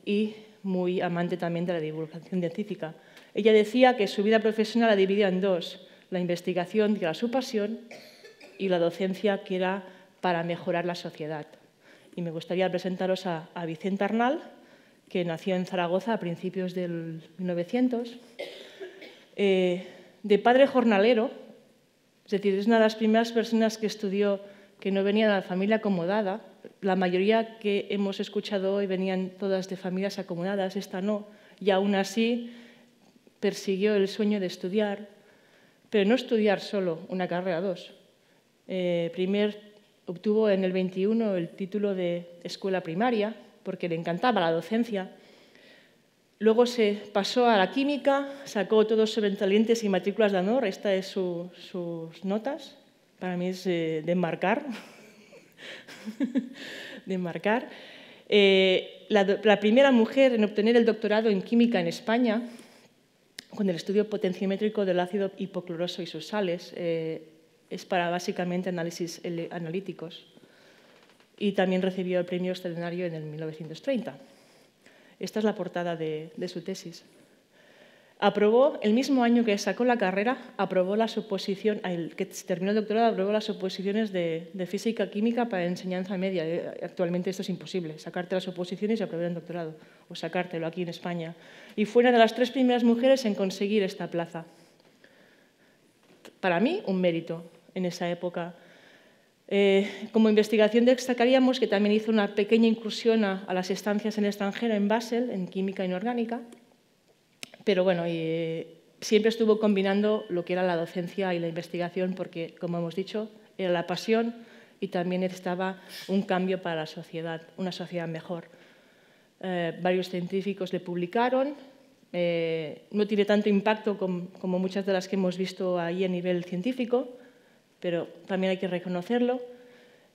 y muy amante también de la divulgación científica. Ella decía que su vida profesional la dividía en dos: la investigación, que era su pasión, y la docencia, que era para mejorar la sociedad. Y me gustaría presentaros a Vicente Arnal, que nació en Zaragoza a principios del 1900, de padre jornalero, es decir, es una de las primeras personas que estudió que no venía de la familia acomodada. La mayoría que hemos escuchado hoy venían todas de familias acomodadas, esta no, y aún así persiguió el sueño de estudiar, pero no estudiar solo una carrera, dos. Obtuvo en el 21 el título de escuela primaria, porque le encantaba la docencia. Luego se pasó a la química, sacó todos sobresalientes y matrículas de honor. Esta es sus notas. Para mí es de enmarcar. de enmarcar. La primera mujer en obtener el doctorado en química en España, con el estudio potenciométrico del ácido hipocloroso y sus sales, es para básicamente análisis analíticos. Y también recibió el premio extraordinario en el 1930. Esta es la portada de su tesis. Aprobó, el mismo año que sacó la carrera, aprobó la suposición, que terminó el doctorado, aprobó las oposiciones de física química para enseñanza media. Actualmente esto es imposible, sacarte las oposiciones y aprobar el doctorado, o sacártelo aquí en España. Y fue una de las 3 primeras mujeres en conseguir esta plaza. Para mí, un mérito en esa época. Como investigación destacaríamos que también hizo una pequeña incursión a las estancias en el extranjero, en Basel, en química inorgánica, pero bueno, siempre estuvo combinando lo que era la docencia y la investigación porque, como hemos dicho, era la pasión y también necesitaba un cambio para la sociedad, una sociedad mejor. Varios científicos le publicaron, no tiene tanto impacto como muchas de las que hemos visto ahí a nivel científico, pero también hay que reconocerlo.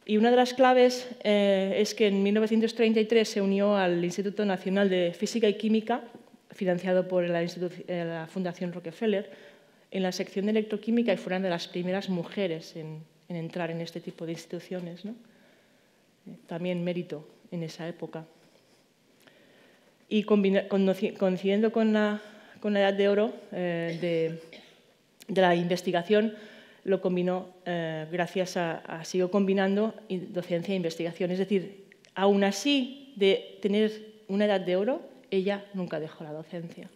Y una de las claves es que en 1933 se unió al Instituto Nacional de Física y Química, financiado por la Fundación Rockefeller, en la sección de electroquímica y fueron de las primeras mujeres en entrar en este tipo de instituciones, ¿no? También mérito en esa época. Y coincidiendo con la edad de oro de la investigación, lo combinó gracias siguió combinando docencia e investigación. Es decir, aún así de tener una edad de oro, ella nunca dejó la docencia.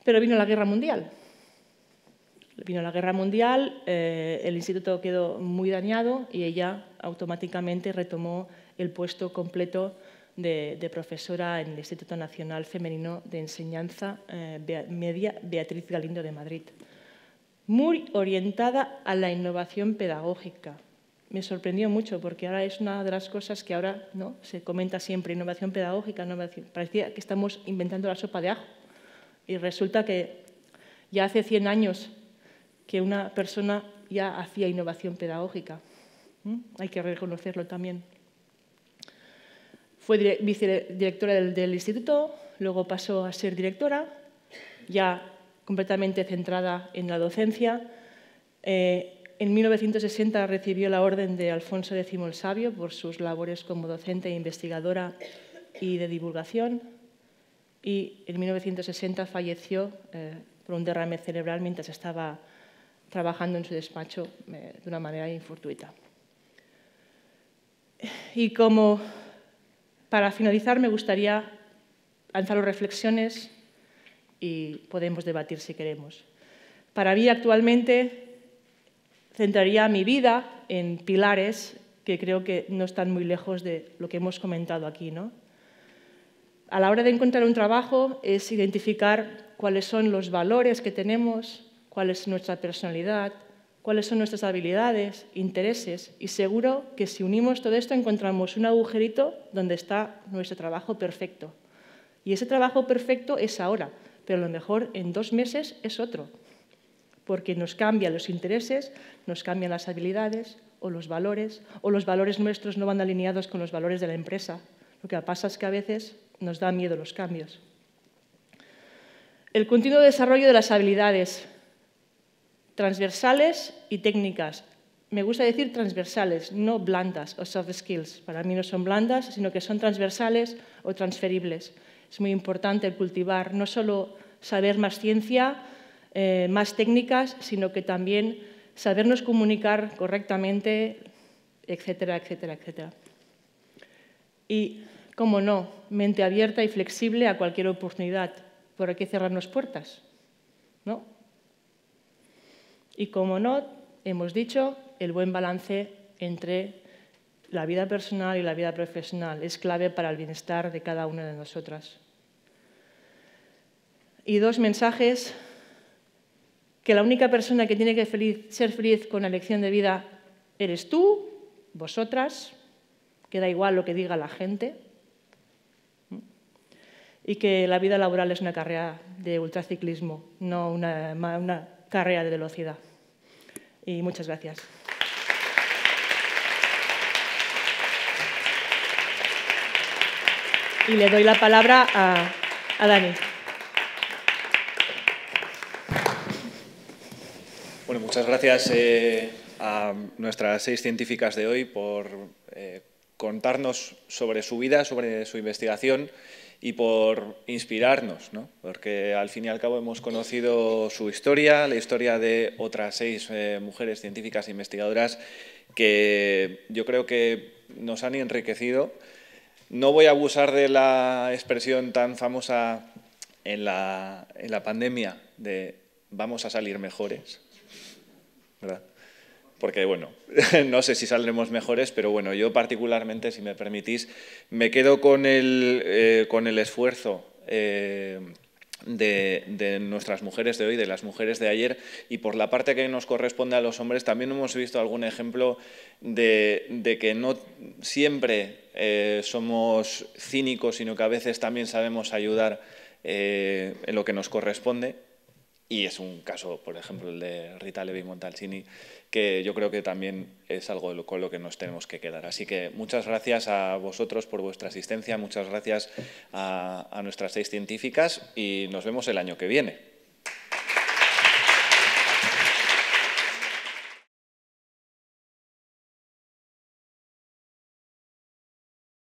Pero vino la Guerra Mundial. Vino la Guerra Mundial, el instituto quedó muy dañado y ella automáticamente retomó el puesto completo de profesora en el Instituto Nacional Femenino de Enseñanza Media Beatriz Galindo de Madrid. Muy orientada a la innovación pedagógica. Me sorprendió mucho porque ahora es una de las cosas que ahora, ¿no?, se comenta siempre, innovación pedagógica, parecía que estamos inventando la sopa de ajo y resulta que ya hace 100 años que una persona ya hacía innovación pedagógica. Hay que reconocerlo también. Fue vicedirectora del instituto, luego pasó a ser directora, ya completamente centrada en la docencia. En 1960 recibió la Orden de Alfonso X el Sabio por sus labores como docente e investigadora y de divulgación. Y en 1960 falleció por un derrame cerebral mientras estaba trabajando en su despacho de una manera infortuita. Y para finalizar me gustaría lanzar reflexiones y podemos debatir si queremos. Para mí actualmente centraría mi vida en pilares que creo que no están muy lejos de lo que hemos comentado aquí, ¿no? A la hora de encontrar un trabajo es identificar cuáles son los valores que tenemos, cuál es nuestra personalidad, cuáles son nuestras habilidades, intereses, y seguro que si unimos todo esto encontramos un agujerito donde está nuestro trabajo perfecto. Y ese trabajo perfecto es ahora, pero a lo mejor en 2 meses es otro, porque nos cambian los intereses, nos cambian las habilidades o los valores nuestros no van alineados con los valores de la empresa. Lo que pasa es que a veces nos da miedo los cambios. El continuo desarrollo de las habilidades transversales y técnicas. Me gusta decir transversales, no blandas o soft skills. Para mí no son blandas, sino que son transversales o transferibles. Es muy importante el cultivar no solo saber más ciencia, más técnicas, sino que también sabernos comunicar correctamente, etcétera, etcétera, etcétera. Y, cómo no, mente abierta y flexible a cualquier oportunidad. ¿Por qué cerrarnos puertas? ¿No? Y, como no, hemos dicho, el buen balance entre la vida personal y la vida profesional es clave para el bienestar de cada una de nosotras. Y 2 mensajes: que la única persona que tiene que ser feliz con la elección de vida eres tú, vosotras, que da igual lo que diga la gente, y que la vida laboral es una carrera de ultraciclismo, no una carrera de velocidad. Y muchas gracias. Y le doy la palabra a Dani. Bueno, muchas gracias a nuestras 6 científicas de hoy por contarnos sobre su vida, sobre su investigación y por inspirarnos, ¿no? Porque al fin y al cabo hemos conocido su historia, la historia de otras 6 mujeres científicas e investigadoras que yo creo que nos han enriquecido. No voy a abusar de la expresión tan famosa en la pandemia de vamos a salir mejores, ¿verdad? Porque, bueno, no sé si saldremos mejores, pero bueno, yo particularmente, si me permitís, me quedo con el esfuerzo de nuestras mujeres de hoy, de las mujeres de ayer, y por la parte que nos corresponde a los hombres también hemos visto algún ejemplo de que no siempre somos cínicos, sino que a veces también sabemos ayudar en lo que nos corresponde. Y es un caso, por ejemplo, el de Rita Levi Montalcini, que yo creo que también es algo con lo que nos tenemos que quedar. Así que muchas gracias a vosotros por vuestra asistencia, muchas gracias a nuestras 6 científicas y nos vemos el año que viene.